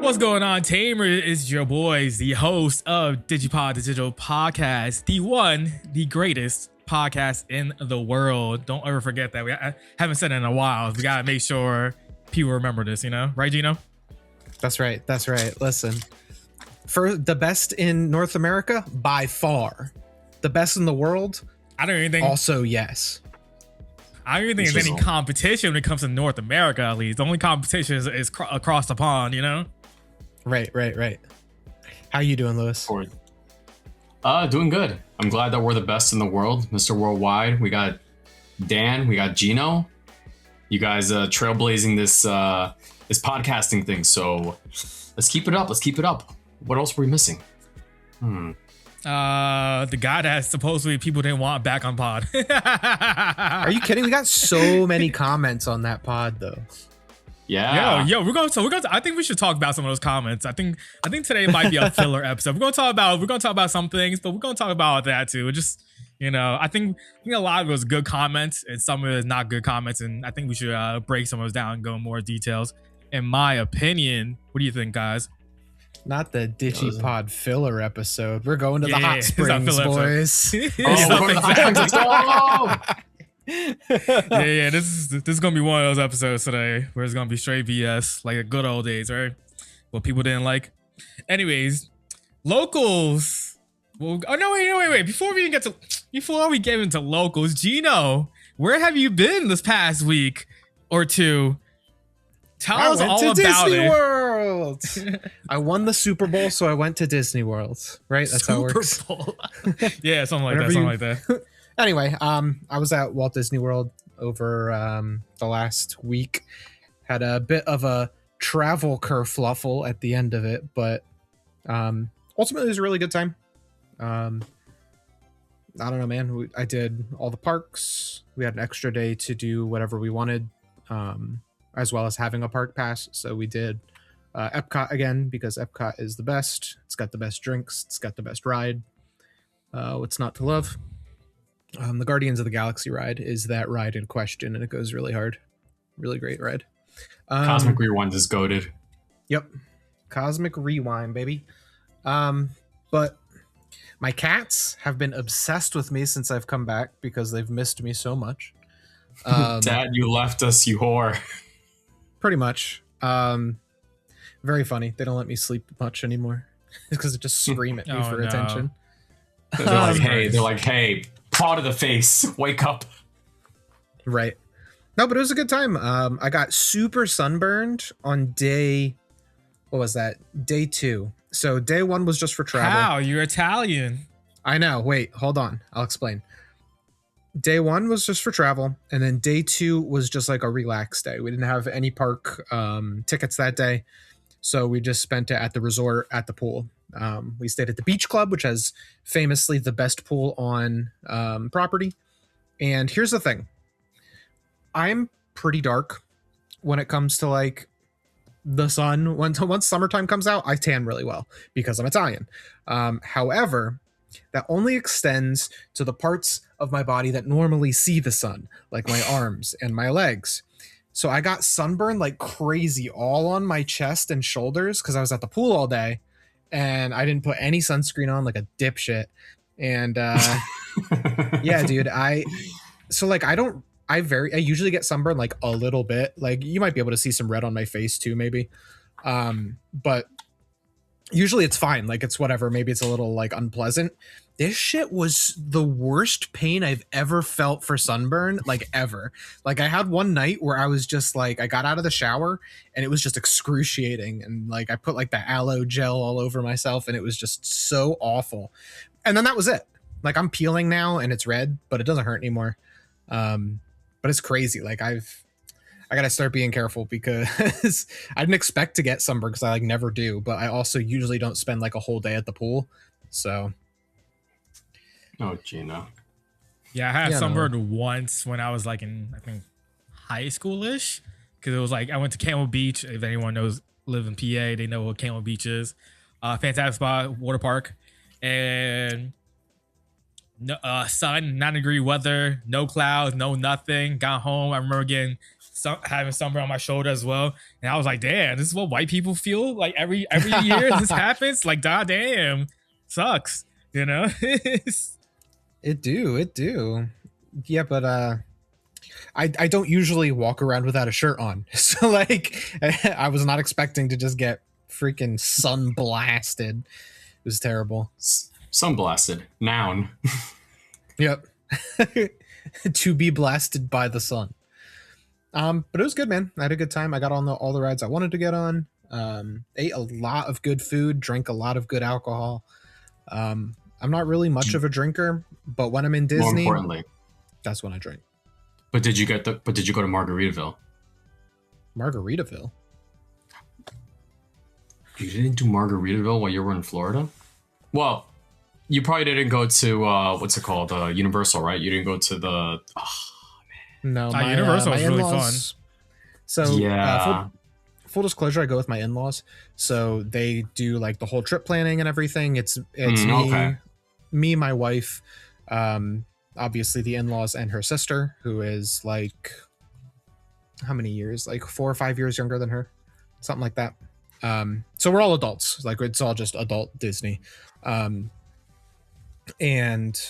What's going on, Tamer? It's your boys, the host of DigiPod, the digital podcast, the one, the greatest podcast in the world. Don't ever forget that. I haven't said it in a while. We gotta make sure people remember this, right, Gino? That's right. Listen, for the best in North America, by far. The best in the world, I don't even think. Also, yes. I don't even think there's any competition when it comes to North America. At least the only competition is across the pond. Right. How you doing, Lewis? Doing good. I'm glad that we're the best in the world, Mr. Worldwide. We got Dan, we got Gino. You guys trailblazing this podcasting thing. So let's keep it up. What else were we missing? The guy that supposedly people didn't want back on pod. Are you kidding? We got so many comments on that pod though. Yeah. We're going to I think we should talk about some of those comments. I think today might be a filler episode. We're going to talk about some things, but we're going to talk about that too. Just, I think a lot of it was good comments and some of it is not good comments, and I think we should break some of those down and go in more details. In my opinion, what do you think, guys? Not the DigiPod filler episode. We're going to the hot springs, boys. Yeah. This is gonna be one of those episodes today where it's gonna be straight BS, like the good old days, right? What people didn't like. Anyways, locals. Well, wait. Before we get into locals, Gino, where have you been this past week or two? Tell us all about Disney it. World. I won the Super Bowl, so I went to Disney World. Right? That's how it works. Super Bowl. Yeah, something like that. Anyway, I was at Walt Disney World over the last week. Had a bit of a travel kerfluffle at the end of it, but ultimately it was a really good time. I don't know, man. I did all the parks. We had an extra day to do whatever we wanted, as well as having a park pass. So we did Epcot again because Epcot is the best. It's got the best drinks. It's got the best ride. What's not to love? The Guardians of the Galaxy ride is that ride in question, and it goes really hard. Really great ride. Cosmic Rewind is goated. Yep. Cosmic Rewind, baby. But my cats have been obsessed with me since I've come back because they've missed me so much. Dad, you left us, you whore. Pretty much. Very funny. They don't let me sleep much anymore because they just scream at me for attention. They're like, hey, paw to the face, wake up. Right. No, but it was a good time. I got super sunburned on day 2. So day 1 was just for travel. How? You're Italian. I know. Wait, hold on. I'll explain. Day 1 was just for travel, and then day 2 was just like a relax day. We didn't have any park tickets that day, so we just spent it at the resort at the pool. We stayed at the Beach Club, which has famously the best pool on property. And here's the thing. I'm pretty dark when it comes to like the sun. Once summertime comes out, I tan really well because I'm Italian. However, that only extends to the parts of my body that normally see the sun, like my arms and my legs. So I got sunburned like crazy all on my chest and shoulders because I was at the pool all day. And I didn't put any sunscreen on like a dipshit. And yeah, dude, I usually get sunburned like a little bit. Like you might be able to see some red on my face too, maybe. But usually it's fine. Like it's whatever. Maybe it's a little like unpleasant. This shit was the worst pain I've ever felt for sunburn, like ever. Like I had one night where I was just like, I got out of the shower and it was just excruciating. And like, I put like the aloe gel all over myself and it was just so awful. And then that was it. Like I'm peeling now and it's red, but it doesn't hurt anymore. But it's crazy. Like I got to start being careful because I didn't expect to get sunburn because I like never do, but I also usually don't spend like a whole day at the pool. So. Oh, Gino. Yeah, I had sunburned once when I was like in, I think, high school-ish. Because it was like, I went to Camel Beach. If anyone live in PA, they know what Camel Beach is. Fantastic spot, water park. And sun, 9-degree weather, no clouds, no nothing. Got home. I remember getting having sunburn on my shoulder as well. And I was like, damn, this is what white people feel like every year this happens. Like, god damn, sucks. You know? It do. Yeah, but I don't usually walk around without a shirt on. So like I was not expecting to just get freaking sun blasted. It was terrible. Sun blasted. Noun. Yep. To be blasted by the sun. But it was good, man. I had a good time. I got on all the rides I wanted to get on. Ate a lot of good food, drank a lot of good alcohol. I'm not really much of a drinker, but when I'm in Disney, More importantly, that's when I drink. But did you go to Margaritaville? Margaritaville? You didn't do Margaritaville while you were in Florida? Well, you probably didn't go to what's it called? Universal, right? You didn't go to the No, Universal was really fun. So yeah. Full disclosure, I go with my in-laws, so they do like the whole trip planning and everything. It's me, my wife, obviously the in-laws, and her sister, who is like how many years? Like 4 or 5 years younger than her, something like that. So we're all adults. Like it's all just adult Disney, and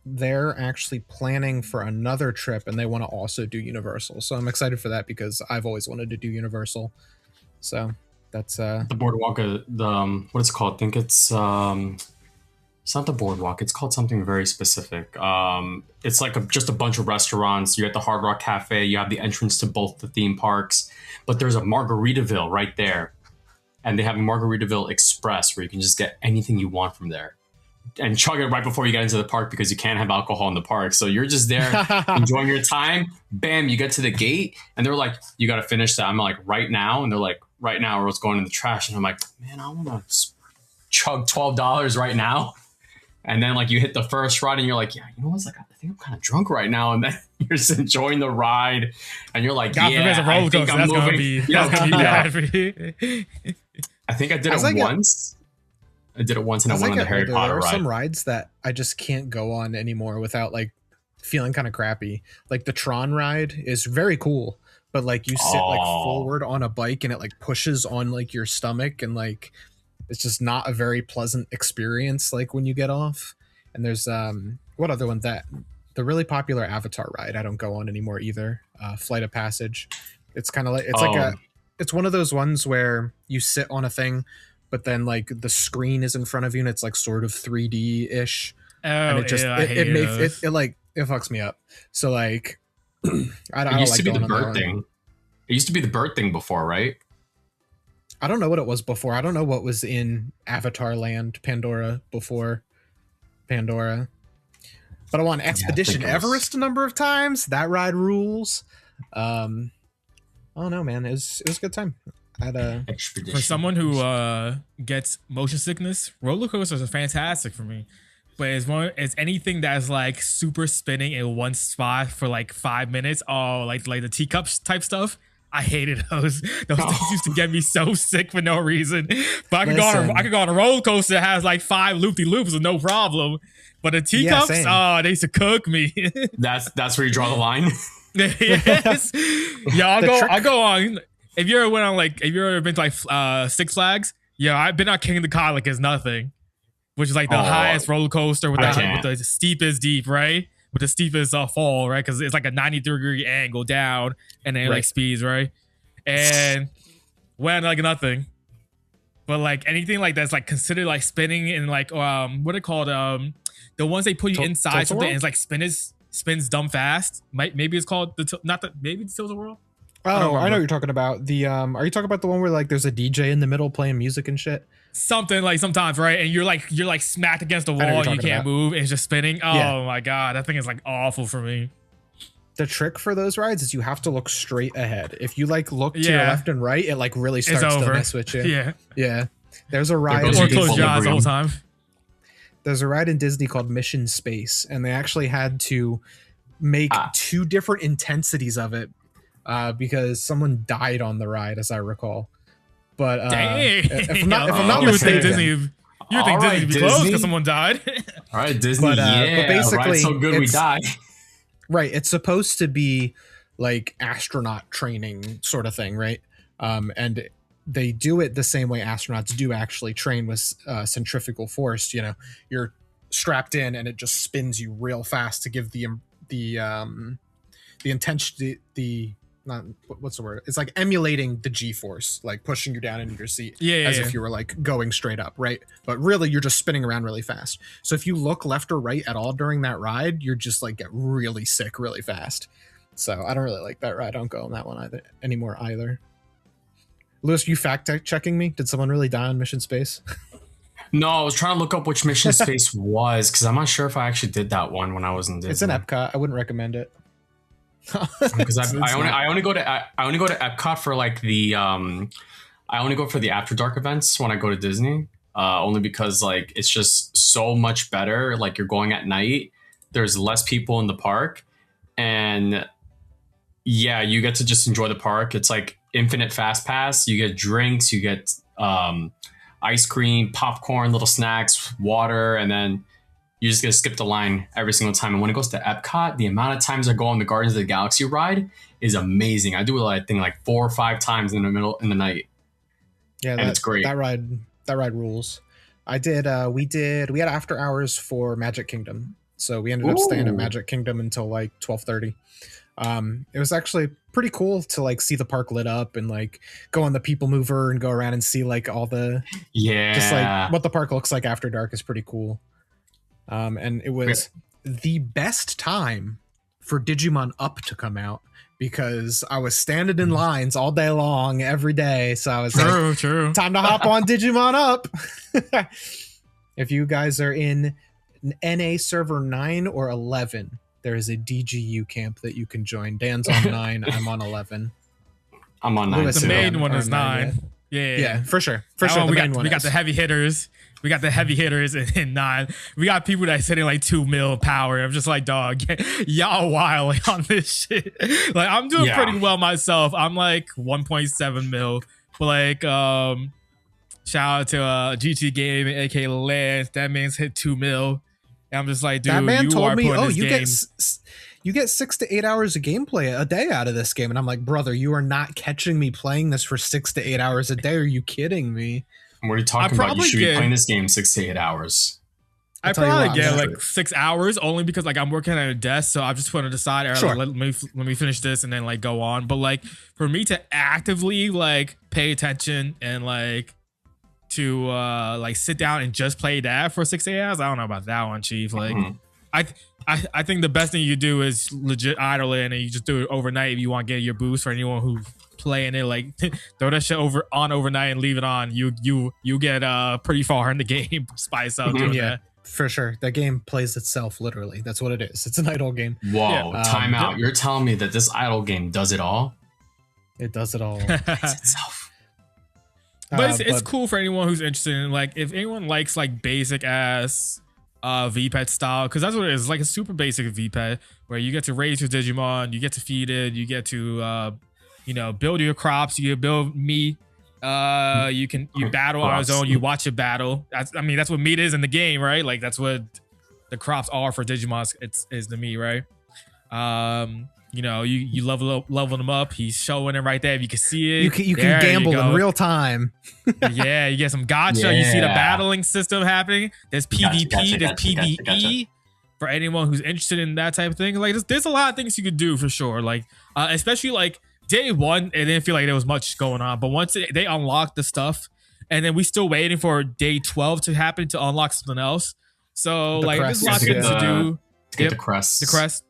they're actually planning for another trip, and they want to also do Universal. So I'm excited for that because I've always wanted to do Universal. So that's the boardwalk. What is it called? I think it's not the boardwalk. It's called something very specific. It's like just a bunch of restaurants. You're at the Hard Rock Cafe. You have the entrance to both the theme parks, but there's a Margaritaville right there, and they have a Margaritaville Express where you can just get anything you want from there and chug it right before you get into the park because you can't have alcohol in the park. So you're just there enjoying your time. Bam, you get to the gate and they're like, you got to finish that. I'm like, right now? And they're like, right now, or it's going in the trash. And I'm like, man, I want to chug $12 right now. And then like you hit the first ride and you're like, yeah, you know what's like, I think I'm kind of drunk right now. And then you're just enjoying the ride and you're like, God, yeah, a roller coaster. that's gonna be bad for you. I think I did it once. I did it once and I went on the Harry Potter ride. There are ride. some rides that I just can't go on anymore without like feeling kind of crappy. Like the Tron ride is very cool, but like you sit like forward on a bike and it like pushes on like your stomach and like it's just not a very pleasant experience like when you get off. And there's what other one? That the really popular Avatar ride I don't go on anymore either. Flight of Passage. It's kind of like it's one of those ones where you sit on a thing, but then like the screen is in front of you and it's like sort of 3D ish. And it just it fucks me up. So like I don't It used like to be going the on that bird one. thing. It used to be the bird thing before, right? I don't know what it was before. I don't know what was in Avatar Land, Pandora before Pandora. But I won Expedition Everest a number of times. That ride rules. Oh no, man. It was a good time. For someone who gets motion sickness, roller coasters are fantastic for me. But it's anything that's like super spinning in one spot for like 5 minutes. Oh, like the teacups type stuff. I hated those. Those things used to get me so sick for no reason. But I could go on a roller coaster that has like 5 loop-de-loops with no problem. But the teacups, they used to cook me. That's where you draw the line. Yes. Yeah, I'll go on. If you ever been to like Six Flags, yeah, I've been on King of the Colic as nothing, which is like the highest roller coaster with the steepest deep, right? With the steepest fall, right? Because it's like a 90-degree angle down, and then it like speeds, right? And when like nothing, but like anything like that's like considered like spinning and like what are it called? The ones they put you inside something and it's like spins dumb fast. Maybe it's called maybe it's Tilt-A-Whirl. Oh, I know what you're talking about. The are you talking about the one where like there's a DJ in the middle playing music and shit? Something like sometimes, right? And you're like smacked against the wall and you can't move. And it's just spinning. Oh my god, that thing is like awful for me. The trick for those rides is you have to look straight ahead. If you like look to your left and right, it like really starts to mess with you. Yeah. There's a ride. Or close your eyes the whole time. There's a ride in Disney called Mission Space, and they actually had to make 2 different intensities of it because someone died on the ride, as I recall. But if I'm not you would mistaken, think Disney would be closed because someone died. All right, Disney. But basically, right, so good we die. Right, it's supposed to be like astronaut training sort of thing, right? And they do it the same way astronauts do actually train with centrifugal force. You know, you're strapped in and it just spins you real fast to give the intention, the not what's the word? It's like emulating the G-force, like pushing you down into your seat, as if you were like going straight up, right? But really, you're just spinning around really fast. So if you look left or right at all during that ride, you're just like get really sick really fast. So I don't really like that ride. I don't go on that one anymore either. Lewis, you fact checking me? Did someone really die on Mission Space? No, I was trying to look up which Mission Space was because I'm not sure if I actually did that one when I was in Disney. It's in Epcot. I wouldn't recommend it. Because I only go to Epcot for like the I only go for the After Dark events when I go to Disney. Only because like it's just so much better. Like you're going at night, there's less people in the park, and yeah, you get to just enjoy the park. It's like infinite fast pass. You get drinks, you get ice cream, popcorn, little snacks, water, and then you just get to skip the line every single time. And when it goes to Epcot, the amount of times I go on the Guardians of the Galaxy ride is amazing. I do it, I think, like 4 or 5 times in the night. Yeah, and it's great. That ride rules. We had after hours for Magic Kingdom. So we ended up staying at Magic Kingdom until like 12:30. It was actually pretty cool to like see the park lit up and like go on the People Mover and go around and see like all the just like what the park looks like after dark is pretty cool. And it was the best time for Digimon Up to come out because I was standing in lines all day long every day. So I was true. Time to hop on Digimon Up. If you guys are in NA server 9 or 11, there is a DGU camp that you can join. Dan's on 9. I'm on 11. I'm on 9. The main one is 9. Yeah, for sure. We got the heavy hitters. We got the heavy hitters in 9. We got people that sitting like 2 mil power. I'm just like, dog, y'all wilding on this shit. Like I'm doing pretty well myself. I'm like 1.7 mil. But like shout out to GT Game and AK Lance. That man's hit 2 mil. And I'm just like, dude, that man you told are me, putting you this game. you get 6 to 8 hours of gameplay a day out of this game. And I'm like, brother, you are not catching me playing this for 6 to 8 hours a day. Are you kidding me? What are you talking about? You should be playing this game 6 to 8 hours. I probably get like 6 hours only because like I'm working at a desk, so I just put it aside. Sure. Like, let me finish this and then like go on. But like for me to actively like pay attention and like to like sit down and just play that for 6 to 8 hours, I don't know about that one, Chief. Like I think the best thing you do is legit idle it and you just do it overnight if you want to get your boost. For anyone who's playing it, like throw that shit on overnight and leave it on. You get pretty far in the game. Spice up doing that. For sure. That game plays itself literally. That's what it is. It's an idle game. Whoa, time out. You're telling me that this idle game does it all? It does it all. It plays itself. But it's cool for anyone who's interested in like if anyone likes like basic ass VPET style, because that's what it is. Like a super basic VPET where you get to raise your Digimon, you get to feed it, you get to build your crops, you build meat. You battle on its own, you watch it battle. That's what meat is in the game, right? Like that's what the crops are for Digimon. Is the meat, right? You level them up. He's showing it right there. If you can see it, you can gamble in real time. Yeah, you get some gacha. Yeah. You see the battling system happening. There's PvP, there's PvE. For anyone who's interested in that type of thing, like there's a lot of things you could do for sure. Like especially like day 1, it didn't feel like there was much going on. But once they unlocked the stuff, and then we still waiting for day 12 to happen to unlock something else. So like there's a lot of things to do. To get the crest. The crest.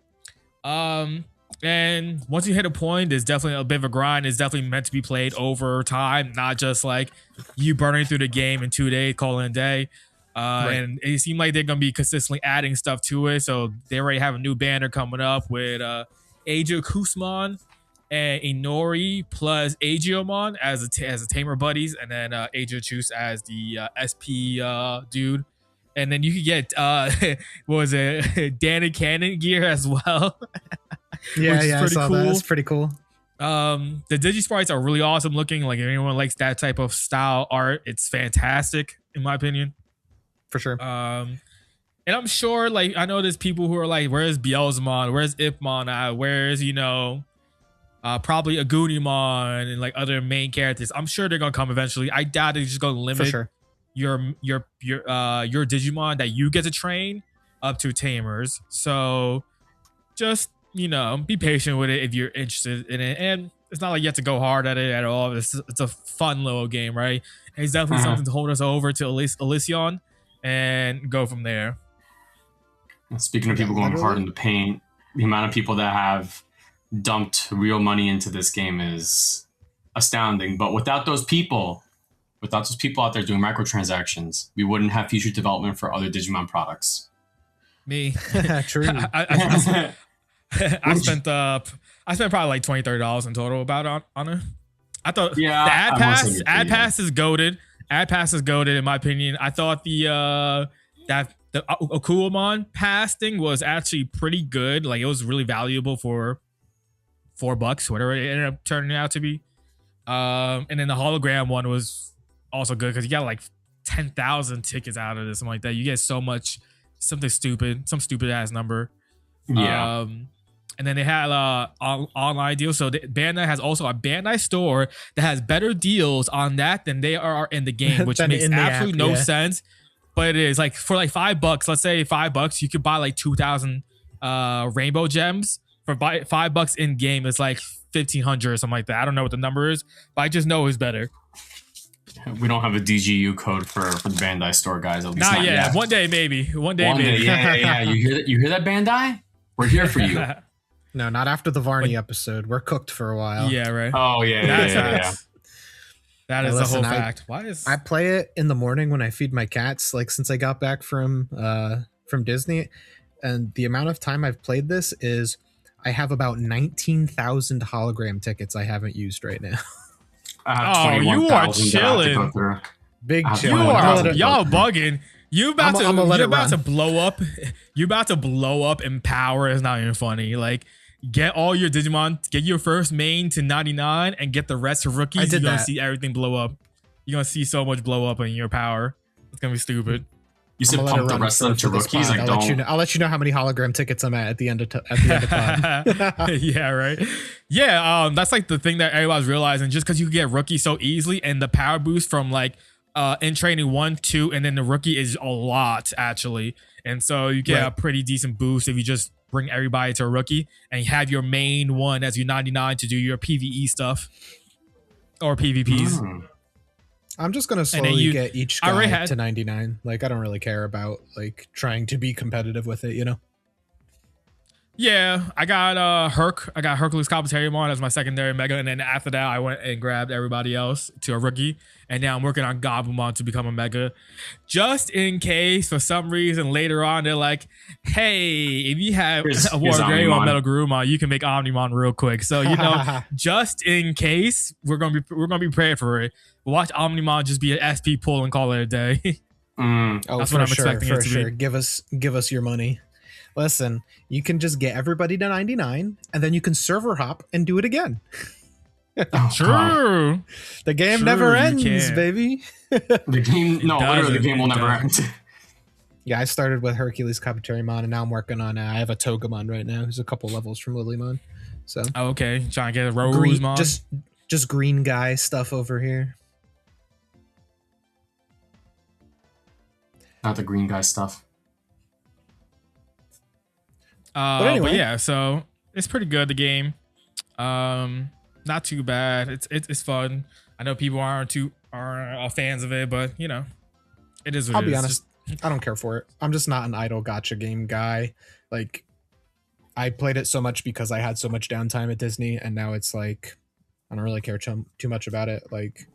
And once you hit a point, there's definitely a bit of a grind. It's definitely meant to be played over time, not just like you burning through the game in 2 days, calling it a day. Right. And it seemed like they're gonna be consistently adding stuff to it. So they already have a new banner coming up with Aegyo Kusmon and Inori plus Aegiomon as a tamer buddies, and then Aegyo Chus as the SP dude. And then you could get what was it, Danny Cannon gear as well. Yeah, I saw that. That's pretty cool. The Digi sprites are really awesome looking. Like if anyone likes that type of style art, it's fantastic in my opinion. For sure. And I'm sure, like I know there's people who are like, "Where's Beelzemon? Where's Ipmon? Where's probably a Goonimon and like other main characters. I'm sure they're gonna come eventually. I doubt they're just gonna For limit sure. your Digimon that you get to train up to tamers. So just be patient with it if you're interested in it, and it's not like you have to go hard at it at all. It's a fun little game, right? And it's definitely something to hold us over to Elysion and go from there. Speaking of people going hard in the paint, the amount of people that have dumped real money into this game is astounding. But without those people out there doing microtransactions, we wouldn't have future development for other Digimon products. Me. True. I spent probably like $20-$30 in total about on it. I thought the ad pass is goated. Ad pass is goated in my opinion. I thought the Akuamon pass thing was actually pretty good. Like it was really valuable for $4, whatever it ended up turning out to be. And then the hologram one was also good because you got like 10,000 tickets out of this, something like that. You get so much, some stupid ass number. Yeah. And then they had online deals. So Bandai has also a Bandai store that has better deals on that than they are in the game, which makes absolutely no sense. But it is like for like $5. Let's say $5, you could buy like 2,000 rainbow gems for $5 in game. It's like 1,500 or something like that. I don't know what the number is, but I just know it's better. We don't have a DGU code for the Bandai store, guys. At least not yet. One day, maybe. One day. Yeah. You hear that, Bandai? We're here for you. No, not after the Varney episode. We're cooked for a while. Yeah, right. Oh, yeah. That is the whole fact. I play it in the morning when I feed my cats, like since I got back from Disney. And the amount of time I've played this is I have about 19,000 hologram tickets I haven't used right now. You are chilling. Big chill. Y'all bugging. You're about to blow up. You're about to blow up in power. It's not even funny. Like, get all your Digimon, get your first main to 99, and get the rest of rookies. You're gonna see everything blow up. You're gonna see so much blow up in your power. It's gonna be stupid. You said pump the rest of them to rookies. Like, I'll let you know how many hologram tickets I'm at the end of pod. Yeah, right. Yeah, that's like the thing that everybody's realizing. Just because you get rookie so easily, and the power boost from like in training 1, 2, and then the rookie is a lot actually, and so you get a pretty decent boost if you just bring everybody to a rookie and you have your main one as your 99 to do your PvE stuff or PvPs. I'm just gonna slowly get each guy to 99. Like I don't really care about like trying to be competitive with it, you know. Yeah, I got Hercules Coppeteriumon as my secondary mega, and then after that I went and grabbed everybody else to a rookie, and now I'm working on Gabumon to become a mega, just in case for some reason later on they're like, hey, if you have a War Greymon Metal Garurumon, you can make Omnimon real quick. So just in case, we're gonna be prepared for it. Watch Omnimon just be an SP pull and call it a day. That's what I'm expecting it to be. Give us your money. Listen, you can just get everybody to 99, and then you can server hop and do it again. True. The game never ends, baby. The game will never end. Yeah, I started with Hercules Coppeteriumon, and now I'm working on. I have a Togemon right now. Who's a couple levels from Lilymon. So okay, trying to get a Rosemon. Just green guy stuff over here. Not the green guy stuff. But anyway, yeah, so it's pretty good. The game, not too bad. It's fun. I know people aren't fans of it, but it is. I'll be honest. I don't care for it. I'm just not an idle gacha game guy. Like, I played it so much because I had so much downtime at Disney, and now it's like I don't really care too much about it. Like,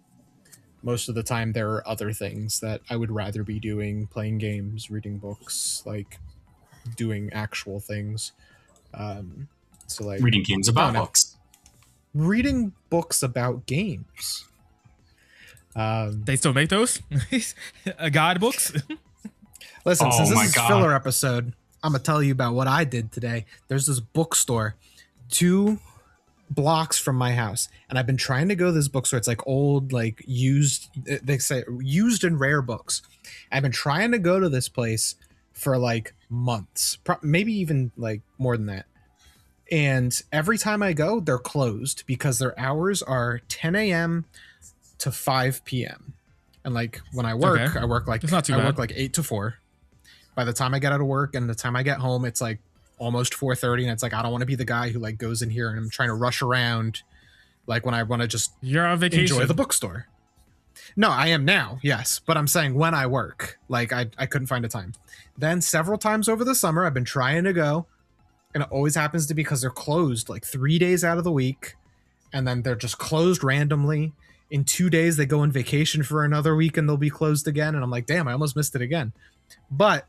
most of the time, there are other things that I would rather be doing: playing games, reading books, like doing actual things. So like reading games about books. Reading books about games. They still make those guide books. Listen, since this is filler episode, I'm gonna tell you about what I did today. There's this bookstore 2 blocks from my house, and I've been trying to go to this bookstore. It's like old, like used, they say used and rare books. I've been trying to go to this place for like months, maybe even like more than that. And every time I go, they're closed because their hours are 10 a.m. to 5 p.m. And like when I work, Okay. I work like It's not too I bad. work like 8 to 4. By the time I get out of work and the time I get home, it's like almost 4:30, and it's like I don't want to be the guy who like goes in here and I'm trying to rush around like when I want to just You're on vacation. enjoy the bookstore. No, I am now, yes, but I'm saying when I work, like I couldn't find a time. Then several times over the summer, I've been trying to go, and it always happens to be because they're closed like 3 days out of the week, and then they're just closed randomly. In 2 days, they go on vacation for another week, and they'll be closed again. And I'm like, damn, I almost missed it again. But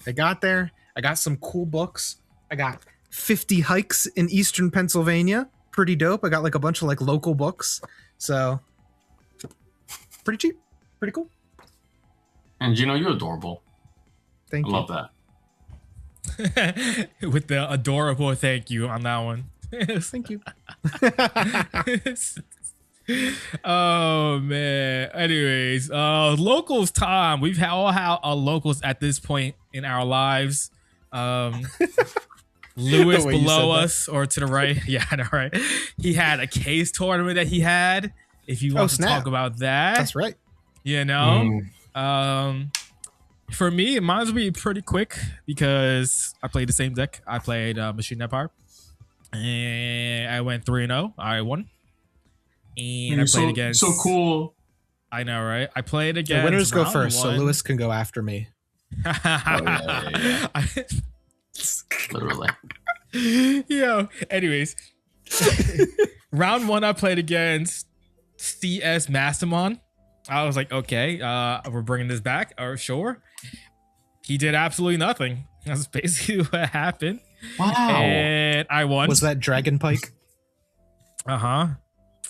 I got there. I got some cool books. I got 50 hikes in Eastern Pennsylvania. Pretty dope. I got like a bunch of like local books. So pretty cheap. Pretty cool. And Gino, you're adorable. Thank I you. love that. With the adorable thank you on that one. Thank you. Oh man. Anyways, locals time. We've all had locals at this point in our lives. Lewis The way you below said that. us or to the right. Yeah, I know, right? He had a case tournament that he had. If you want to snap. talk about that, That's right. you know. For me, mine will be pretty quick because I played the same deck. I played Machine Empire, and I went 3-0. I won, and I played against. So cool. I know, right? I played against. The winners go round first, so one. Lewis can go after me. yeah. Literally. Yo. Anyways, round one, I played against CS Mastamon. I was like, okay, we're bringing this back. Or sure. He did absolutely nothing. That's basically what happened. Wow. And I won. Was that Dragon Pike? Uh-huh.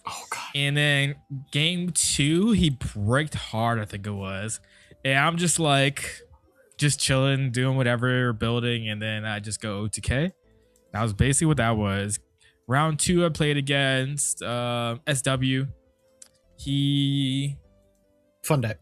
Oh god. And then game 2, he bricked hard, I think it was. And I'm just like, just chilling, doing whatever, building, and then I just go OTK. That was basically what that was. Round 2, I played against SW. Fun day.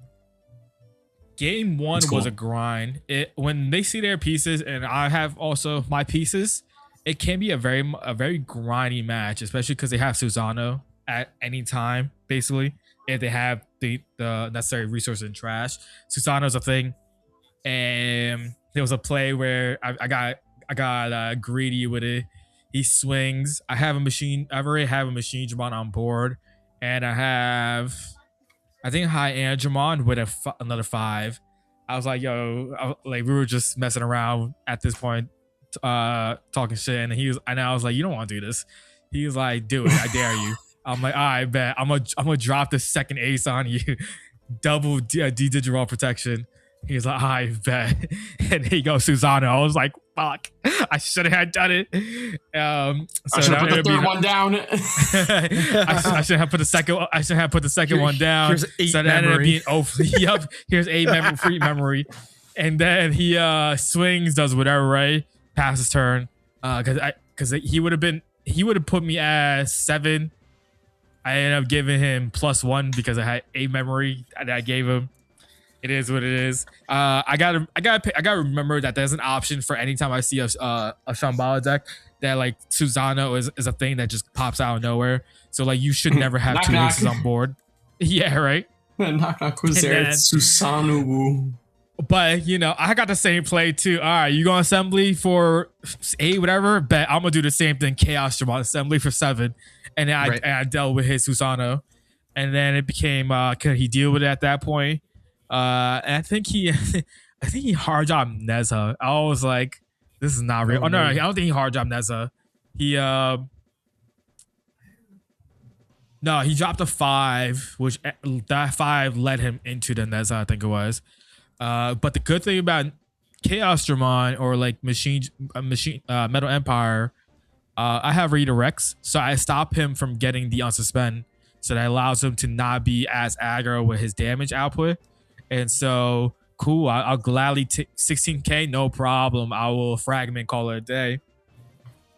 Game 1 That's cool. was a grind. When they see their pieces, and I have also my pieces, it can be a very grindy match, especially because they have Susano at any time, basically. If they have the necessary resources and trash, Susano's a thing. And there was a play where I got greedy with it. He swings. I already have a machine Dramon on board, and I think high Andromon with another 5. I was like, yo, we were just messing around at this point, talking shit, and I was like, you don't want to do this. He was like, do it, I dare you. I'm like, all right, bet. I'm gonna drop the second ace on you, double Digimon protection. He was like, I bet. And he goes Susano. I was like, fuck, I should have done it. I So should now have put the it'll be- third one down. I should have put the second. I should have put the second one down. Here's 8 So that ended up memory. being Yep. Here's 8 free memory, and then he swings, does whatever, right? Passes turn. Because he would have put me at 7. I ended up giving him +1 because I had 8 memory that I gave him. It is what it is. I gotta remember that there's an option for anytime I see a Shambhala deck that like Susano is a thing that just pops out of nowhere. So like you should never have Knock, 2 knock. aces on board. Yeah, right. Knock knock, who's And there? then- It's Susanu. But you know, I got the same play too. All right, you going assembly for 8, whatever. Bet I'm gonna do the same thing. Chaos Dramon assembly for 7, and then I dealt with his Susano, and then it became could he deal with it at that point? And I think he hard job Neza. I was like, this is not real. Oh, Oh no, no. I don't think he hard job Neza. He dropped a 5, which that 5 led him into the Neza, I think it was. But the good thing about Chaos Dramon or like Metal Empire, I have redirects, so I stop him from getting the unsuspend, so that allows him to not be as aggro with his damage output. And so, cool, I'll gladly take 16k, no problem. I will fragment, call it a day.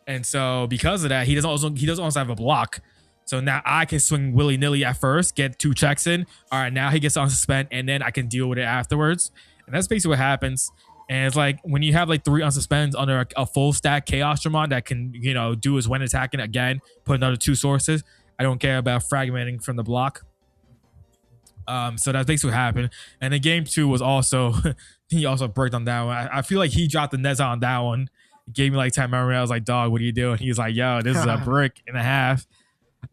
And so, because of that, he doesn't also have a block. So now I can swing willy-nilly at first, get 2 checks in. All right, now he gets on suspend, and then I can deal with it afterwards. And that's basically what happens. And it's like when you have like 3 unsuspends under a full stack Chaos Dramon that can, do his when attacking again, put another 2 sources. I don't care about fragmenting from the block. So that's basically what happened. And then game 2 was also, he also bricked on that one. I feel like he dropped the Neza on that one. He gave me like 10 memory. I was like, dog, what are you doing? He was like, yo, this is a brick and a half.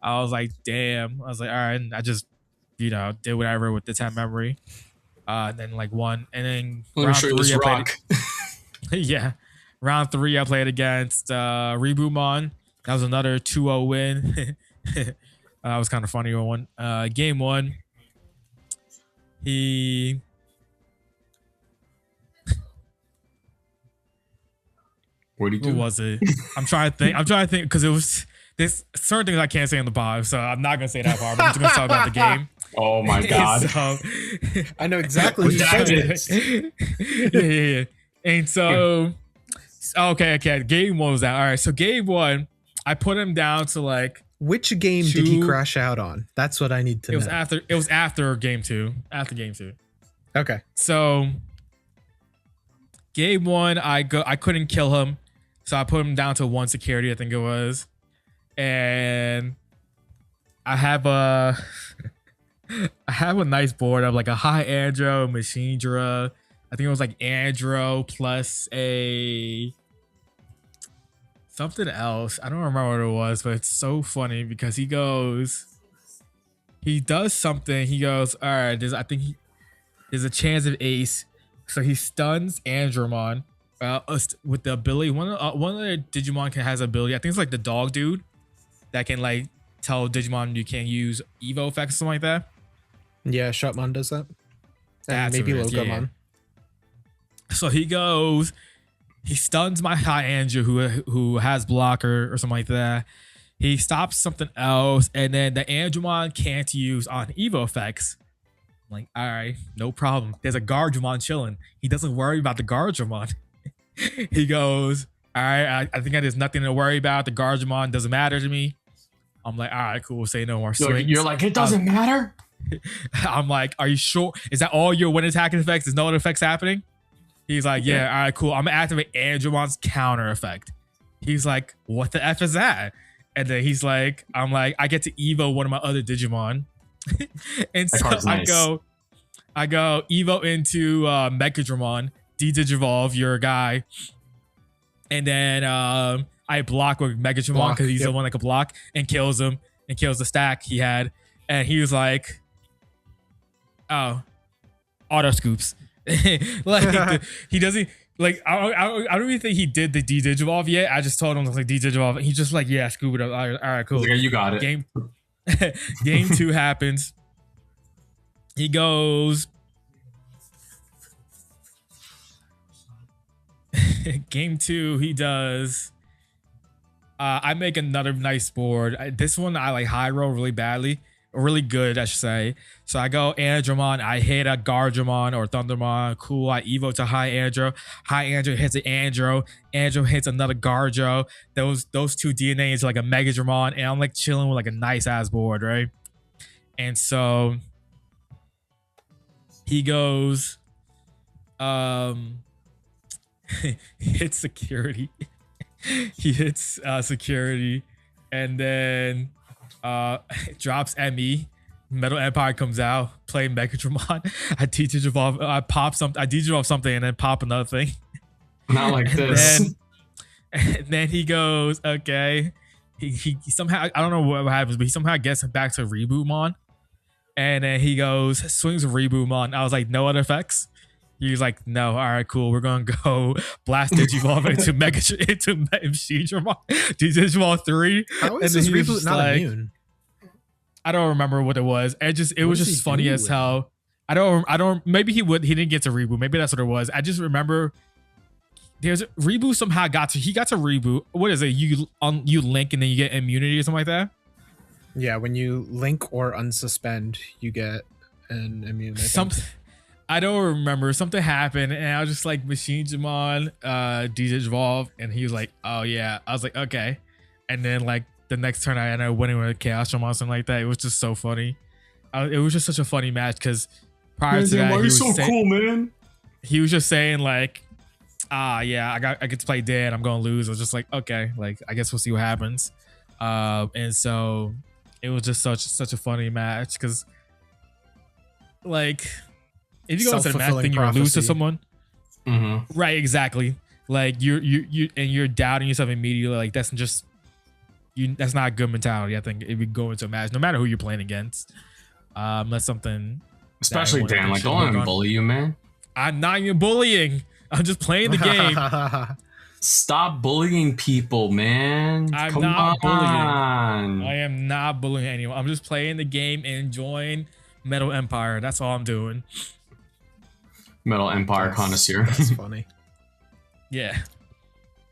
I was like, damn. I was like, all right. And I just, did whatever with the 10 memory. And then like won. And then round 3, I played. Yeah. Round 3, I played against Rebumon. That was another 2-0 win. That was kind of funny one. Game 1. What did he do? Who was it? I'm trying to think because it was there's certain things I can't say in the pod, so I'm not gonna say that part. But I'm just gonna talk about the game. Oh my god! So, I know exactly what you said. Yeah. And so, okay. Game 1 was that. All right. So game 1, I put him down to like. Which game did he crash out on? That's what I need to know. It was after game 2. After game 2. Okay. So game 1, I couldn't kill him, so I put him down to 1 security, I think it was, and I have a nice board of like a high Andro, Machindra. I think it was like Andro plus a something else. I don't remember what it was, but it's so funny because he does something. He goes, all right, there's a chance of ace. So he stuns Andromon with the ability. One of the Digimon has ability. I think it's like the dog dude that can like tell Digimon you can't use Evo effects or something like that. Yeah, Shotmon does that. And maybe Logomon. Yeah. So he stuns my high Andrew who has blocker or something like that. He stops something else, and then the Andromon can't use on Evo effects. I'm like, all right, no problem. There's a Guardramon chilling. He doesn't worry about the Guardramon. He goes, all right, I think there's nothing to worry about. The Guardramon doesn't matter to me. I'm like, all right, cool. Say no more swings. You're like, it doesn't matter? I'm like, are you sure? Is that all your when attacking effects? There's no other effects happening? He's like, yeah, all right, cool. I'm gonna activate Andromon's counter effect. He's like, what the F is that? And then I'm like, I get to Evo one of my other Digimon. And so nice. I go Evo into Megadramon, Digivolve your guy. And then I block with Megadramon because he's the one that can block, and kills him and kills the stack he had. And he was like, oh, auto scoops. Like he doesn't like I don't even think he did the Digivolve yet. I just told him like Digivolve. He's just like, yeah, scoop it up. All right, cool. Like, you got it. Game 2 happens. He goes. Game 2, he does. I make another nice board. This one I like high roll really badly. Really good, I should say. So I go Andromon, I hit a Guardramon or Thundermon. Cool, I Evo to High Andro. High Andro hits an Andro. Andro hits another Guardro. Those two DNAs are like a Megadramon, and I'm like chilling with like a nice ass board, right? And so he goes, he hits security. He hits security, and then drops ME. Metal Empire comes out, play Megadramon. I Digivolve, I pop something, I Digivolve something, and then pop another thing. Not like this. And then he goes, okay. He somehow, I don't know what happens, but he somehow gets back to Rebootmon. And then he goes, swings Rebootmon. I was like, no other effects? He was like, no, all right, cool. We're gonna go blast Digivolve into Digimon, Digivolve 3. How is this reboot not like, immune? I don't remember what it was. It was just funny as hell. I don't. Maybe he didn't get to reboot. Maybe that's what it was. I just remember there's a reboot somehow he got to reboot. What is it? You link and then you get immunity or something like that. Yeah, when you link or unsuspend, you get an immunity. I don't remember. Something happened, and I was just like, Machinedramon, Digivolve, and he was like, oh yeah. I was like, okay. And then like the next turn, I ended up winning with a Chaos Dramon, something like that. It was just so funny. It was just such a funny match because prior to that, he was so cool, man. He was just saying like, yeah, I get to play dead. I'm gonna lose. I was just like, okay, like I guess we'll see what happens. And so it was just such a funny match because like if you go into the match Self-fulfilling then you lose to prophecy. someone, Mm-hmm. right? Exactly. Like you're doubting yourself immediately. Like that's just you. That's not a good mentality. I think if you go into a match, no matter who you're playing against, that's something. Especially that Dan, like should don't work let him on. bully you, man. I'm not even bullying. I'm just playing the game. Stop bullying people, man. I'm Come not on. I am not bullying anyone. I'm just playing the game and enjoying Metal Empire. That's all I'm doing. Metal Empire connoisseur. That's funny. Yeah.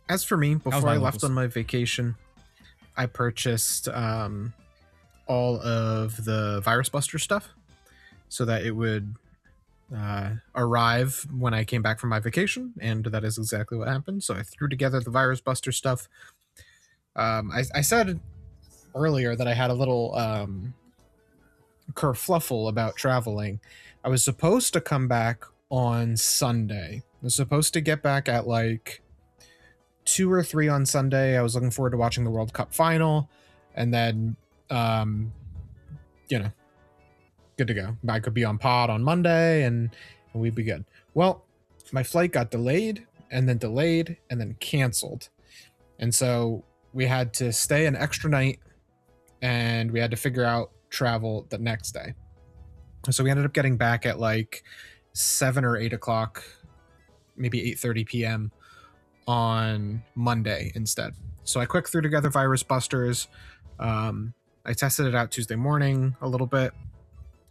As for me, was before my I left locals. on my vacation, I purchased all of the Virus Buster stuff so that it would arrive when I came back from my vacation, and that is exactly what happened. So I threw together the Virus Buster stuff. I said earlier that I had a little kerfluffle about traveling. I was supposed to come back on Sunday. I was supposed to get back at like 2 or 3 on Sunday. I was looking forward to watching the World Cup final, and then good to go. I could be on pod on Monday and we'd be good. Well, my flight got delayed and then canceled. And so we had to stay an extra night and we had to figure out travel the next day. So we ended up getting back at like 7 or 8 o'clock, maybe 8:30 p.m. on Monday instead. So I quick threw together Virus Busters. I tested it out Tuesday morning a little bit.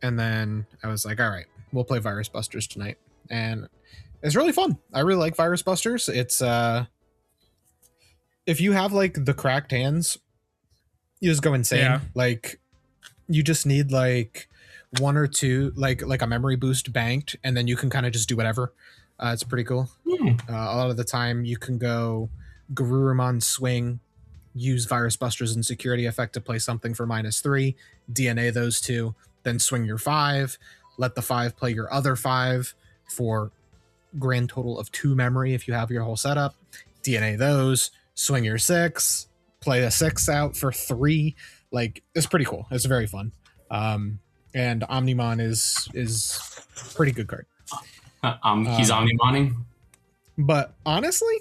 And then I was like, all right, we'll play Virus Busters tonight. And it's really fun. I really like Virus Busters. It's if you have like the cracked hands, you just go insane. Yeah. Like you just need like 1 or 2, like a memory boost banked, and then you can kind of just do whatever. It's pretty cool. A lot of the time you can go Garurumon swing, use Virus Busters and security effect to play something for -3, DNA those 2, then swing your 5, let the 5 play your other 5 for grand total of 2 memory if you have your whole setup, DNA those, swing your 6, play the 6 out for 3. Like it's pretty cool. It's very fun. And Omnimon is pretty good card. He's Omnimoning. But honestly,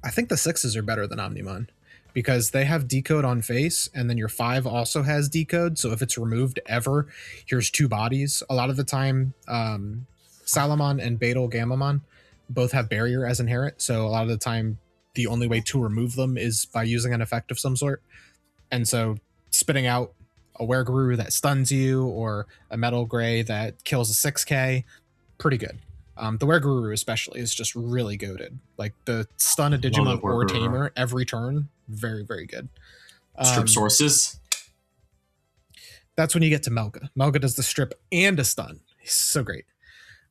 I think the 6s are better than Omnimon because they have decode on face, and then your 5 also has decode. So if it's removed ever, here's 2 bodies. A lot of the time, Salamon and Beetle Gamamon both have barrier as inherent. So a lot of the time, the only way to remove them is by using an effect of some sort. And so spitting out a Wereguru that stuns you or a Metal Gray that kills a 6k, pretty good. The Wereguru especially is just really goated. Like the stun a Digimon or Tamer every turn, very, very good. Strip sources. That's when you get to Melga. Melga does the strip and a stun. He's so great.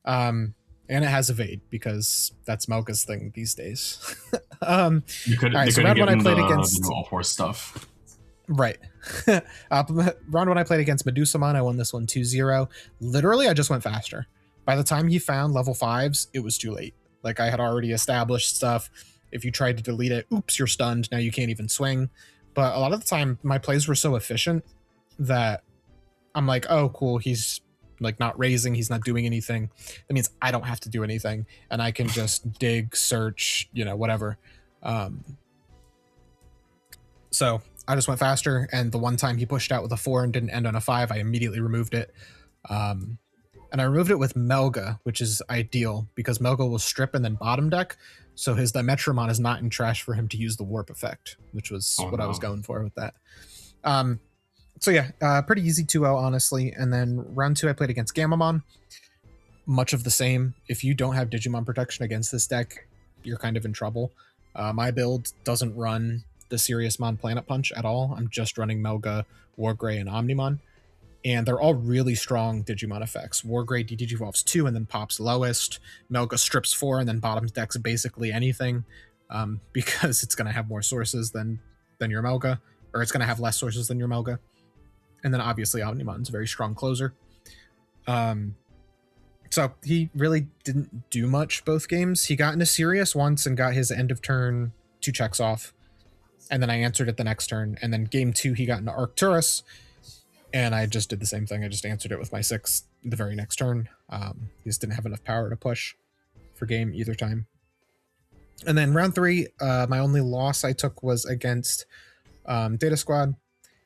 And it has evade because that's Melga's thing these days. You could, all right, so round round one I played against all 4 stuff. Right. Round one I played against Medusamon, I won this one 2-0. Literally, I just went faster. By the time he found level 5s, it was too late. Like I had already established stuff. If you tried to delete it, oops, you're stunned. Now you can't even swing. But a lot of the time, my plays were so efficient that I'm like, oh, cool. He's like not raising. He's not doing anything. That means I don't have to do anything. And I can just dig, search, whatever. So I just went faster. And the one time he pushed out with a 4 and didn't end on a 5, I immediately removed it. And I removed it with Melga, which is ideal because Melga will strip and then bottom deck. So his Dimetramon is not in trash for him to use the warp effect, which was I was going for with that. So yeah, pretty easy 2-0, honestly. And then round 2, I played against Gamamon. Much of the same. If you don't have Digimon protection against this deck, you're kind of in trouble. My build doesn't run the Seriousmon Planet Punch at all. I'm just running Melga, Wargray, and Omnimon. And they're all really strong Digimon effects. Wargray Digivolves 2 and then pops lowest. Melga strips 4 and then bottoms decks basically anything because it's going to have more sources than your Melga, or it's going to have less sources than your Melga. And then obviously Omnimon's a very strong closer. So he really didn't do much both games. He got into Sirius once and got his end of turn 2 checks off. And then I answered it the next turn. And then game 2, he got into Arcturus. And I just did the same thing. I just answered it with my 6 the very next turn. He just didn't have enough power to push for game either time. And then round 3, my only loss I took was against Data Squad.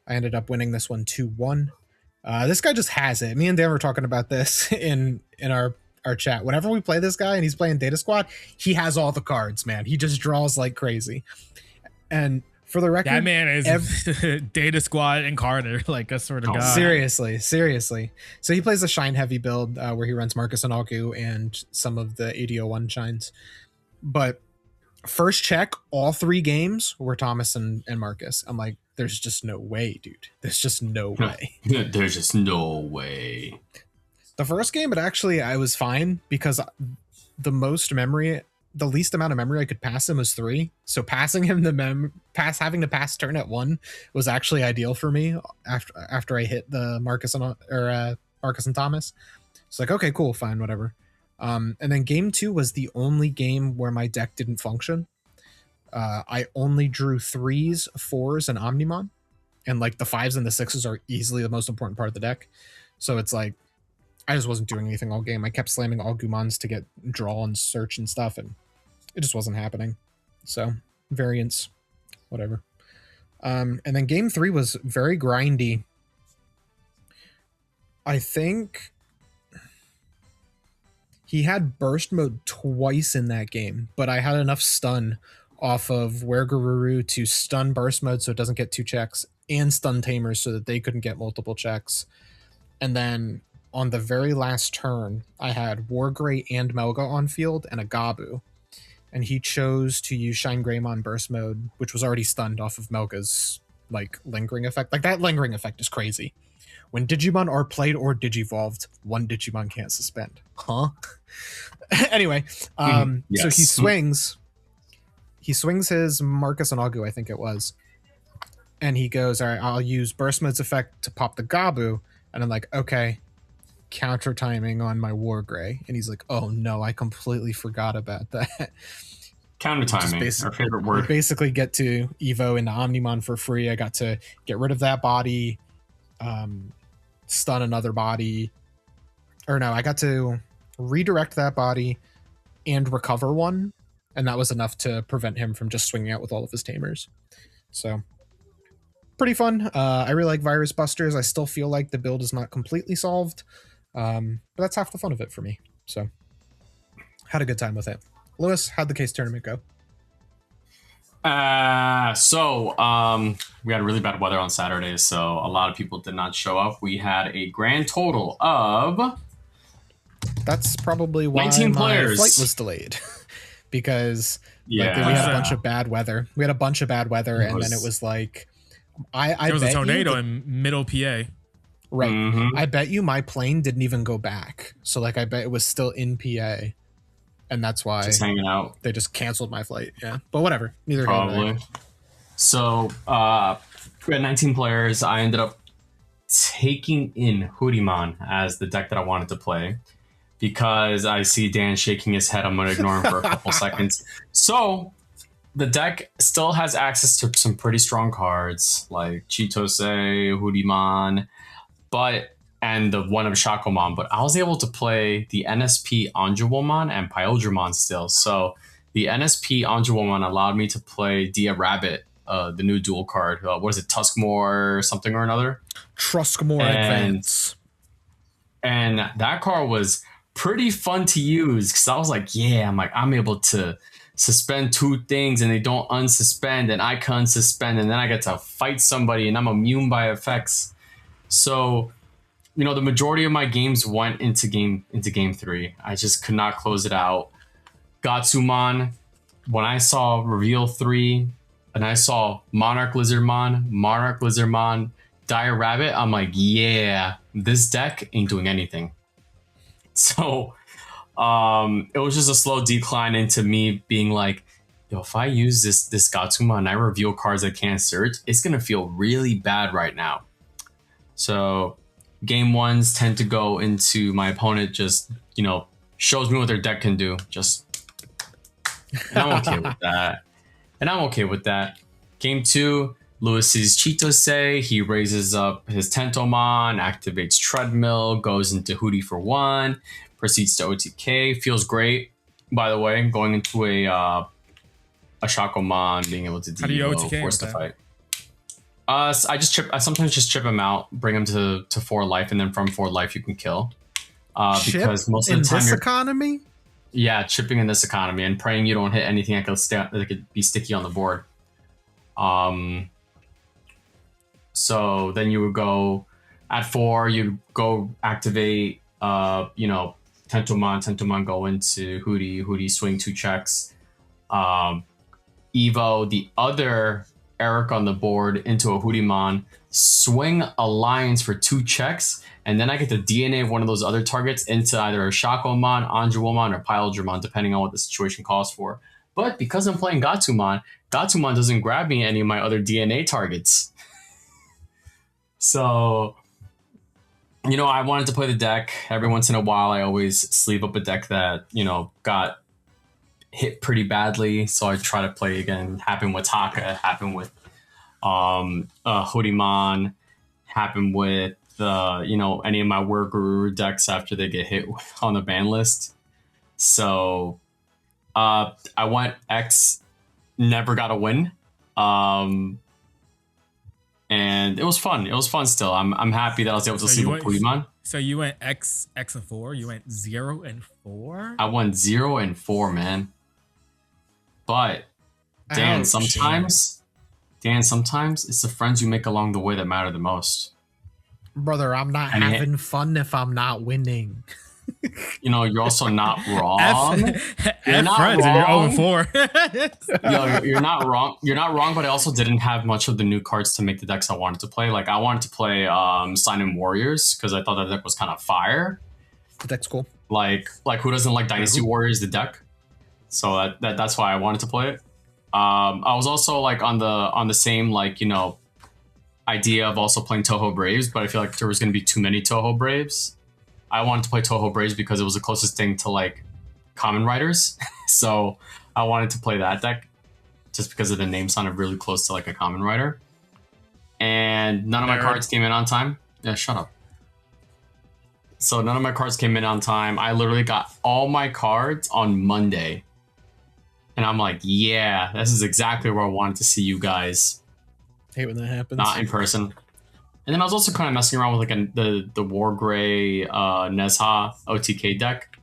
I ended up winning this one 2-1. This guy just has it. Me and Dan were talking about this in our chat. Whenever we play this guy and he's playing Data Squad, he has all the cards, man. He just draws like crazy. And for the record, that man is Data Squad incarnate, like a sort of guy. Seriously. So he plays a Shine heavy build where he runs Marcus and Algu and some of the AD01 Shines. But first check, all 3 games were Thomas and Marcus. I'm like, there's just no way, dude. There's just no way. There's just no way. The first game, but actually I was fine because the least amount of memory I could pass him was 3. So passing him having to pass turn at 1 was actually ideal for me after I hit the Marcus and Thomas. It's like, okay, cool, fine, whatever. And then game 2 was the only game where my deck didn't function. I only drew 3s, 4s, and Omnimon. And like the 5s and the 6s are easily the most important part of the deck. So it's like, I just wasn't doing anything all game. I kept slamming all Gumons to get draw and search and stuff, and it just wasn't happening. So variance, whatever. And then game 3 was very grindy. I think he had burst mode twice in that game, but I had enough stun off of Wergururu to stun burst mode so it doesn't get 2 checks, and stun tamers so that they couldn't get multiple checks. And then on the very last turn, I had Wargrey and Melga on field and a Gabu. And he chose to use Shine Greymon burst mode, which was already stunned off of Melga's like lingering effect. Like that lingering effect is crazy. When Digimon are played or digivolved, one Digimon can't suspend. Huh? Anyway, Yes. So he swings his Marcus and Algu, I think it was. And he goes, all right, I'll use burst mode's effect to pop the Gabu. And I'm like, okay, counter timing on my Wargrey. And he's like, oh no, I completely forgot about that. Counter timing, our favorite word. I basically get to Evo into Omnimon for free. I got to get rid of that body, stun another body. Or no, I got to redirect that body and recover one. And that was enough to prevent him from just swinging out with all of his tamers. So pretty fun. I really like Virus Busters. I still feel like the build is not completely solved. But that's half the fun of it for me. So had a good time with it. Lewis, how'd the case tournament go? We had really bad weather on Saturday, so a lot of people did not show up. We had a grand total of... That's probably why 19 my players. flight was delayed. Because we had a bunch of bad weather. And then it was like... There was a tornado in middle PA. Right. Mm-hmm. I bet you my plane didn't even go back. So like I bet it was still in PA. And that's why just hanging out. They just canceled my flight. Yeah. But whatever. Neither probably. So we had 19 players. I ended up taking in Hoodimon as the deck that I wanted to play. Because I see Dan shaking his head, I'm going to ignore him for a couple seconds. So the deck still has access to some pretty strong cards like Chitose, Hoodimon, and the one of Shakomon. But I was able to play the NSP Anjouwomon and Pyodramon still. So the NSP Anjouwomon allowed me to play Dia Rabbit, the new dual card. What is it, Tuskmore or something or another? Truskmore Advance. And that card was pretty fun to use because I was like, I'm able to suspend 2 things and they don't unsuspend, and I can unsuspend, and then I get to fight somebody and I'm immune by effects. So, the majority of my games went into game 3. I just could not close it out. Gatsumon, when I saw Reveal 3 and I saw Monarch Lizardmon, Dire Rabbit, I'm like, yeah, this deck ain't doing anything. So it was just a slow decline into me being like, yo, if I use this Gatsuma and I reveal cards I can't search, it's going to feel really bad right now. So game 1s tend to go into my opponent just shows me what their deck can do. And I'm okay with that. Game 2, Lewis's Chitose. He raises up his Tentomon, activates Treadmill, goes into Hootie for 1, proceeds to OTK. Feels great, by the way, going into a Shakomon, being able to DeEvo, force the fight. I sometimes just chip him out, bring him to 4 life, and then from 4 life you can kill. Because most of the time in this economy? Yeah, chipping in this economy and praying you don't hit anything that could be sticky on the board. So then you would go at 4, you'd go activate, Tentomon go into Hootie swing 2 checks. Evo the other Eric on the board into a Hootiemon, swing Alliance for 2 checks, and then I get to DNA one of those other targets into either a Shakomon, Anjuwomon, or Piledramon, depending on what the situation calls for. But because I'm playing Gatomon doesn't grab me any of my other DNA targets. So, I wanted to play the deck. Every once in a while, I always sleeve up a deck that, got hit pretty badly. So I try to play again. Happened with Taka, happened with Hootiemon, happened with any of my Word Guru decks after they get hit on the ban list. So I went X, never got a win. And it was fun. It was fun still. I'm happy that I was able to sleep with Hootiemon. So you went X and 4? You went 0 and 4? I went 0 and 4, man. But Dan, sometimes it's the friends you make along the way that matter the most. Brother, I'm not having fun if I'm not winning. You're also not wrong. You're not friends wrong. And you're 0 4. You're not wrong. You're not wrong, but I also didn't have much of the new cards to make the decks I wanted to play. Like I wanted to play Sign-In Warriors because I thought that deck was kind of fire. The deck's cool. Like who doesn't like Dynasty Warriors, the deck? So that's why I wanted to play it. I was also like on the same idea of also playing Toho Braves, but I feel like there was going to be too many Toho Braves. I wanted to play Toho Braves because it was the closest thing to like Common Riders. So I wanted to play that deck just because of the name sounded really close to like a Common Rider. And none of my cards came in on time. Yeah, shut up. So none of my cards came in on time. I literally got all my cards on Monday. And I'm like, yeah, this is exactly where I wanted to see you guys. Hate when that happens. Not in person. And then I was also kind of messing around with like the War Gray Nezha OTK deck.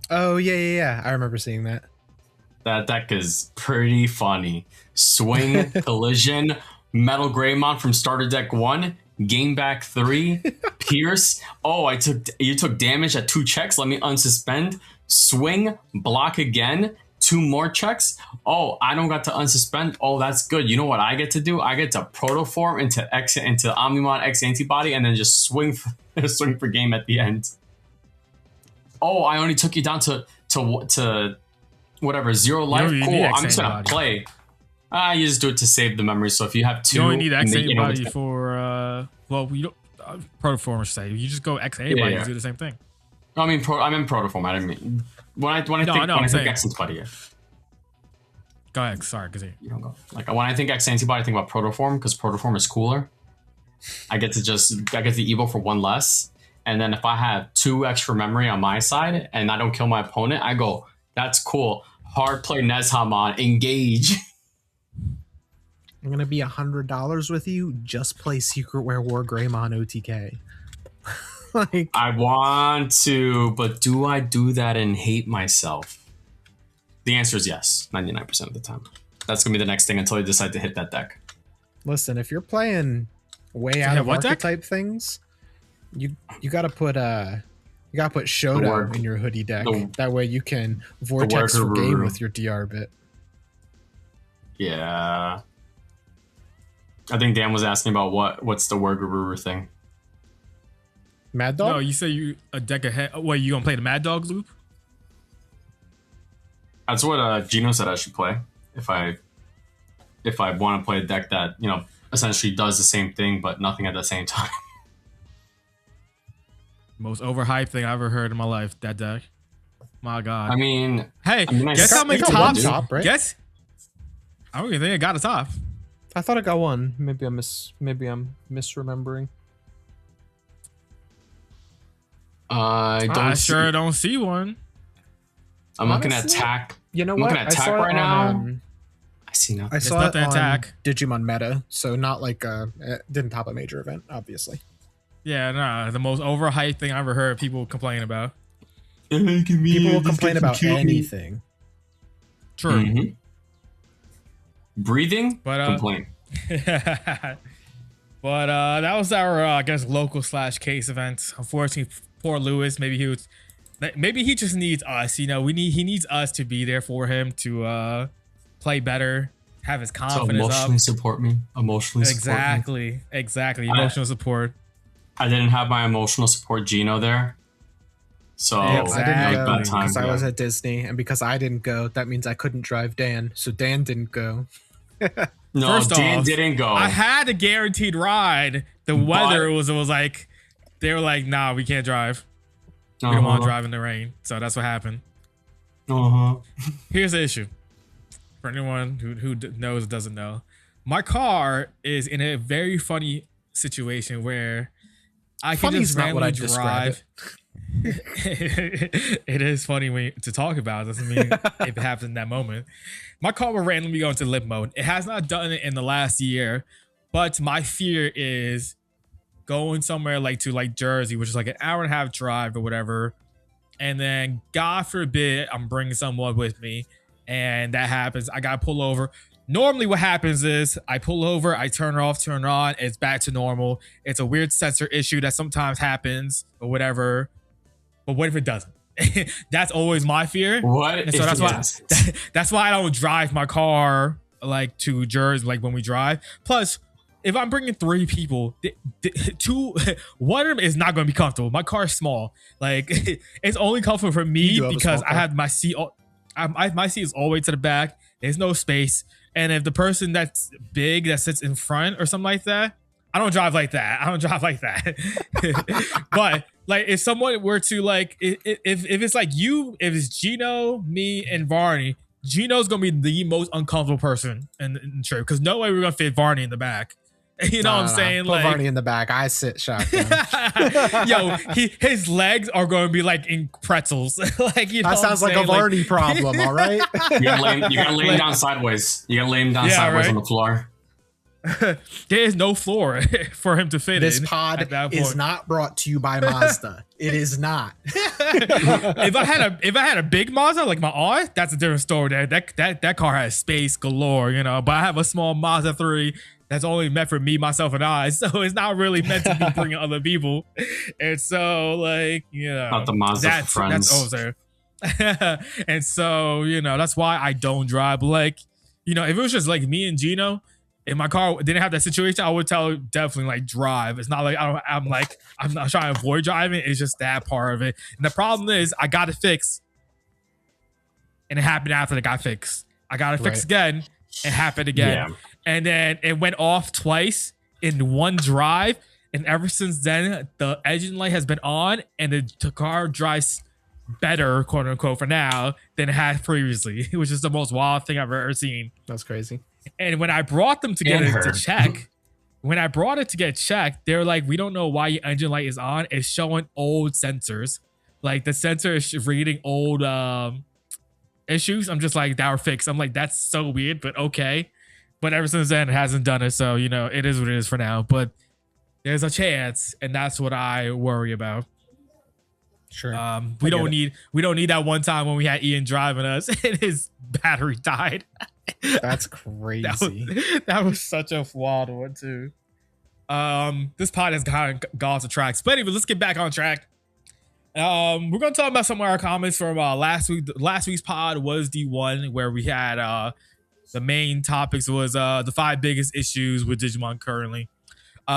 Oh, yeah. I remember seeing that. That deck is pretty funny. Swing, Collision, Metal Greymon from starter deck 1, Game Back 3, Pierce. Oh, you took damage at 2 checks. Let me unsuspend. Swing, block again. 2 more checks. Oh, I don't got to unsuspend. Oh, that's good. You know what I get to do? I get to protoform into Omnimon X Antibody and then just swing for game at the end. Oh, I only took you down to whatever 0 life. Cool. I'm just gonna play. You just do it to save the memory. So if you have 2, you only need X Antibody for we don't protoform say. You just go X Antibody and do the same thing. No, I mean I'm in protoform. I didn't mean. When I think X Antibody. Go ahead. Sorry, because you don't go. Like when I think X Antibody, I think about Protoform because Protoform is cooler. I get the Evo for 1 less, and then if I have 2 extra memory on my side and I don't kill my opponent, I go, that's cool. Hard play Nezhamon, engage. I'm gonna be $100 with you. Just play Secret War Greymon OTK. Like, I want to, but do I do that and hate myself? The answer is yes, 99% of the time. That's gonna be the next thing until I decide to hit that deck. Listen, if you're playing way out of archetype things, you gotta put Shoto in your Hoodie deck. That way you can vortex for game with your DR bit. Yeah. I think Dan was asking about what's the Warguru thing. Mad Dog? No, you said you a deck ahead. What, you gonna play the Mad Dog loop? That's what Gino said I should play if I want to play a deck that essentially does the same thing but nothing at the same time. Most overhyped thing I ever heard in my life. That deck. My God. I mean, Hey, I guess how many it got one tops? top, right? Guess. I don't even think it got a top. I thought I got one. Maybe I'm misremembering. I don't I see. sure don't see one. I'm looking at Honestly, attack. You know I'm what? looking at I attack saw it right now. on, I see nothing. I saw it nothing on attack. Digimon Meta, so not like it didn't top a major event, obviously. Yeah, nah. The most overhyped thing I ever heard people complain about. People will complain about anything. True. Mhm. Breathing, But, complain. But that was our I guess local / case event. Unfortunately, poor Lewis. Maybe he just needs us. You know, he needs us to be there for him to play better, have his So confidence emotionally up. support me. Emotionally support me. Exactly. Emotional support. I didn't have my emotional support Gino there. So I didn't Exactly. go that time, because I yeah. was at Disney, and because I didn't go, that means I couldn't drive Dan. So Dan didn't go. No, First Dan off, didn't go. I had a guaranteed ride. The weather was like, they were like, nah, we can't drive. We don't want to drive in the rain. So that's what happened. Here's the issue. For anyone who knows or doesn't know, my car is in a very funny situation where I can Funny's just not what randomly I'd describe drive. It is funny to talk about. Doesn't mean if it happens in that moment. My car will randomly go into limp mode. It has not done it in the last year, but my fear is going somewhere like to like Jersey, which is like an hour and a half drive or whatever, and then God forbid I'm bringing someone with me, and that happens. I gotta pull over. Normally what happens is I pull over, I turn it off, turn it on, it's back to normal. It's a weird sensor issue that sometimes happens or whatever. But what if it doesn't? That's always my fear. What? And so that's why I don't drive my car like to Jersey, like when we drive. Plus, if I'm bringing 3 people, one of them is not going to be comfortable. My car is small. Like it's only comfortable for You me do have a because small I car. have my seat. My seat is all the way to the back. There's no space. And if the person that's big that sits in front or something like that, I don't drive like that. But like if someone were to like, if it's like you, if it's Gino, me, and Varney, Gino's gonna be the most uncomfortable person in the trip because no way we're gonna fit Varney in the back. You know what I'm saying? Put Like, Varney in the back. I sit shotgun. yo, his legs are going to be like in pretzels. Like, you know, That sounds like a Varney problem. All right. You gotta lay him down sideways. You gotta lay him down Yeah, sideways right. on the floor. There is no floor for him to fit This in. pod at that is point. not brought to you by Mazda. It is not. If I had a big Mazda like my aunt, that's a different story. That car has space galore, you know. But I have a small Mazda 3 that's only meant for me, myself, and I. So it's not really meant to be bringing other people. And so, like, you know, Not the Mazda for friends. That's over. And so, you know, that's why I don't drive. Like, you know, if it was just like me and Gino, if my car didn't have that situation, I would tell definitely like drive. It's not like I'm not trying to avoid driving. It's just that part of it. And the problem is I got it fixed, and it happened after it got fixed. I got it fixed again. It happened again, and then it went off twice in one drive. And ever since then, the engine light has been on, and the car drives better, quote unquote, for now than it had previously, which is the most wild thing I've ever seen. That's crazy. And when I brought them to get And it to her. check, when I brought it to get checked, they're like, we don't know why your engine light is on. It's showing old sensors. Like the sensor is reading old issues. I'm just like, that were fixed. I'm like, that's so weird, but okay. But ever since then, it hasn't done it. So, you know, it is what it is for now. But there's a chance, and that's what I worry about. Sure. We don't need that one time when we had Ian driving us and his battery died. That's crazy. That was such a wild one too. This pod has kind of gone off tracks, but anyway, let's get back on track. We're gonna talk about some of our comments from last week. Last week's pod was the one where we had the main topics was the 5 biggest issues with Digimon currently.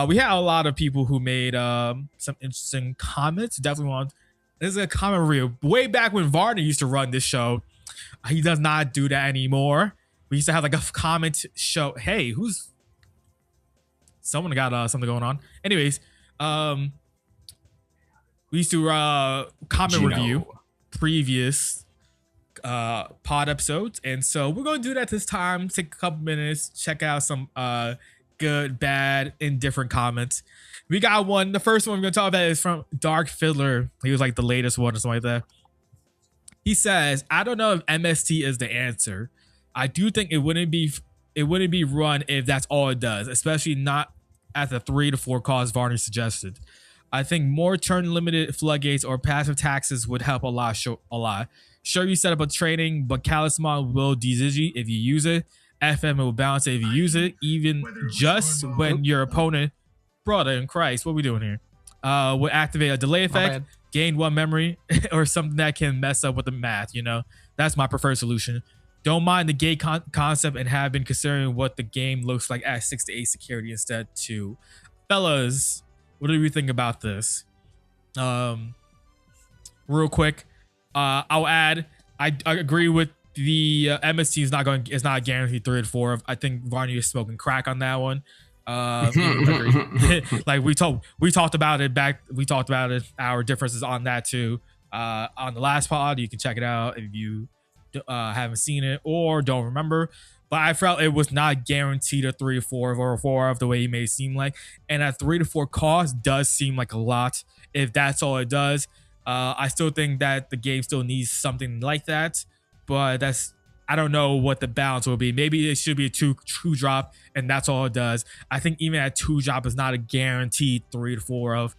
We had a lot of people who made some interesting comments. Definitely want. This is a comment reel. Way back when Varner used to run this show, he does not do that anymore. We used to have like a comment show. Hey, someone got something going on. Anyways, we used to comment Gino. review previous pod episodes, and so we're gonna do that this time. Take a couple minutes, check out some good, bad, indifferent comments. We got one. The first one we're gonna talk about is from Dark Fiddler. He was like the latest one or something like that. He says, I don't know if MST is the answer. I do think it wouldn't be run if that's all it does, especially not at the 3 to 4 cost Varney suggested. I think more turn limited floodgates or passive taxes would help a lot. Sure, you set up a training, but Talisman will DigiGuard if you use it. FM will balance it if you use it, even just when your opponent, brother in Christ, what are we doing here? Will activate a delay effect, gain 1 memory, or something that can mess up with the math. You know, that's my preferred solution. Don't mind the gate concept and have been considering what the game looks like at 6 to 8 security instead too. Fellas, what do you think about this? Real quick, I'll add. I agree with the MST is not guaranteed 3 to 4. I think Varney is smoking crack on that one. Like we talked about it back. We talked about it. Our differences on that too. On the last pod, you can check it out if you haven't seen it or don't remember. But I felt it was not guaranteed a 3 to 4 or a 4 of the way it may seem like. And at 3 to 4 cost does seem like a lot if that's all it does. I still think that the game still needs something like that. But I don't know what the balance will be. Maybe it should be a 2 drop and that's all it does. I think even at 2 drop is not a guaranteed 3 to 4 of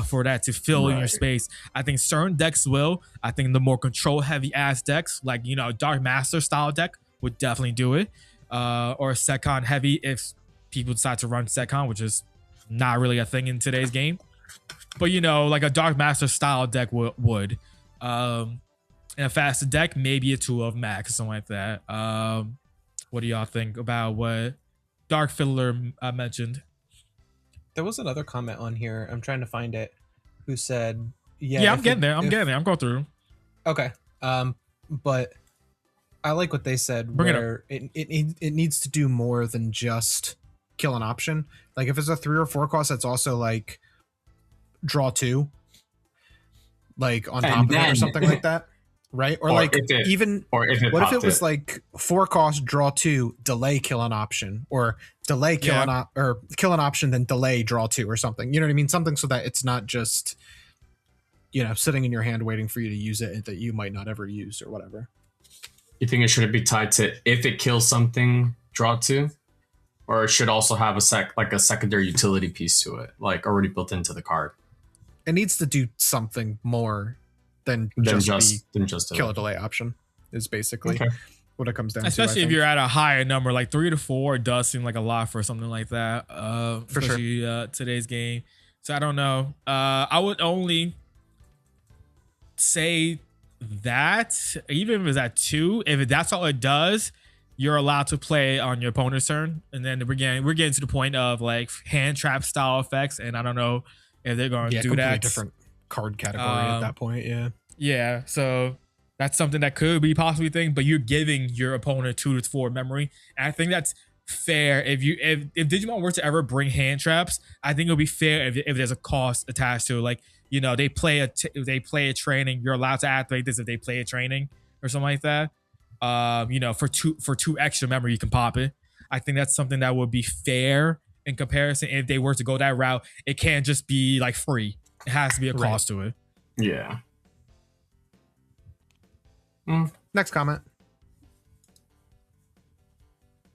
for that to fill in your space. I think certain decks will. I think the more control heavy ass decks, like, you know, Dark Master style deck would definitely do it. Or Secon heavy if people decide to run Secon, which is not really a thing in today's game. But, you know, like a Dark Master style deck would. And a faster deck, maybe a 2 of max or something like that. What do y'all think about what Dark Fiddler mentioned? There was another comment on here. I'm trying to find it. Who said, "Yeah, I'm getting there. I'm getting there. I'm going through." Okay. But I like what they said. Where it needs to do more than just kill an option. Like if it's a 3 or 4 cost, that's also like draw 2, like on top of it or something like that, right? Or like what if it was like 4 cost, draw 2, delay kill an option, or delay kill or kill an option then delay draw 2 or something. You know what I mean? Something so that it's not just, you know, sitting in your hand waiting for you to use it that you might not ever use or whatever. You think it should be tied to if it kills something, draw 2, or it should also have a secondary utility piece to it, like already built into the card? It needs to do something more than just kill a delay option. Is basically what it comes down to. Especially if you're at a higher number, like 3 to 4 does seem like a lot for something like that. For especially today's game. So I don't know. I would only say that even if it's at 2, if that's all it does, you're allowed to play on your opponent's turn. And then we're getting to the point of like hand trap style effects, and I don't know if they're going to do that. Different card category at that point. Yeah. So that's something that could be possibly a thing, but you're giving your opponent 2 to 4 memory. And I think that's fair. If Digimon were to ever bring hand traps, I think it'll be fair if there's a cost attached to it. Like, you know, they play a training, you're allowed to activate this if they play a training or something like that. You know, for two extra memory, you can pop it. I think that's something that would be fair in comparison. If they were to go that route, it can't just be like free. It has to be a cost to it. Yeah. Next comment.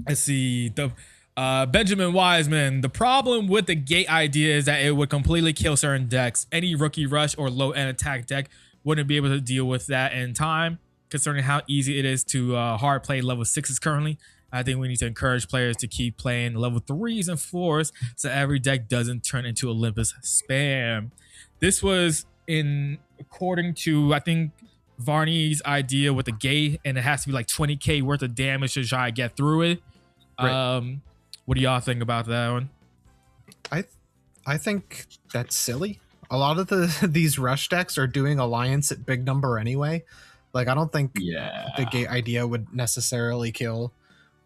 I see the Benjamin Wiseman. The problem with the gate idea is that it would completely kill certain decks. Any rookie rush or low end attack deck wouldn't be able to deal with that in time, concerning how easy it is to hard play level 6s currently. I think we need to encourage players to keep playing level 3s and 4s so every deck doesn't turn into Olympus spam. This was according to, I think, Varney's idea with the gate, and it has to be like 20k worth of damage to try to get through it. Right. What do y'all think about that one? I think that's silly. A lot of these rush decks are doing alliance at big number anyway. Like, I don't think the gate idea would necessarily kill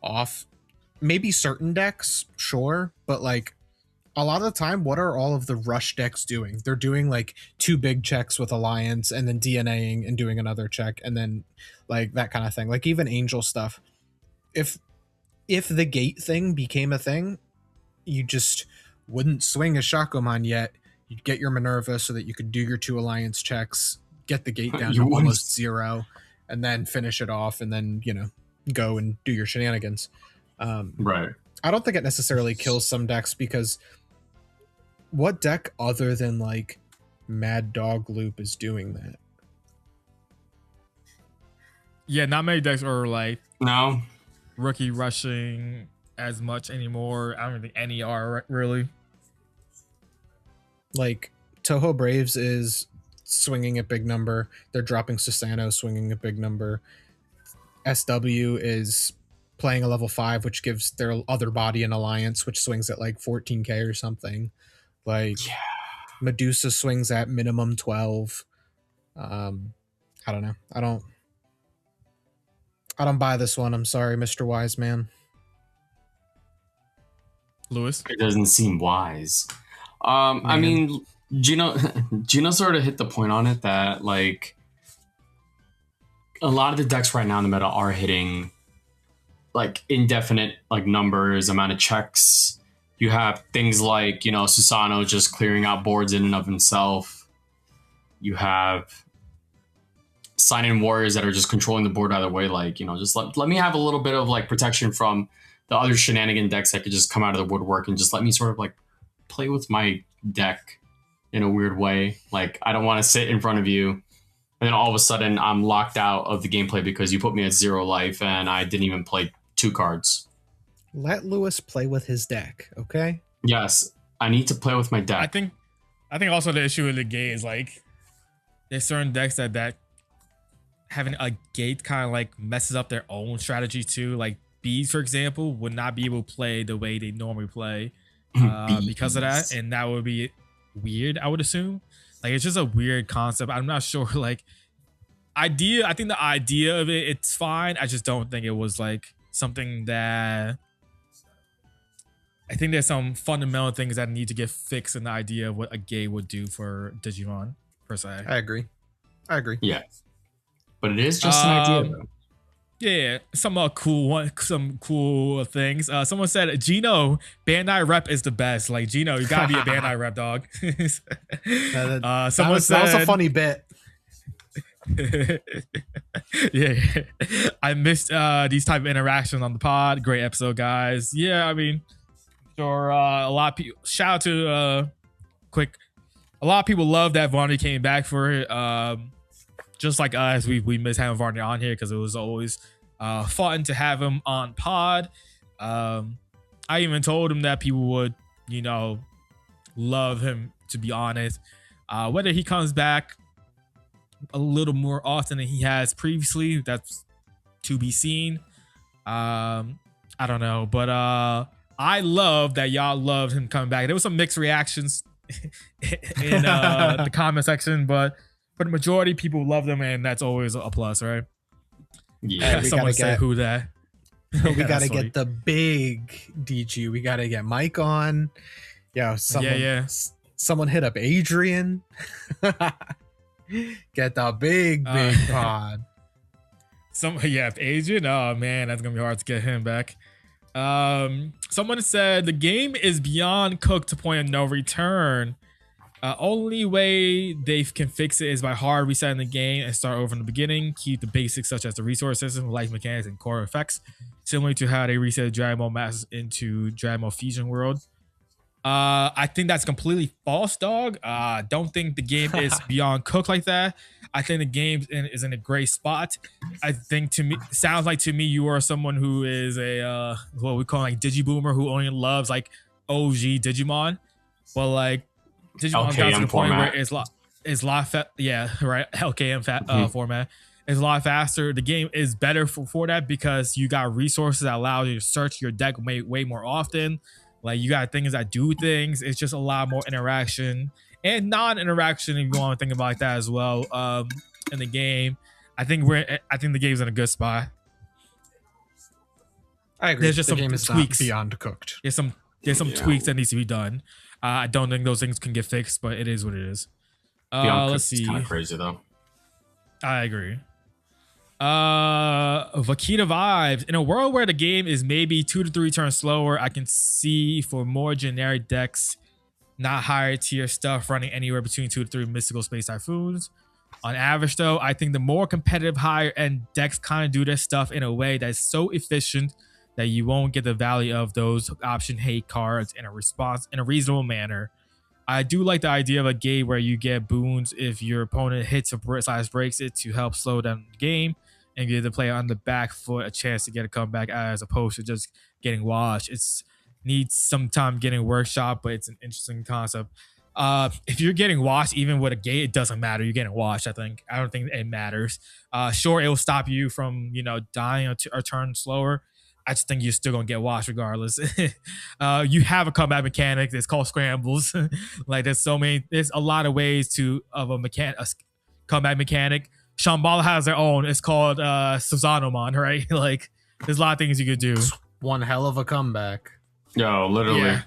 off. Maybe certain decks, sure, but like a lot of the time, what are all of the rush decks doing? They're doing like 2 big checks with Alliance and then DNAing and doing another check and then like that kind of thing. Like even Angel stuff. If the gate thing became a thing, you just wouldn't swing a Shacoman yet. You'd get your Minerva so that you could do your 2 Alliance checks, get the gate down to almost 0, and then finish it off, and then, you know, go and do your shenanigans. Right. I don't think it necessarily kills some decks, because what deck other than like Mad Dog Loop is doing that? Yeah, not many decks are like No. rookie rushing as much anymore. I don't think any are really. Like Toho Braves is swinging a big number. They're dropping Susano, swinging a big number. SW is playing a level 5, which gives their other body an Alliance, which swings at like 14k or something. Like, Yeah. Medusa swings at minimum 12. I don't know. I don't buy this one. I'm sorry, Mr. Wise Man. Lewis? It doesn't seem wise. I mean, Gino sort of hit the point on it that like a lot of the decks right now in the meta are hitting like indefinite like numbers, amount of checks. You have things like, you know, Susano just clearing out boards in and of himself. You have sign-in warriors that are just controlling the board either way. Like, you know, just let me have a little bit of like protection from the other shenanigan decks that could just come out of the woodwork and just let me sort of like play with my deck in a weird way. Like, I don't want to sit in front of you and then all of a sudden I'm locked out of the gameplay because you put me at 0 life and I didn't even play 2 cards. Let Lewis play with his deck, okay? Yes, I need to play with my deck. I think also the issue with the gate is like there's certain decks that having a gate kind of like messes up their own strategy too. Like Bees, for example, would not be able to play the way they normally play because of that, and that would be weird, I would assume. Like, it's just a weird concept. I'm not sure. Like, I think the idea of it's fine. I just don't think it was like something that. I think there's some fundamental things that need to get fixed in the idea of what a gate would do for Digimon per se. I agree. Yeah, but it is just an idea though. Yeah, some cool things. Someone said Gino Bandai rep is the best. Like, Gino, you gotta be a Bandai rep, dog. Someone said, that was a funny bit. Yeah, I missed these type of interactions on the pod. Great episode, guys. Yeah, I mean, sure. A lot of people. Shout out to a lot of people love that Varney came back for it. Just like us, we miss having Varney on here because it was always fun to have him on pod. I even told him that people would, you know, love him, to be honest. Whether he comes back a little more often than he has previously, that's to be seen. I don't know, but I love that y'all loved him coming back. There was some mixed reactions in the comment section, but for the majority, people love them, and that's always a plus, right? Yeah, someone say who that. We gotta get the big DG. We gotta get Mike on. Yeah, someone hit up Adrian. Get the big pod. If Adrian, oh man, that's gonna be hard to get him back. Someone said the game is beyond cooked to point of no return. Only way they can fix it is by hard resetting the game and start over from the beginning. Keep the basics such as the resource system, life mechanics, and core effects, similar to how they reset Dragon Ball Masters into Dragon Ball Fusion World. I think that's completely false, dog. Don't think the game is beyond cooked like that. I think the game is in a great spot. I think to me, sounds like to me you are someone who is a what we call like Digiboomer who only loves like OG Digimon, but like Digimon got to the point where it's a lot LKM format. It's a lot faster. The game is better for that because you got resources that allow you to search your deck way more often. Like, you got things that do things. It's just a lot more interaction and non-interaction, if you want to think about like that as well. In the game, I think the game's in a good spot. I agree. There's just the some game is tweaks not beyond cooked. There's some there's some tweaks that needs to be done. I don't think those things can get fixed, but it is what it is. Let's see. It's kind of crazy though. I agree. Vakita vibes. In a world where the game is maybe 2 to 3 turns slower, I can see for more generic decks, not higher tier stuff running anywhere between 2 to 3 mystical space typhoons. On average, though, I think the more competitive higher end decks kind of do their stuff in a way that's so efficient that you won't get the value of those option hate cards in a reasonable manner. I do like the idea of a game where you get boons if your opponent hits or breaks it to help slow down the game and give the player on the back foot a chance to get a comeback as opposed to just getting washed. It's needs some time getting workshop, but it's an interesting concept. If you're getting washed even with a gate, it doesn't matter. You're getting washed. I don't think it matters. Sure, it will stop you from dying or turn slower. I just think you're still gonna get washed regardless. You have a comeback mechanic. It's called scrambles. Like there's a lot of ways of a comeback mechanic. Shambhala has their own. It's called Suzanomon, right? Like there's a lot of things you could do. One hell of a comeback. Yo, literally. Yeah.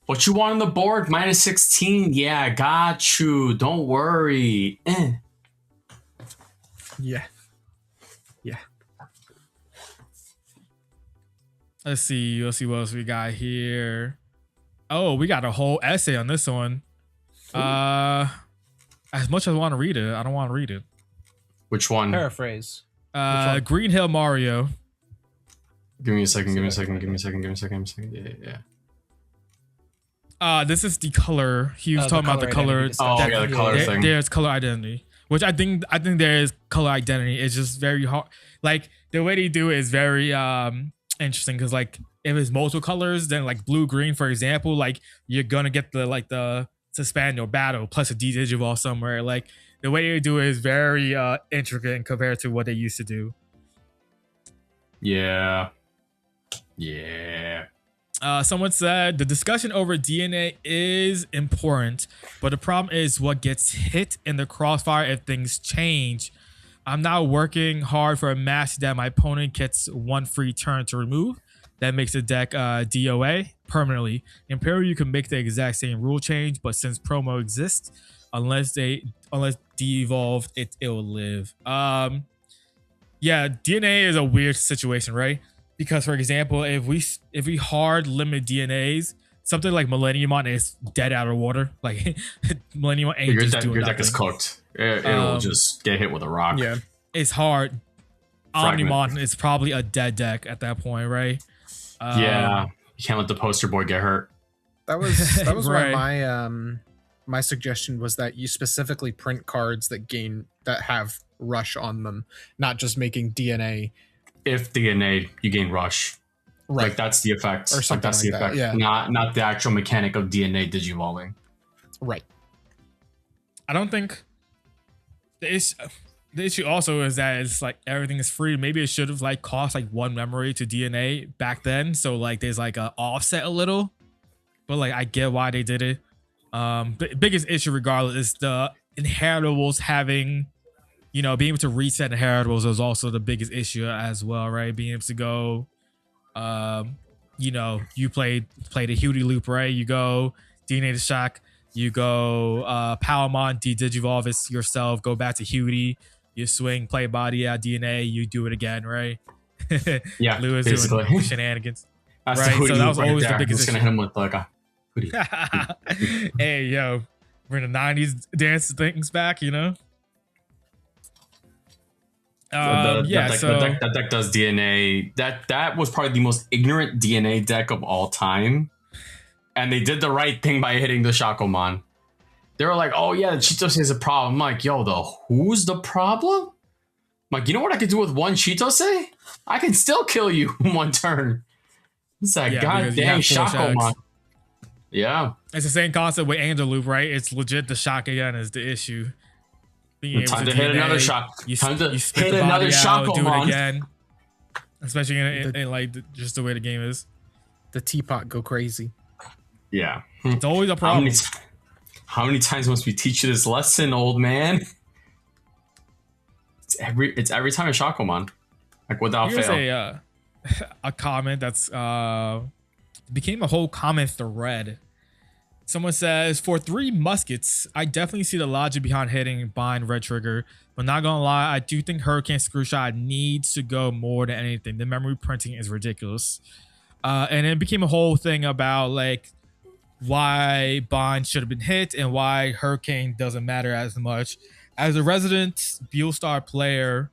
What you want on the board? -16. Yeah, got you. Don't worry. Yeah. Let's see what else we got here. Oh, we got a whole essay on this one. As much as I want to read it, I don't want to read it. Which one? Paraphrase. Green Hill Mario. Give me a second. Yeah. This is the color. He was talking about the color. The color thing. There's color identity, which I think there is color identity. It's just very hard. Like the way they do it is very interesting because like if it's multiple colors, then like blue green, for example, like you're gonna get the suspend or battle plus a Digivolve somewhere. Like the way they do it is very intricate compared to what they used to do. Yeah. Someone said the discussion over DNA is important, but the problem is what gets hit in the crossfire if things change. I'm now working hard for a match that my opponent gets one free turn to remove. That makes the deck DOA permanently. In Imperial, you can make the exact same rule change, but since promo exists, unless de-evolved, it will live. Yeah, DNA is a weird situation, right? Because for example, if we hard limit DNAs, something like Millenniumon is dead out of water. Like Millenniumon ain't your deck is cooked. It'll just get hit with a rock. Yeah, it's hard. Omnimon is probably a dead deck at that point, right? Yeah, you can't let the poster boy get hurt. That was Right. why my suggestion was that you specifically print cards that have rush on them, not just making DNA. If DNA, you gain rush. Right. Like that's the effect. Or something that's like the that, effect. yeah. Not the actual mechanic of DNA digivolving. Right. I don't think the issue also is that it's like everything is free. Maybe it should have like cost like 1 memory to DNA back then. So like there's like a offset a little, but like I get why they did it. The biggest issue regardless is the inheritables having, being able to reset inheritables is also the biggest issue as well, right? Being able to go, you play the Hootie loop, right? You go DNA to shock, you go Palmon, Digivolve it yourself, go back to Hootie, you swing, play body out DNA, you do it again, right? Yeah, Lewis basically. doing shenanigans. That's Right, the so that was always the there. biggest I'm just gonna issue. hit him with like a hoodie. Hey, yo, we're in the 90s dance things back, That deck does DNA. That was probably the most ignorant DNA deck of all time, and they did the right thing by hitting the Shakomon. They were like, "Oh yeah, the Chitose is a problem." I'm like, "Yo, who's the problem?" I'm like, you know what I could do with one Chitose? I can still kill you in 1 turn. It's like because you goddamn have 4 Shakomon. shocks. Yeah, It's the same concept with Angel Loop, right? It's legit the shock again is the issue. Being able time to hit DNA, another shot. You Time to spit hit the body another out, do it Shakomon. again. Especially in like just the way the game is. The teapot go crazy. Yeah. It's always a How problem. many times must we teach you this lesson, old man? It's every time a Shakomon, like without Here's fail. a comment that's It became a whole comment thread. Someone says, for 3 muskets, I definitely see the logic behind hitting bind red trigger, but not gonna lie, I do think Hurricane Screwshot needs to go more than anything. The memory printing is ridiculous. And it became a whole thing about like why bind should have been hit and why Hurricane doesn't matter as much. As a resident Bullstar player,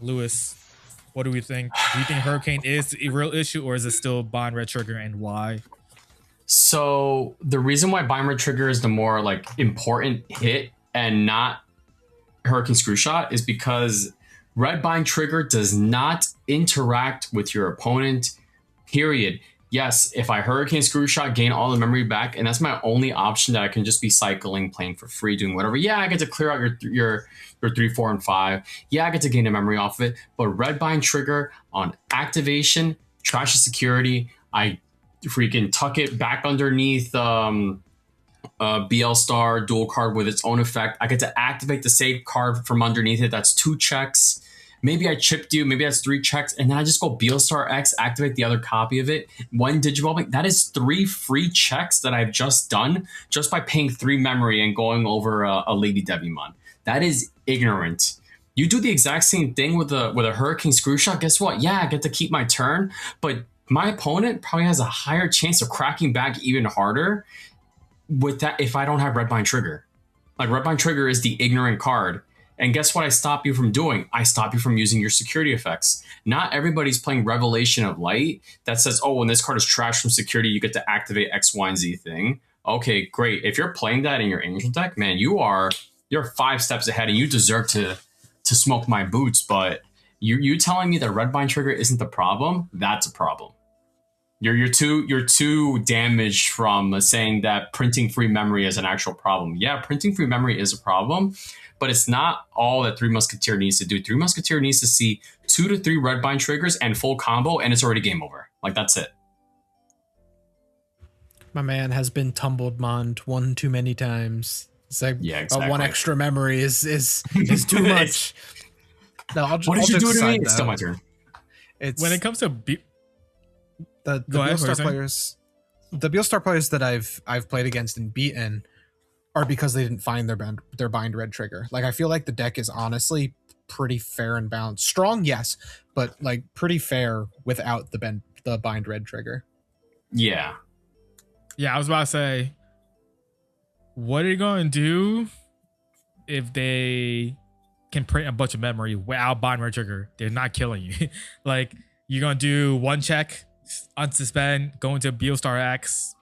Lewis, what do we think? Do you think Hurricane is a real issue, or is it still bind red trigger, and why? So the reason why bind red trigger is the more like important hit and not Hurricane Screwshot is because red bind trigger does not interact with your opponent, period. Yes, if I Hurricane Screwshot, gain all the memory back, and that's my only option that I can just be cycling, playing for free, doing whatever. Yeah, I get to clear out your 3, 4, and 5. Yeah, I get to gain the memory off of it. But red bind trigger on activation, trash security, I freaking tuck it back underneath BL Star dual card with its own effect. I get to activate the save card from underneath it. That's 2 checks. Maybe I chipped you, maybe that's 3 checks, and then I just go BL Star X, activate the other copy of it. When digivolving, that is 3 free checks that I've just done just by paying 3 memory and going over a Lady Devimon. That is ignorant. You do the exact same thing with a Hurricane Screwshot. Guess what? Yeah, I get to keep my turn, but my opponent probably has a higher chance of cracking back even harder with that if I don't have red bind trigger. Like red bind trigger is the ignorant card. And guess what I stop you from doing? I stop you from using your security effects. Not everybody's playing Revelation of Light that says, oh, when this card is trashed from security, you get to activate X, Y, and Z thing. Okay, great. If you're playing that in your Angel deck, man, you're 5 steps ahead and you deserve to smoke my boots. But you telling me that red bind trigger isn't the problem? That's a problem. You're too damaged from saying that printing free memory is an actual problem. Yeah, printing free memory is a problem, but it's not all that 3 Musketeer needs to do. 3 Musketeer needs to see 2 to 3 red bind triggers and full combo, and it's already game over. Like, that's it. My man has been tumbled mond one too many times. It's like, yeah, exactly. 1 extra memory is too much. No, what did you do to me? It's still my turn. It's When it comes to the Beelstar players that I've played against and beaten are because they didn't find their bind red trigger. Like, I feel like the deck is honestly pretty fair and balanced. Strong, yes, but like pretty fair without the bind red trigger. Yeah. Yeah, I was about to say, what are you going to do if they can print a bunch of memory without bind red trigger? They're not killing you. Like, you're going to do 1 check, unsuspend, go into Beelstar X,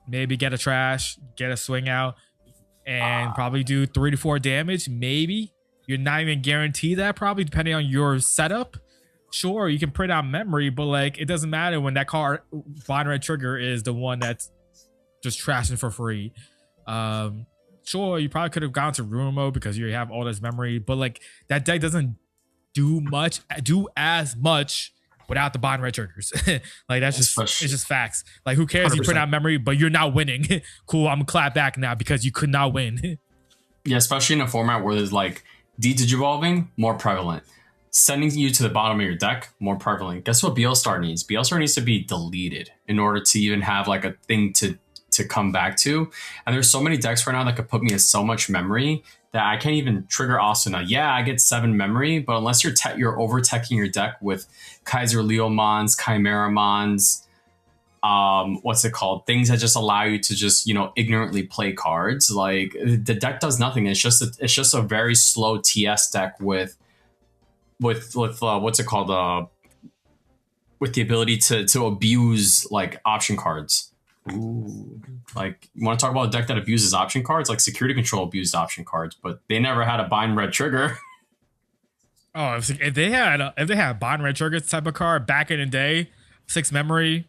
maybe get a trash, get a swing out, and probably do 3 to 4 damage. Maybe. You're not even guaranteed that, probably, depending on your setup. Sure, you can print out memory, but like, it doesn't matter when that card, bind red trigger, is the one that's just trashing for free. Sure, you probably could have gone to ruin mode because you have all this memory, but like, that deck doesn't do as much without the bind red triggers. Like, it's just facts. Like, who cares 100%. You print out memory, but you're not winning. Cool, I'm gonna clap back now because you could not win. Yeah, especially in a format where there's like de-digivolving, more prevalent. Sending you to the bottom of your deck, more prevalent. Guess what Beelstar needs? Beelstar needs to be deleted in order to even have like a thing to come back to. And there's so many decks right now that could put me in so much memory that I can't even trigger Asuna. Yeah, I get 7 memory, but unless you're over-teching your deck with Kaiser Leomons, Chimera Mons, what's it called? Things that just allow you to just, ignorantly play cards. Like, the deck does nothing. It's just a very slow TS deck with what's it called? With the ability to abuse like option cards. Ooh. Like, you want to talk about a deck that abuses option cards? Like, Security Control abused option cards, but they never had a bind red trigger. Oh, if they had bind red trigger type of card back in the day, 6 memory,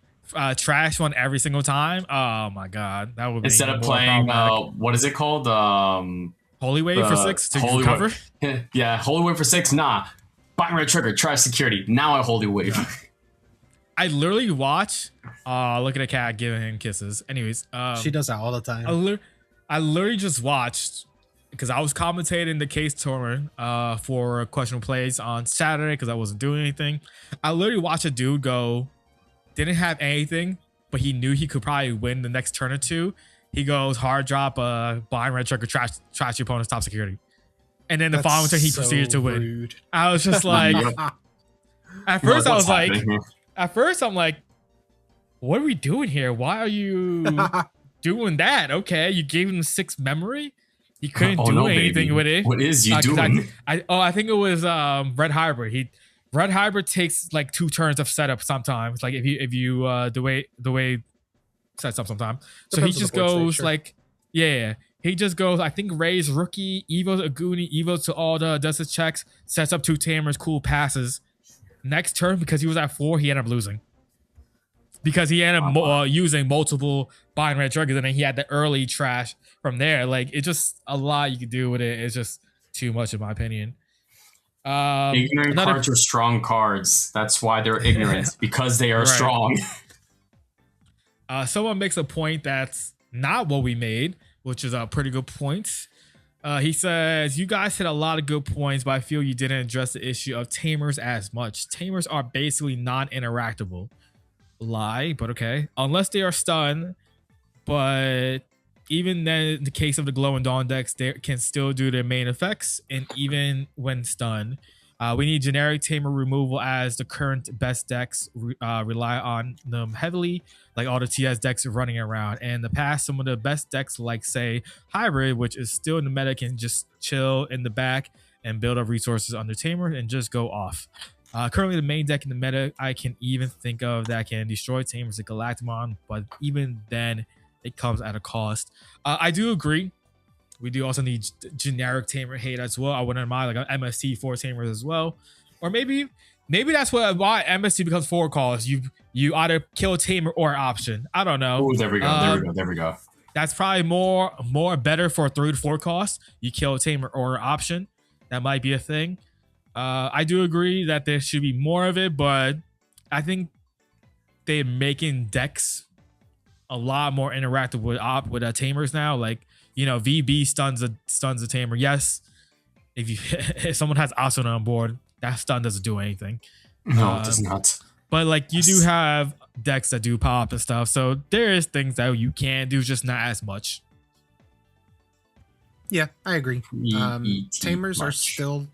trash one every single time. Oh my god, that would be instead of playing what is it called? Holy Wave for 6 to cover. Yeah, Holy Wave for 6. Nah, bind red trigger, trash security. Now I Holy Wave. I literally watch. Look at a cat giving him kisses. Anyways, she does that all the time. I literally just watched because I was commentating the case tournament for questionable plays on Saturday because I wasn't doing anything. I literally watched a dude go didn't have anything, but he knew he could probably win the next turn or two, he goes hard drop blind red trigger, trash your opponent's top security. And then the following turn he proceeded to win. Rude. I was just like, at first I was like, I'm like, what are we doing here? Why are you doing that? Okay, you gave him 6 memory. He couldn't do anything with it. What is you doing? I think it was Red Hybrid. Red Hybrid takes like 2 turns of setup sometimes. Like if you the way sets up sometimes. So he just goes like, yeah. He just goes, I think Ray's rookie, Evo's Aguni, Evo to all does his checks, sets up 2 tamers, cool passes. Next turn, because he was at 4, he ended up losing. Because he ended up using multiple blind red triggers, and then he had the early trash from there. Like, it's just a lot you could do with it. It's just too much, in my opinion. Ignorant cards are strong cards. That's why they're ignorant, because they are strong. Someone makes a point that's not what we made, which is a pretty good point. He says, you guys hit a lot of good points, but I feel you didn't address the issue of tamers as much. Tamers are basically non-interactable. Lie, but okay. Unless they are stunned, but even then, in the case of the Glow and Dawn decks, they can still do their main effects, and even when stunned. We need generic tamer removal, as the current best decks rely on them heavily, like all the TS decks running around. And in the past, some of the best decks, like say Hybrid, which is still in the meta, can just chill in the back and build up resources under tamer and just go off. Currently, the main deck in the meta I can even think of that can destroy tamers is Galactimon, but even then, it comes at a cost. I do agree. We do also need generic tamer hate as well. I wouldn't mind like an MST 4 tamers as well. Or maybe that's why MST becomes 4 calls. You either kill a tamer or option. I don't know. Oh, there we go. There we go. That's probably more better for 3 to 4 costs. You kill a tamer or option. That might be a thing. I do agree that there should be more of it, but I think they're making decks a lot more interactive with tamers now. Like, you know, VB stuns a tamer. Yes, if someone has Asuna on board, that stun doesn't do anything. No, it does not. But like, you do have decks that do pop and stuff, so there is things that you can do, just not as much. Yeah, I agree. Tamers are still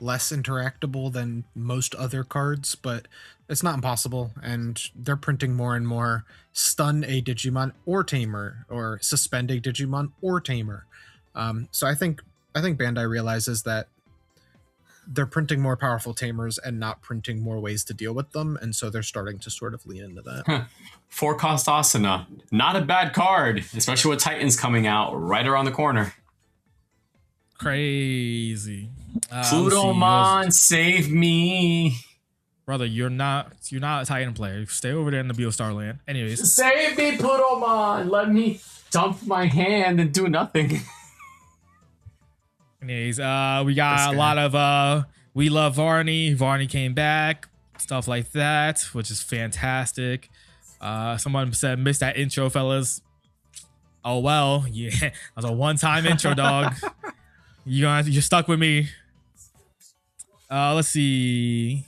less interactable than most other cards, but it's not impossible, and they're printing more and more stun a Digimon or tamer, or suspend a Digimon or tamer. So I think Bandai realizes that they're printing more powerful tamers and not printing more ways to deal with them, and so they're starting to sort of lean into that. 4 cost Asuna, not a bad card, especially with Titans coming out right around the corner. Crazy. Plutomon, save me. Brother, you're not a Titan player. Stay over there in the Beostar land. Anyways. Save me, Plutomon. Let me dump my hand and do nothing. Anyways, we got a lot of we love Varney. Varney came back. Stuff like that, which is fantastic. Someone said, missed that intro, fellas. Oh well, yeah. That was a one-time intro, dog. You're stuck with me. Let's see.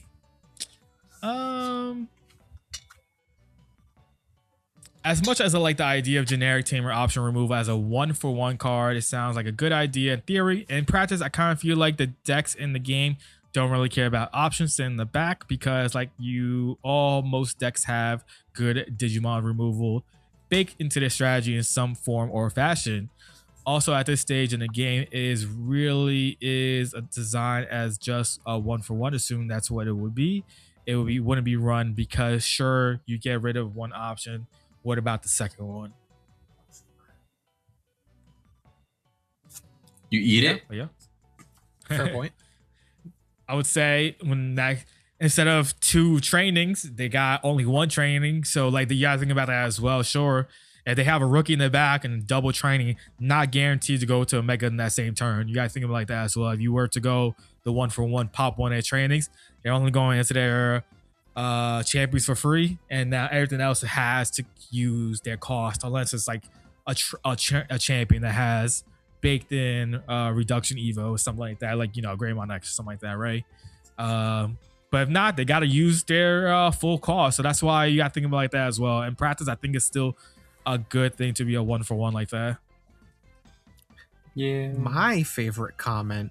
As much as I like the idea of generic tamer option removal as a 1-for-1 card, it sounds like a good idea in theory. In practice, I kind of feel like the decks in the game don't really care about options in the back, because like most decks have good Digimon removal baked into their strategy in some form or fashion. Also, at this stage in the game, is designed as just a 1-for-1, assuming that's what it would be. It wouldn't be run, because sure, you get rid of one option. What about the second one? You eat it? Yeah. Fair point. I would say instead of 2 trainings, they got only 1 training. So like, you guys think about that as well. Sure, if they have a rookie in the back and double training, not guaranteed to go to a mega in that same turn. You guys think of it like that as well. If you were to go the 1-for-1 pop 1 at trainings, they're only going into their champions for free, and now everything else has to use their cost, unless it's like a champion that has baked in reduction evo or something like that, like, you know, Greymon X or something like that, right? But But if not, they got to use their full cost. So that's why you got to think about it like that as well. In practice, I think it's still a good thing to be a 1-for-1 like that. Yeah. My favorite comment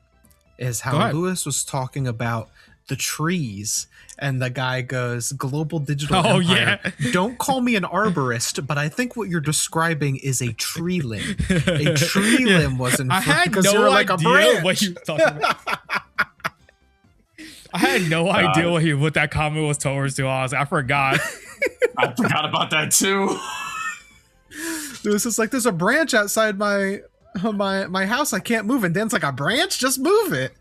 is Go how ahead. Lewis was talking about the trees, and the guy goes, "Global digital Oh, empire. yeah. Don't call me an arborist, but I think what you're describing is a tree limb. A tree limb was in I front had because no you're like a idea branch." what you were talking about. I had no idea what that comment was towards to. I forgot. I forgot about that too. Lewis is like, "There's a branch outside my house. I can't move." And Dan's like, "A branch? Just move it."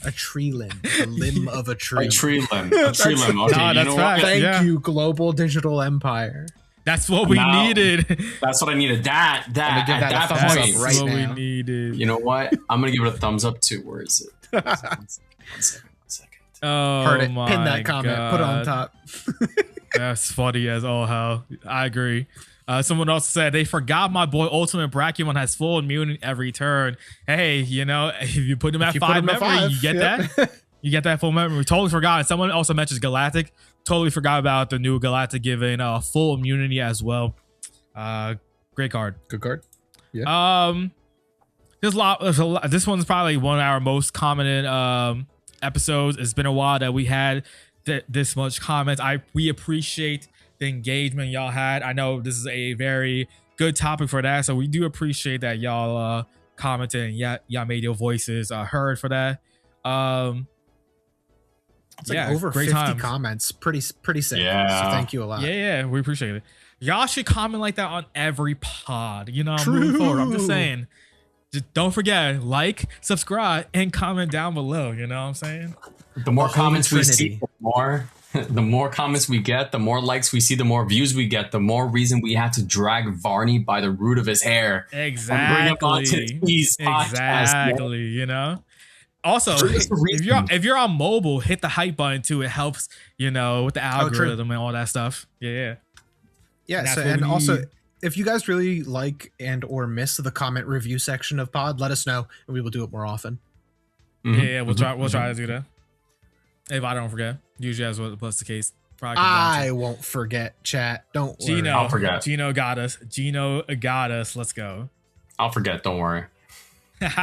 A tree limb. A limb of a tree. A tree limb. A tree limb. Okay, Nah, you that's know fact. what? Thank Yeah. you, global digital empire. That's what we Now- needed. That's what I needed. That I'm gonna at give that a that thumbs That's up point. right what now. we needed. You know what? I'm gonna give it a thumbs up too. Where is it? One second. Oh Heard it. my Pin that comment. Put it on God. top. That's funny as all hell. I agree. Someone else said they forgot my boy Ultimate Brachymon has full immunity every turn. Hey, you know, if you put him at If you put 5 him at memory, 5, you get yep. that. You get that full memory. Totally forgot. Someone also mentions Galactic. Totally forgot about the new Galactic giving full immunity as well. Great card. Good card. There's a lot. This one's probably one of our most commented episodes. It's been a while that we had this much comments. We appreciate the engagement y'all had. I know this is a very good topic for that, so we do appreciate that y'all commented and y'all made your voices heard for that. It's like over great 50 times. comments. Pretty sick. Yeah. So thank you a lot. Yeah, we appreciate it. Y'all should comment like that on every pod. You know, True. moving forward. I'm just saying. Just don't forget, like, subscribe, and comment down below. You know what I'm saying? The more The Holy comments we Trinity. see, the more comments we get, the more likes we see, the more views we get, the more reason we have to drag Varney by the root of his hair. Exactly. Exactly. You know. Also, if you're on mobile, hit the hype button too. It helps, you know, with the algorithm and all that stuff. Yeah. Yeah. That's So, what and we also, need. if you guys really like and or miss the comment review section of Pod, let us know and we will do it more often. Yeah. We'll try to do that. If I don't forget, usually that's the case. Probably comes down to- I won't forget, chat. Don't worry. Gino, I'll forget. Gino got us. Gino got us. Let's go. I'll forget. Don't worry. Next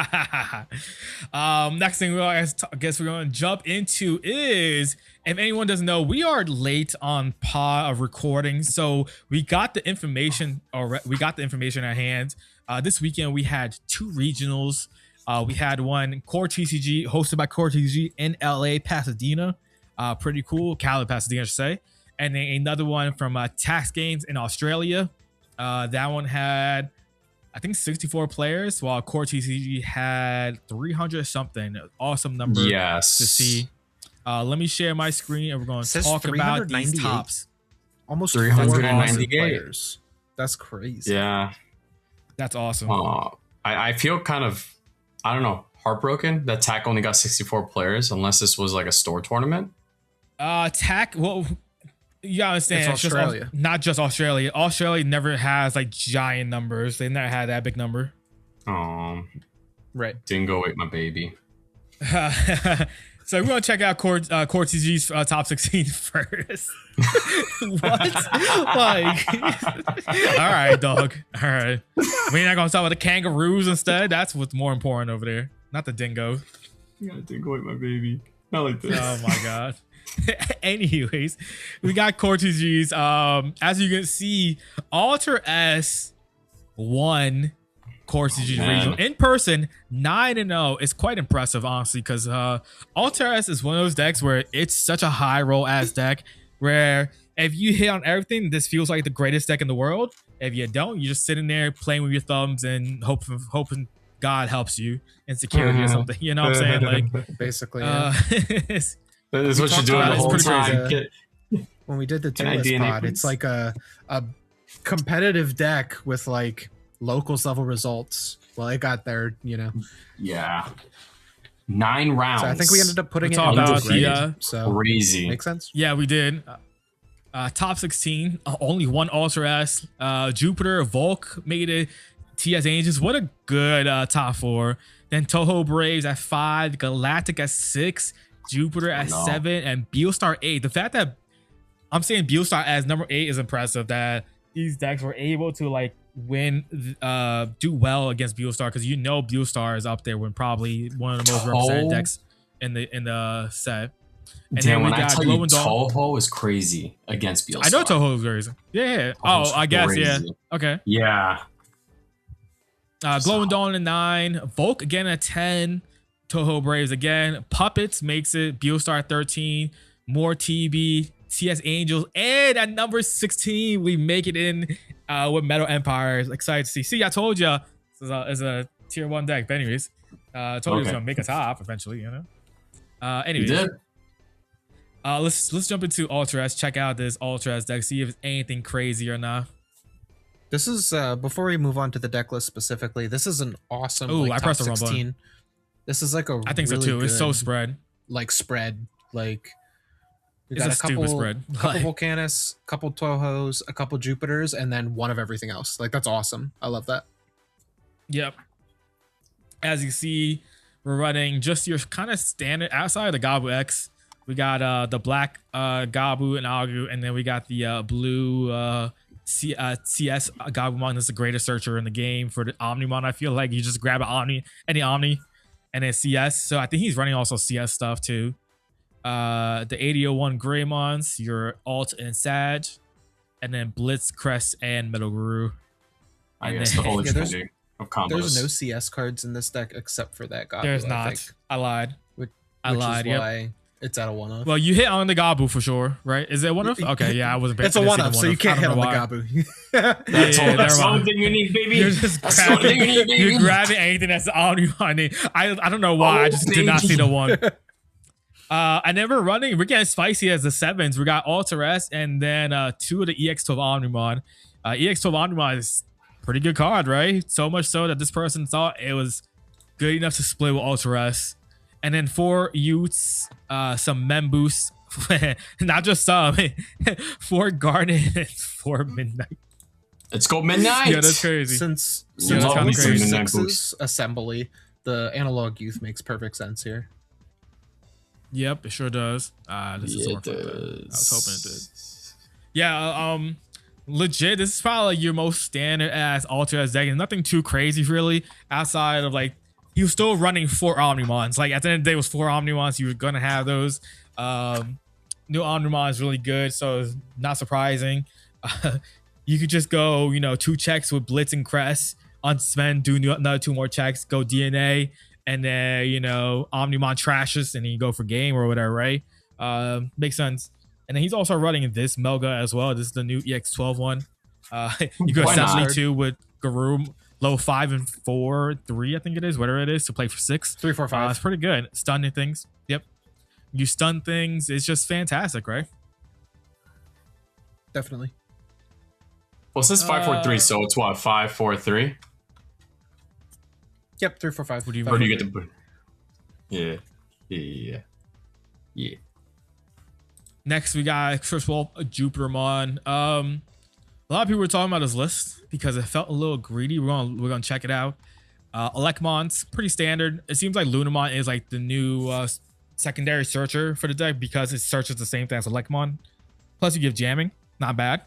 thing I guess we're going to jump into is, if anyone doesn't know, we are late on pod of recording, so we got the information at hand. This weekend we had 2 regionals. We had one CoreTCG hosted by CoreTCG in LA, Pasadena. Pretty cool. Cali, Pasadena, I should say. And then another one from Tax Games in Australia. That one had, I think, 64 players, while CoreTCG had 300 something. Awesome number to see. Let me share my screen and we're going It to says talk about these 398. tops. Almost 398 players. That's crazy. Yeah. That's awesome. I feel kind of, I don't know, heartbroken that TAC only got 64 players, unless this was like a store tournament. TAC, well, you gotta understand, It's Australia. Not just Australia. Australia never has like giant numbers. They never had that big number. Right. Dingo ate my baby. So we're gonna check out CoreTCG's top 16 first. What? Like, all right, dog. All right. We're not gonna talk about the kangaroos instead. That's what's more important over there, not the dingo. Yeah, Dingo ate my baby. Not like this. Oh my god. Anyways, we got CoreTCG's. As you can see, Alter S won CoreTCG regional in person 9-0. It's quite impressive, honestly, because Alter S is one of those decks where it's such a high roll ass deck where if you hit on everything, this feels like the greatest deck in the world. If you don't, you're just sitting there playing with your thumbs and hoping God helps you in security or something. You know what I'm saying? Like, Basically, it's That is what you're talked doing about the it, whole it's pretty time. crazy. when we did the Can I tier list DNA, pod, please? it's like a competitive deck with like locals level results. Well, it got there, you know. Yeah. 9 rounds. So I think we ended up putting it talking into about grade. the, So crazy. makes sense. yeah, we did. Top 16, only one Alter S. Jupiter, Volk made it. TS Angels, what a good top 4. Then Toho Braves at 5, Galactic at 6, Jupiter at 7, and Beelstar 8. The fact that I'm saying Beelstar as number 8 is impressive. That these decks were able to like win, do well against Beelstar, because Beelstar is up there when probably one of the most represented decks in the set. And damn, then we when I got tell Glow you and Dawn. Toho is crazy against Beelstar. I know Toho is crazy. Yeah. Oh, I guess crazy. yeah. Okay. Yeah. Glow and Dawn at 9, Volk again at 10, Toho Braves again, Puppets makes it, Beelstar at 13, more TB, CS Angels, and at number 16 we make it in with Metal Empires. Excited to see. See, I told you this is a tier 1 deck. But anyways, I told you it was gonna make a top eventually. You know. Anyways, You did. Let's jump into Ultra S. Check out this Ultra S deck. See if it's anything crazy or not. This is before we move on to the deck list specifically. This is an awesome. Ooh, like, I top pressed the wrong 16. button. This is like a. I think really so too. It's so good, spread. like spread. Like we It's got a stupid spread. couple Volcanus, couple Tohos, a couple Jupiters, and then one of everything else. Like that's awesome. I love that. Yep. As you see, we're running just your kind of standard outside of the Gabu X. We got the black Gabu and Agu, and then we got the blue CS Gabumon. That's the greatest searcher in the game for the Omnimon. I feel like you just grab any Omni, and then CS. So I think he's running also CS stuff too. The 8001 Greymons, your Alt and Sag, and then Blitz, Crest, and Metal Guru. I guess the holy trinity of combos. There's no CS cards in this deck except for that Gabu. There's not. I lied. Which I lied. Is why it's at a 1-off. Well, you hit on the Gabu for sure, right? Is it 1-off? Okay, yeah, I wasn't. It's a 1-off, so you can't hit on the Gabu. That's the only thing you need, baby. You're just you're grabbing anything that's the Omnimon. I don't know why. I just did not see the one. And then we're getting spicy as the 7s. We got Ultra S and then 2 of the EX12 Omnimon. EX12 Omnimon is a pretty good card, right? So much so that this person thought it was good enough to split with Ultra S. And then 4 Utes, some Memboost, not just some, 4 Garnet and 4 Midnight. Let's go Midnight. Yeah, that's crazy. Since Yeah, that's kinda crazy. Six's assembly, the analog youth makes perfect sense here. Yep, it sure does. This is working. I was hoping it did. Yeah, legit, this is probably your most standard ass Ultra S deck, and nothing too crazy really outside of like he was still running 4 Omnimons. Like at the end of the day, it was 4 Omnimons. You were gonna have those. New Omnimon is really good, so it's not surprising. You could just go, 2 checks with Blitz and Crest, unspend, do another 2 more checks, go DNA, and then Omnimon trashes, and then you go for game or whatever, right? Makes sense. And then he's also running this Melga as well. This is the new EX12 one. You go essentially 2 with Garum. Low 5 and 4, 3, I think it is, whatever it is, to play for 6. 3, 4, 5. It's pretty good. Stunning things. Yep. You stun things. It's just fantastic, right? Definitely. Well, it says 5-4-3, so it's what, 5-4-3? Yep, 3, 4, 5. What do you Or do you get the? Yeah. Next, we got first of all a Jupitermon. A lot of people were talking about his list because it felt a little greedy. We're gonna check it out. Elecmon's pretty standard. It seems like Lunamon is like the new secondary searcher for the deck because it searches the same thing as Elecmon. Plus, you give jamming, not bad.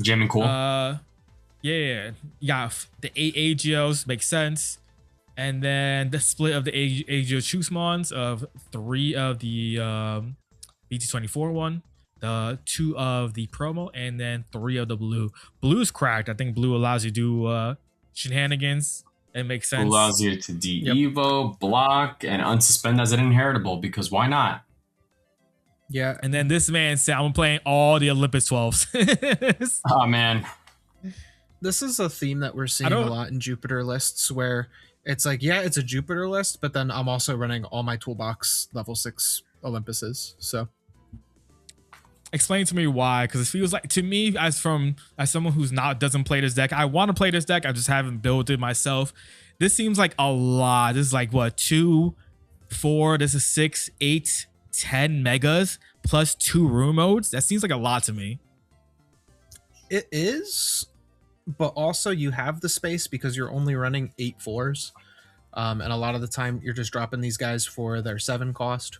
Jamming cool. Yeah. You got the 8 Agios, makes sense. And then the split of the Agio Chusmons of 3 of the BT24 one, the 2 of the promo, and then 3 of the blue. Blue's cracked. I think blue allows you to do shenanigans. It makes sense. Allows you to de-evo, block, and unsuspend as an inheritable, because why not? Yeah. And then this man said, I'm playing all the Olympus 12s. Oh, man. This is a theme that we're seeing a lot in Jupiter lists where it's like, yeah, it's a Jupiter list, but then I'm also running all my toolbox level 6 Olympuses. So explain to me why, because it feels like to me as someone who's doesn't play this deck, I want to play this deck, I just haven't built it myself. This seems like a lot. This is like what, 2, 4, this is 6, 8, 10 megas plus 2 room modes. That seems like a lot to me. it is, but also you have the space because you're only running 8 4s. And a lot of the time, you're just dropping these guys for their 7 cost.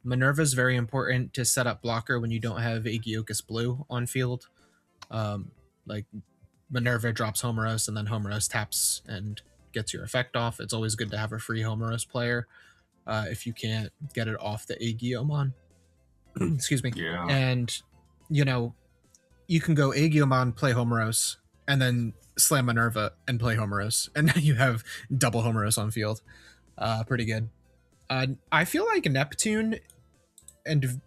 Minerva is very important to set up blocker when you don't have Aegyokus Blue on field. Like Minerva drops Homeros and then Homeros taps and gets your effect off. It's always good to have a free Homeros player if you can't get it off the Aegiomon. Excuse me. Yeah. And, you know, you can go Aegiomon, play Homeros, and then slam Minerva and play Homeros. And now you have double Homeros on field. Pretty good. I feel like Neptune, and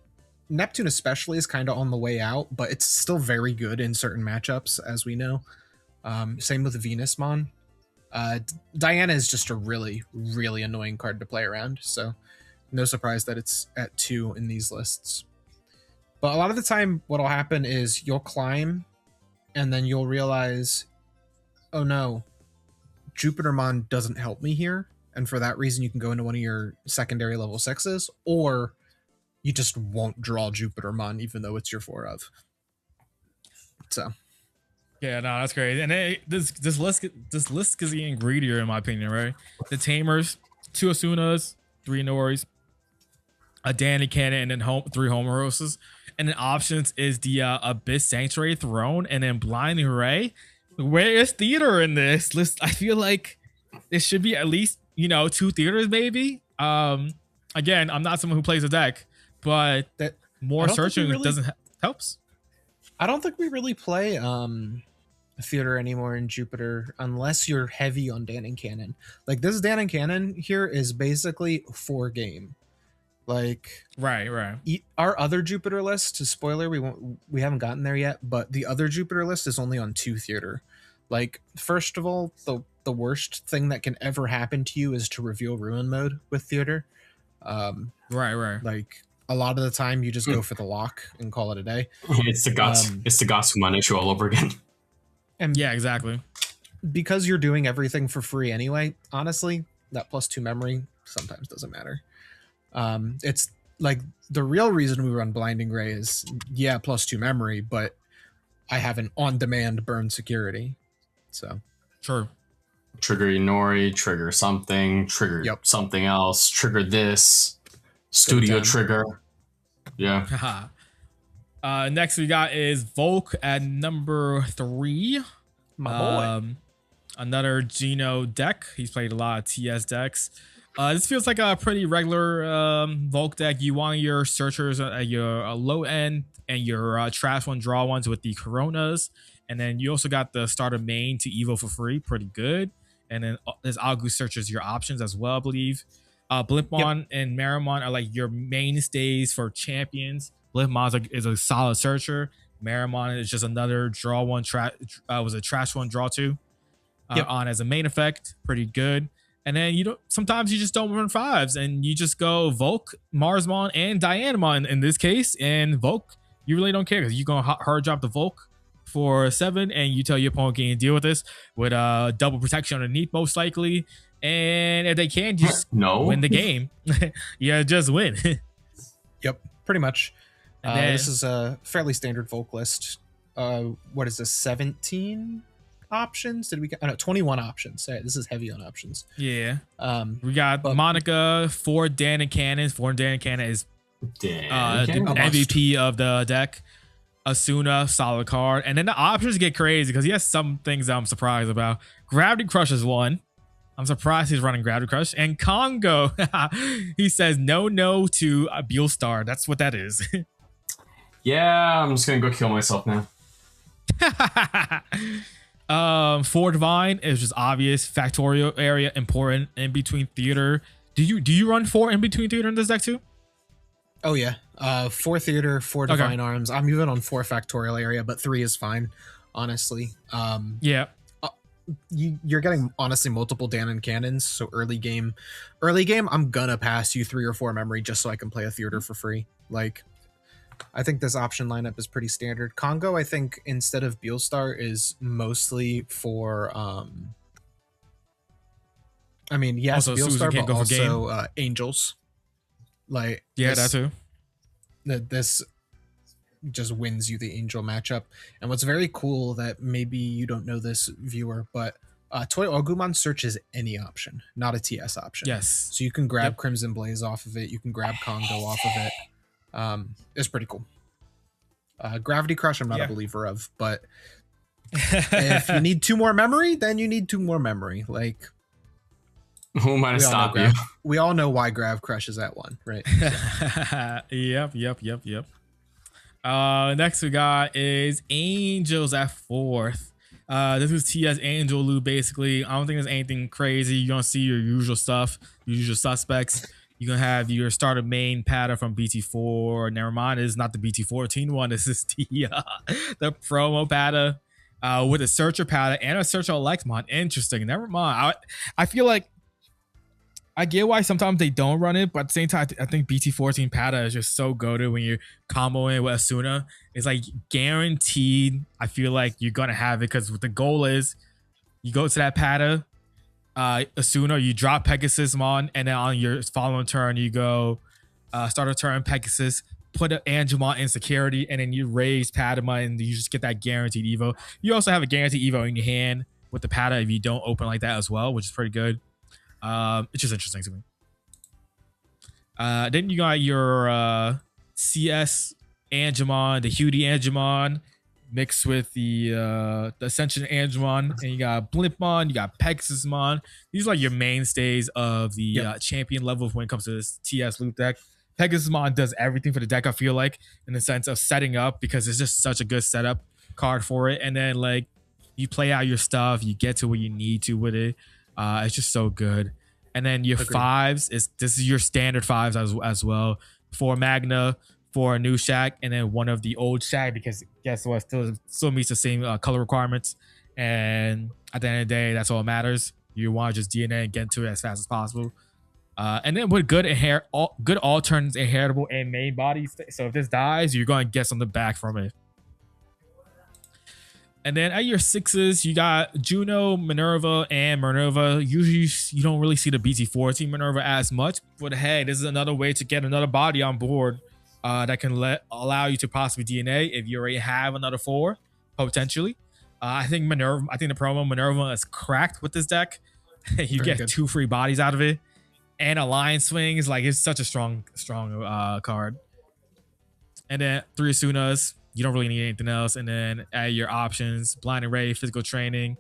Neptune especially, is kind of on the way out, but it's still very good in certain matchups, as we know. Same with Venusmon. Diana is just a really, really annoying card to play around, so no surprise that it's at 2 in these lists. But a lot of the time, what'll happen is you'll climb, and then you'll realize, oh no, Jupitermon doesn't help me here, and for that reason, you can go into one of your secondary level 6s, or you just won't draw Jupitermon, even though it's your 4 of. So. Yeah, no, that's crazy. And this list gets getting greedier, in my opinion, right? The Tamers, 2 Asunas, 3 Noris, a Danny Cannon, and then 3 Homeroses. And then options is the Abyss Sanctuary Throne, and then Blinding Ray. Where is theater in this list? I feel like it should be at least, 2 theaters, maybe. Again, I'm not someone who plays a deck, but that more searching helps. I don't think we really play theater anymore in Jupiter unless you're heavy on Dan and Cannon. Like, this Dan and Cannon here is basically 4 game. Like, right. Our other Jupiter list, to spoiler, we haven't gotten there yet, but the other Jupiter list is only on 2 theater. Like, first of all, the worst thing that can ever happen to you is to reveal ruin mode with theater. Right. Like, a lot of the time you just go for the lock and call it a day. It's the Gatsumon issue all over again. And yeah, exactly. Because you're doing everything for free anyway, honestly, that +2 memory sometimes doesn't matter. It's like the real reason we run Blinding Ray is, yeah, +2 memory, but I have an on-demand burn security. So sure. Trigger Inori, trigger something, trigger something else, trigger this, studio trigger. Yeah. Next we got is Volk at number 3. My boy. Another Geno deck. He's played a lot of TS decks. This feels like a pretty regular Volk deck. You want your searchers at your low end and your trash one draw ones with the Coronas. And then you also got the starter main to Evo for free. Pretty good. And then there's August searchers, your options as well, I believe. Blimpmon and Marimon are like your mainstays for champions. Blimpmon is a solid searcher. Marimon is just another draw one, was a trash one, draw 2 on as a main effect. Pretty good. And then sometimes you just don't run 5s and you just go Volk, Marsmon, and Dianamon in this case. And Volk, you really don't care because you're going to hard drop the Volk for 7 and you tell your opponent can deal with this with double protection underneath most likely. And if they can, just win the game. Yeah, just win. Yep, pretty much. And then, this is a fairly standard Volk list. What is this, 17 options? Did we get 21 options? Sorry, this is heavy on options. Yeah. We got Monica, 4 Dan and Cannons. 4 Dan and Cannon is the MVP of the deck. Asuna, solid card. And then the options get crazy because he has some things I'm surprised about. Gravity Crush is 1. I'm surprised he's running Gravity Crush. And Congo, he says no to Beelstar. That's what that is. Yeah, I'm just going to go kill myself now. 4 Divine is just obvious. Factorial area, important. In between theater. Do you run 4 in between theater in this deck too? Oh yeah. 4 theater, 4 divine arms. I'm even on 4 factorial area, but 3 is fine, honestly. Yeah. You're getting honestly multiple Dan and Cannons, so early game, I'm gonna pass you 3 or 4 memory just so I can play a theater for free. Like, I think this option lineup is pretty standard. Congo, I think, instead of Beelstar, is mostly for I mean, yes, also, Beelstar, but also Angels. Like, yeah, that too. This just wins you the Angel matchup. And what's very cool that maybe you don't know this, viewer, but Toy Agumon searches any option, not a TS option. Yes. So you can grab Yep. Crimson Blaze off of it. You can grab Congo off of it. It's pretty cool. Gravity Crush, I'm not Yeah. a believer of, but if you need 2 more memory, then you need 2 more memory. Like, Who am I to we all, know stop you? we all know why Grav Crush is at 1, right? Yep. Next we got is Angels at 4th. This is TS Angel loot basically. I don't think there's anything crazy. You're gonna see your usual stuff, your usual suspects. You're gonna have your starter main pattern from BT4. Never mind, it's not the BT14 one. This is the promo pattern with a searcher pattern and a searcher Electmon. Interesting. Never mind. I feel like I get why sometimes they don't run it, but at the same time, I think BT14 Pata is just so goated when you're comboing with Asuna. It's like guaranteed. I feel like you're gonna have it because what the goal is, you go to that Pata, Asuna, you drop Pegasus on, and then on your following turn, you go start a turn Pegasus, put an Angemon in security, and then you raise Padma, and you just get that guaranteed Evo. You also have a guaranteed Evo in your hand with the Pata if you don't open like that as well, which is pretty good. It's just interesting to me. Then you got your CS Angemon, the Hudi Angemon, mixed with the Ascension Angemon, and you got Blimpmon, you got Pegasusmon. These are like your mainstays of the champion levels when it comes to this TS loot deck. Pegasusmon does everything for the deck, I feel like, in the sense of setting up, because it's just such a good setup card for it. And then like you play out your stuff, you get to where you need to with it. It's just so good. And then your fives this is your standard fives as well. 4 Magna, 4 new Shack, and then 1 of the old Shack, because guess what? Still meets the same color requirements. And at the end of the day, that's all that matters. You want to just DNA and get into it as fast as possible. And then with good alternates, inheritable and main bodies. So if this dies, you're going to get something back from it. And then at your 6s, you got Juno, Minerva, and Minerva. Usually, you don't really see the BT14 Minerva as much. But hey, this is another way to get another body on board that can allow you to possibly DNA if you already have another 4, potentially. I think the promo Minerva is cracked with this deck. You Very get good. 2 free bodies out of it. And Alliance Swings. Like, it's such a strong card. And then 3 Asunas. You don't really need anything else. And then at your options, Blind Array, Physical Training.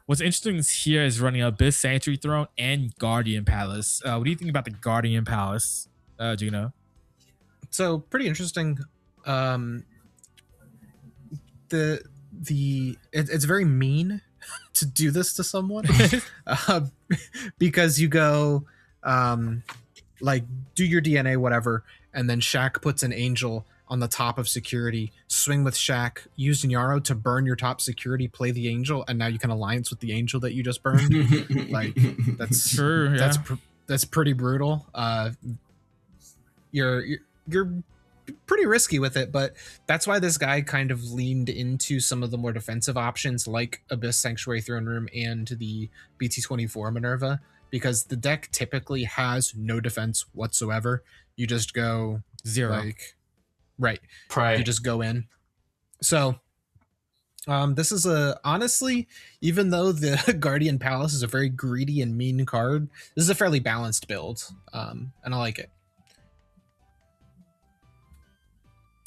What's interesting here is running Abyss Sanctuary Throne and Guardian Palace. What do you think about the Guardian Palace, Gino? So pretty interesting. It's very mean to do this to someone because you go like do your DNA whatever, and then Shaq puts an angel on the top of security, swing with Shaq, use Nyaro to burn your top security, play the angel, and now you can alliance with the angel that you just burned. Like, that's true. Yeah. That's pretty brutal. You're pretty risky with it, but that's why this guy kind of leaned into some of the more defensive options like Abyss Sanctuary Throne Room and the BT24 Minerva, because the deck typically has no defense whatsoever. You just go 0. like, right. Pray. You just go in. So this is honestly, even though the Guardian Palace is a very greedy and mean card, this is a fairly balanced build. And I like it.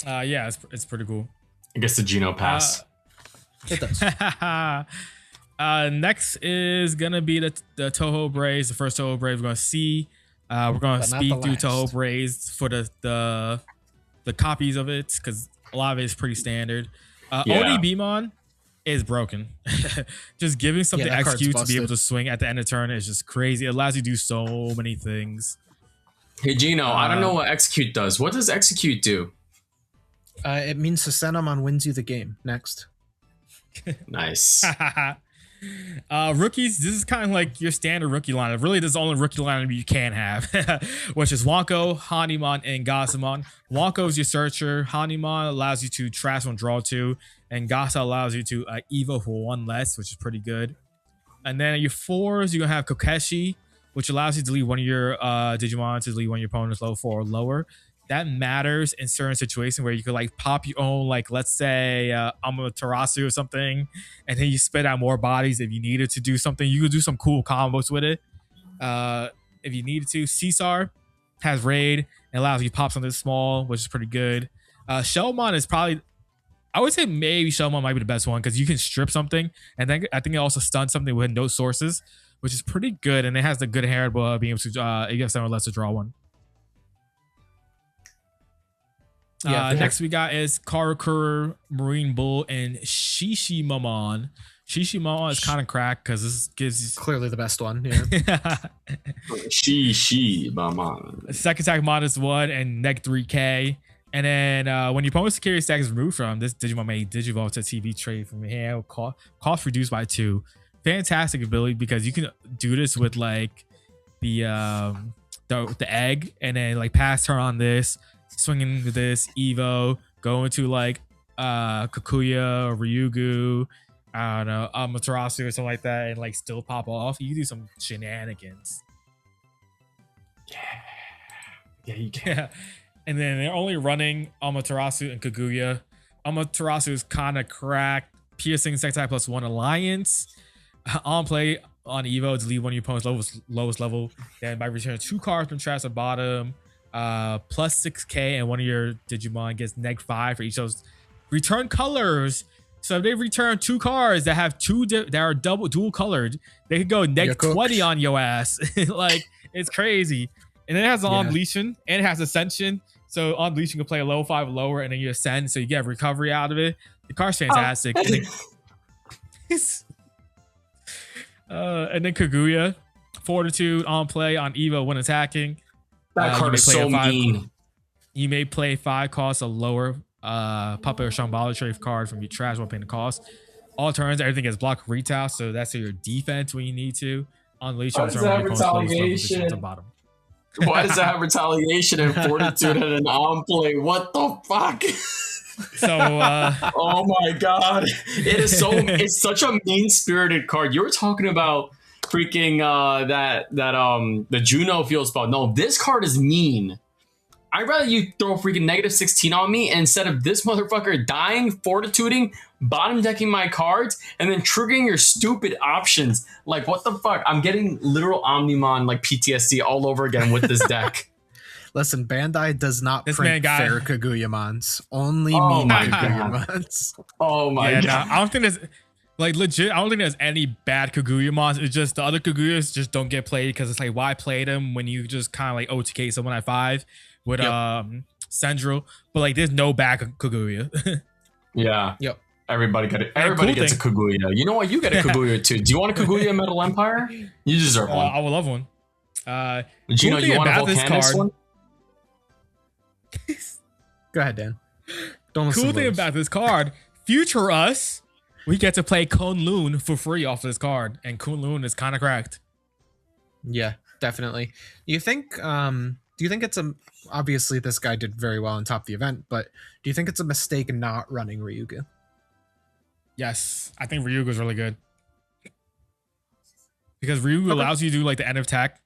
Yeah, it's pretty cool. I guess the Geno pass. It does. Next is gonna be the Toho Braves, the first Toho Braves we're gonna see. We're gonna But not speed the through last. Toho Braves for the copies of it, because a lot of it is pretty standard. Yeah. ODBmon is broken. Just giving something that card's execute to be able busted. to swing at the end of turn is just crazy. It allows you to do so many things. Hey Gino, I don't know what execute does. What does execute do? It means Sesenomon wins you the game. Next. Nice. Rookies, this is kind of like your standard rookie lineup. Really, this is the only rookie lineup you can have, which is Wonko, Hanimon, and Gasamon. Wonko is your searcher. Hanimon allows you to trash and draw 2, and Gasa allows you to Evo for 1 less, which is pretty good. And then at your 4s, you're gonna have Kokeshi, which allows you to delete one of your Digimon to delete one of your opponent's level 4 or lower. that matters in certain situations where you could like pop your own, like let's say Amaterasu or something, and then you spit out more bodies if you needed to do something. You could do some cool combos with it. If you needed to. Caesar has raid and allows you to pop something small, which is pretty good. Shellmon is probably, I would say maybe Shellmon might be the best one because you can strip something, and then I think it also stuns something with no sources, which is pretty good, and it has the good heritable of being able to it gives someone less to draw one. Yeah, next we got is Karakura, Marine Bull, and Shishimamon. Shishimamon is kind of cracked because this gives Clearly the best one. Yeah. Mama. second attack -1 and neg 3k. And then when your opponent's security stack is removed from this Digimon may Digivolve to TV trade from hand, cost reduced by 2. Fantastic ability because you can do this with like the egg, and then like pass turn on this, swinging with this Evo, go into like Kakuya or Ryugu, I don't know, Amaterasu or something like that, and like still pop off. You can do some shenanigans. Yeah, you can. Yeah. And then they're only running Amaterasu and Kaguya. Amaterasu is kind of cracked. Piercing second type +1 alliance. On play on Evo, delete one of your opponent's lowest level. Then by returning 2 cards from trash at bottom, +6k, and one of your Digimon gets -5 for each of those return colors. So if they return 2 cards that have that are dual colored, they could go -20 on your ass. Like, it's crazy. And then it has Unleashing and it has Ascension. So Unleashing can play a low 5 lower, and then you ascend, so you get recovery out of it. The card's fantastic. And then Kaguya, Fortitude on play on Evo when attacking. That card is so mean. You may play 5 costs or lower Puppet or Shambhala trade card from your trash while paying the cost. All turns, everything gets blocked retail, so that's your defense when you need to. Unleash on turn when your opponent's plays to bottom. Why does that have retaliation and Fortitude and an on play? What the fuck? So oh my god, it's such a mean-spirited card. You were talking about freaking the Juno field spell. No, this card is mean. I'd rather you throw freaking -16 on me instead of this motherfucker dying, fortituding, bottom decking my cards, and then triggering your stupid options. Like, what the fuck? I'm getting literal Omnimon like PTSD all over again with this deck. Listen, Bandai does not print fair Kaguyamons. Only mean Kaguyamons. Oh my god. No, I don't think there's like legit. I don't think there's any bad Kaguyamons. It's just the other Kaguyas just don't get played because it's like, why play them when you just kind of like OTK someone at 5 with Central? But like, there's no bad Kaguya. Yeah. Yep. Everybody gets a Kaguya. You know what? You get a Kaguya too. Do you want a Kaguya Metal Empire? You deserve one. I would love one. Gino, you want a Volcanus one? Go ahead, Dan. Cool thing about this card, future us, we get to play Kunlun for free off this card, and Kunlun is kind of cracked. Yeah, definitely. Do you think it's obviously this guy did very well on top of the event, but do you think it's a mistake not running Ryugu? Yes, I think Ryugu is really good because Ryugu allows you to do like the end of attack,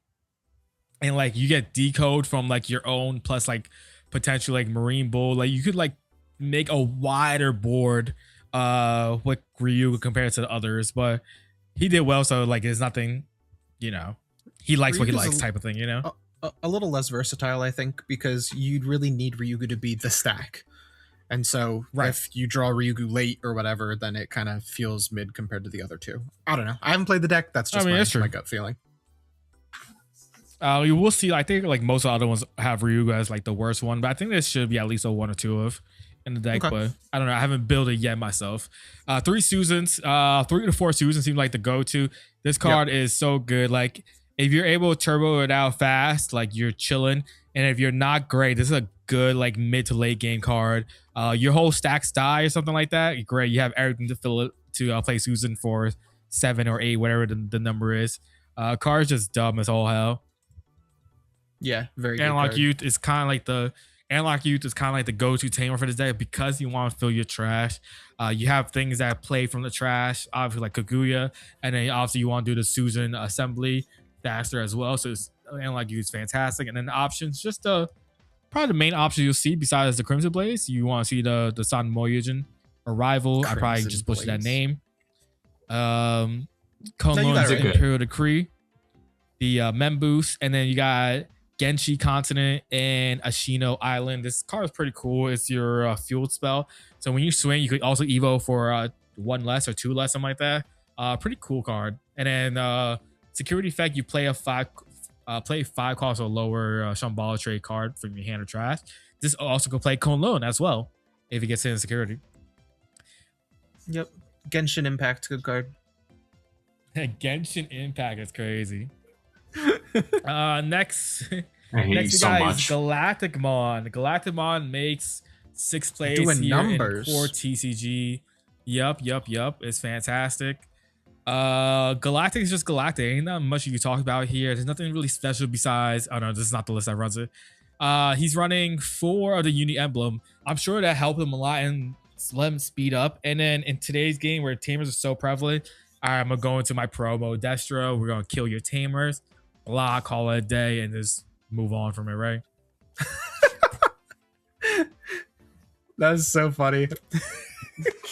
and like you get decode from like your own plus like potentially like Marine Bull. Like you could like make a wider board with Ryugu compared to the others, but he did well, so like there's nothing, you know, he likes what he likes type of thing, you know. A little less versatile, I think, because you'd really need Ryugu to be the stack. And so if you draw Ryugu late or whatever, then it kind of feels mid compared to the other two. I don't know. I haven't played the deck. That's just my gut feeling. You will see. I think like most of the other ones have Ryugu as like the worst one, but I think there should be at least a 1 or 2 of in the deck. But I don't know. I haven't built it yet myself. 3 Susans, 3 to 4 Susans seem like the go-to. This card is so good. Like if you're able to turbo it out fast, like you're chilling. And if you're not great, this is a good like mid to late game card. Your whole stacks die or something like that. Great, you have everything to fill it to play Susan for 7 or 8, whatever the number is. Card's just dumb as all hell. Yeah, very. Analog Youth is kind of like the go-to tamer for this deck because you want to fill your trash. You have things that play from the trash, obviously like Kaguya, and then obviously you want to do the Susan assembly faster as well. So Analog Youth is fantastic, and then the options just probably the main option you'll see besides the Crimson Blaze. You want to see the Sun Moyujin Arrival. I probably Crimson just butchered that Blaze. name. got Kunlun's it right. Imperial Decree, the Memboost, and then you got Genshi Continent and Ashino Island. This card is pretty cool. It's your fueled spell. So when you swing, you could also evo for 1 less or 2 less, something like that. Pretty cool card. And then security effect, you play a 5 cost or lower Shambhala trade card from your hand or trash. This also could play Kunlun as well if it gets hit in security. Yep. Genshin Impact, good card. Genshin Impact is crazy. Next, I hate you next so guy much. is Galacticmon. Galacticmon makes 6 plays Doing here numbers. in CoreTCG. Yup. It's fantastic. Galactic is just Galactic. Ain't not much you can talk about here. There's nothing really special besides. Oh no, this is not the list that runs it. He's running 4 of the Uni Emblem. I'm sure that helped him a lot and let him speed up. And then in today's game where tamers are so prevalent, I'm gonna go into my promo Destro. We're gonna kill your tamers. Blah, call it a day, and just move on from it, right? That's so funny.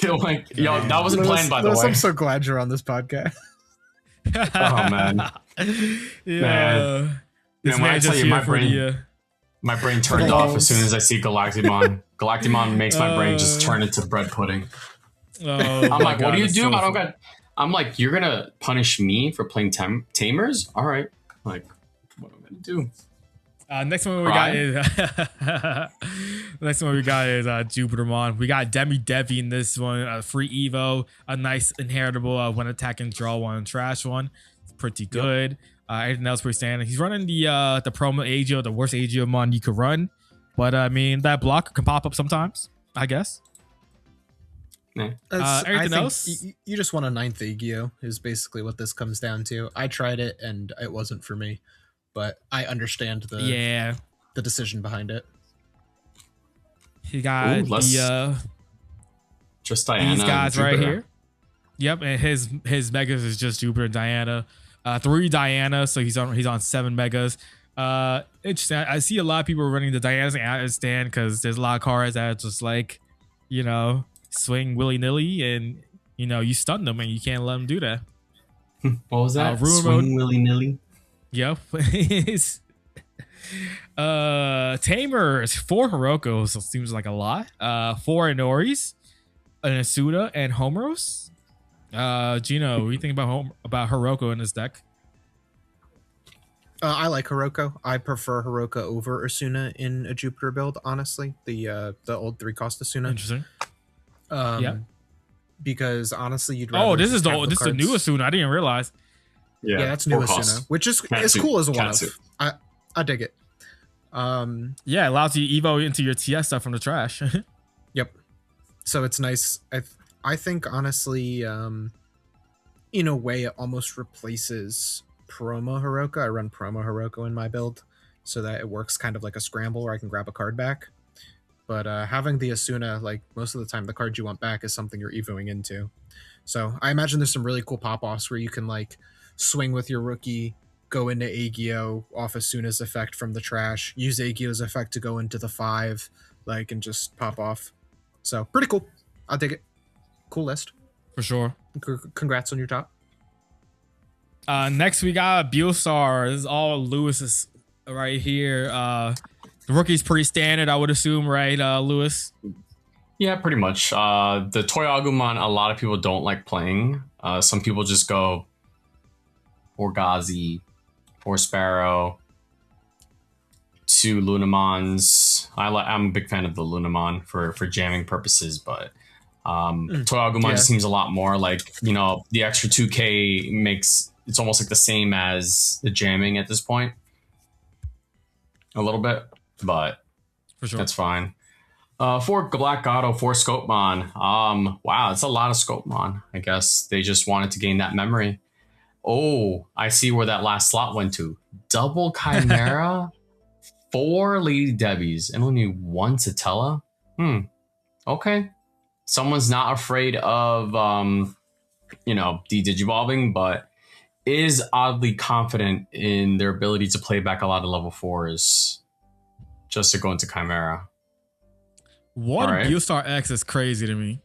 Yo, that wasn't planned, by the Lewis, way. I'm so glad you're on this podcast. Oh, man. Yeah. Man. This Man, when I man tell just you, here my for brain- the, My brain turned off as soon as I see Galactimon. Galactimon makes my brain just turn into bread pudding. oh, I'm like, what do you do? So I don't got. I'm like, you're gonna punish me for playing tamers? All right. Like, what am I gonna do? Next one we got is Jupitermon. We got Demi Devi in this one. Free Evo, a nice inheritable when attacking, draw 1, trash 1. It's pretty good. Everything else pretty standard. He's running the promo Agio, the worst Agiomon you could run. But I mean, that block can pop up sometimes, I guess. Everything else? You just want a 9th Aegyo is basically what this comes down to. I tried it and it wasn't for me, but I understand the decision behind it. He got just Diana. these guys right Jupiter. here. Yep, and his megas is just Jupiter and Diana. 3 Diana, so he's on 7 megas. Interesting. I see a lot of people running the Dianas, and I understand because there's a lot of cards that are just like, swing willy nilly, and you stun them, and you can't let them do that. What was that? Ruin Swing willy nilly. Yep. Tamers, 4 Hirokos, so seems like a lot. 4 Inoris, an Asuda, and Homeros. Gino, what do you think about Hiroko in this deck? I like Hiroko. I prefer Hiroko over Asuna in a Jupiter build, honestly. The old 3-cost Asuna. Interesting. Yeah. Because honestly, you'd rather. Oh, this is just have the cards. new Asuna. I didn't realize. Yeah, that's new Asuna, which is cool as a one of. I dig it. Yeah, it allows you to evo into your TS stuff from the trash. Yep. So it's nice. I think honestly, in a way, it almost replaces Promo Hiroko. I run Promo Hiroko in my build, so that it works kind of like a scramble where I can grab a card back. But having the Asuna, like most of the time, the card you want back is something you're evoing into. So I imagine there's some really cool pop-offs where you can like swing with your rookie, go into Aegyo off Asuna's effect from the trash, use Aegyo's effect to go into the 5, like, and just pop off. So pretty cool. I'll take it. Cool list. For sure. Congrats on your top. Next we got Biosar. This is all Lewis's right here. The rookie's pretty standard, I would assume, right, Lewis? Yeah, pretty much. The Toy Agumon, a lot of people don't like playing. Some people just go Orgazi or Sparrow, 2 Lunamons. I'm a big fan of the Lunamon for jamming purposes, but Toy Agumon just seems a lot more like, the extra 2K makes it's almost like the same as the jamming at this point. A little bit, but For sure. that's fine. 4 Black Gato, 4 Scopemon. Wow, that's a lot of Scopemon. I guess they just wanted to gain that memory. Oh, I see where that last slot went to. Double Chimera, 4 Lady Debbies, and only 1 Satella. Okay. Someone's not afraid of, de-digivolving, but is oddly confident in their ability to play back a lot of level 4s. just to go into Chimera. One Alright. Beelstar X is crazy to me.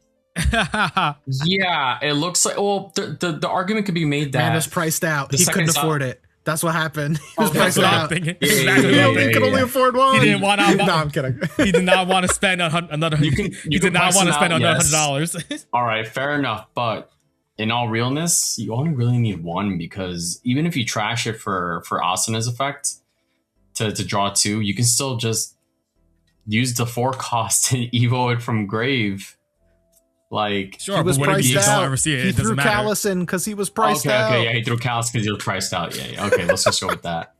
Yeah, it looks like. Well, the argument could be made that Man was priced out. the He second couldn't side- afford it. That's what happened. He was Okay, priced That's what I'm out. thinking. Yeah, Exactly He what I'm only thinking. could only afford one. He didn't want to. No, I'm kidding. He did not want to spend another. You He can did not price want to them spend out, another yes. $100. All right, fair enough. But in all realness, you only really need one, because even if you trash it for Asana's effect to draw 2, you can still just use the 4 cost and evo it from grave. Like, Sure, He was but what if priced you don't out. ever see it? He It doesn't threw matter. Callus in because he was priced out. okay, yeah, he threw Callus because you're priced out. Yeah. Okay, let's just go with that.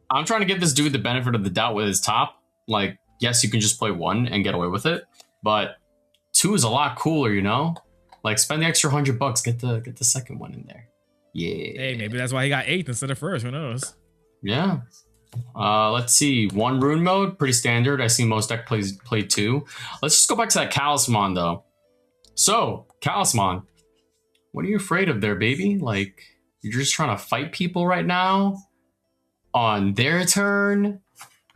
I'm trying to give this dude the benefit of the doubt with his top. Like, yes, you can just play 1 and get away with it, but 2 is a lot cooler, you know? Like, spend the extra $100, get the second one in there. Yeah. Hey, maybe that's why he got 8th instead of 1st. Who knows? Yeah. Let's see. 1 rune mode, pretty standard. I see most deck play 2. Let's just go back to that Talisman though. So, Talisman, what are you afraid of there, baby? Like, you're just trying to fight people right now on their turn.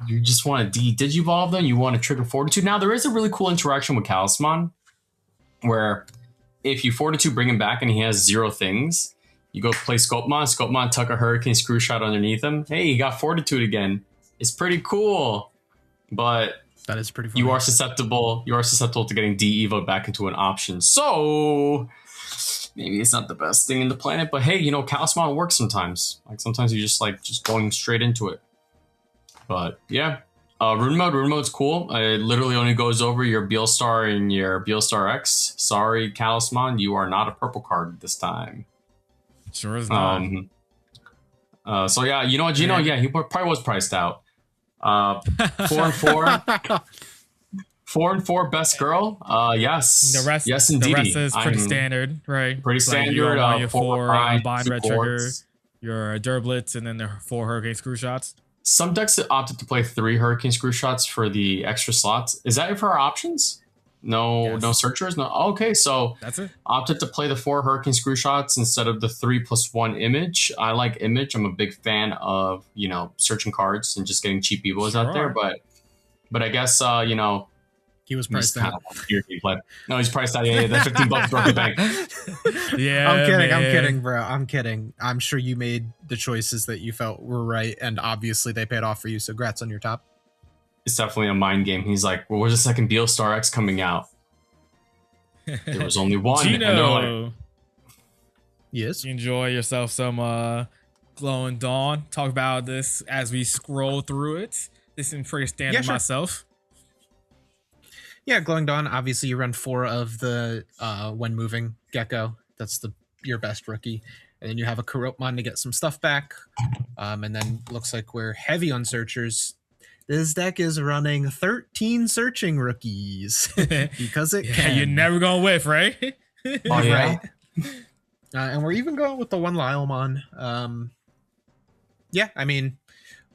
You just want to digivolve them. You want to trigger Fortitude. Now, there is a really cool interaction with Talisman where if you Fortitude bring him back and he has 0 things, you go play Scopemon, tuck a Hurricane Screw Shot underneath him. Hey, you got Fortitude again. It's pretty cool, but That is pretty funny. you are susceptible to getting de-evoed back into an option. So maybe it's not the best thing in the planet, but hey, you know, Talisman works sometimes. Like, sometimes you just going straight into it. But yeah, rune mode's cool. It literally only goes over your Beelstar and your Beelstar X. Sorry, Talisman, you are not a purple card this time. Sure is not. So yeah, you know what, Gino? Yeah, he probably was priced out. 4 and 4. 4 and 4 best girl. Yes. The rest, yes, indeed. The rest is pretty standard, right? Pretty Like, standard. you want your 4 4 bind, bind 2 red trigger, quartz. your Durblitz, and then the 4 Hurricane Screw Shots. Some decks opted to play 3 Hurricane Screw Shots for the extra slots. Is that for our options? No, Yes. no searchers. No. Okay, so That's it. opted to play the 4 Hurricane Screw Shots instead of the 3+1 image. I like image. I'm a big fan of, you know, searching cards and just getting cheap evos out there. But I guess you know, He was priced out. No, he's priced out. Yeah, that $15 broke the bank. Yeah, I'm kidding. I'm man. kidding, bro. I'm kidding. I'm sure you made the choices that you felt were right, and obviously they paid off for you. So, congrats on your top. It's definitely a mind game. He's like, well, where's the second Beelstar X coming out? There was only one. And they're like, Gino, Yes. you enjoy yourself some Glowing Dawn. Talk about this as we scroll through it. This is pretty standard Yeah, sure. myself. Yeah, Glowing Dawn. Obviously, you run 4 of the when moving Gecko. That's your best rookie. And then you have a Corruptmon to get some stuff back. And then looks like we're heavy on searchers. This deck is running 13 searching rookies because it can. You're never gonna whiff, right? oh yeah. Right. And we're even going with the 1 Lylemon. Yeah, I mean,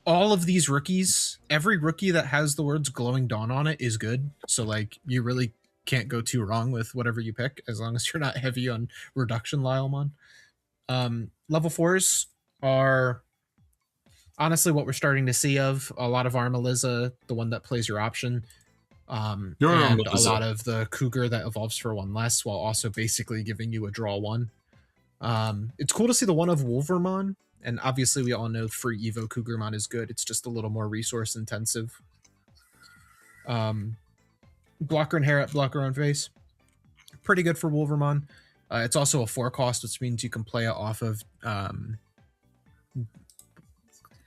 all of these rookies, every rookie that has the words Glowing Dawn on it is good. So, like, you really can't go too wrong with whatever you pick, as long as you're not heavy on reduction Lylemon. Level 4s are honestly what we're starting to see of. A lot of Armaliza, the one that plays your option. And a lot of the Cougar that evolves for 1 less, while also basically giving you a draw 1. It's cool to see the 1 of Wolvermon. And obviously, we all know free Evo Cougarmon is good. It's just a little more resource intensive. Blocker and hair up, blocker on face. Pretty good for Wolvermon. It's also a 4 cost, which means you can play it off of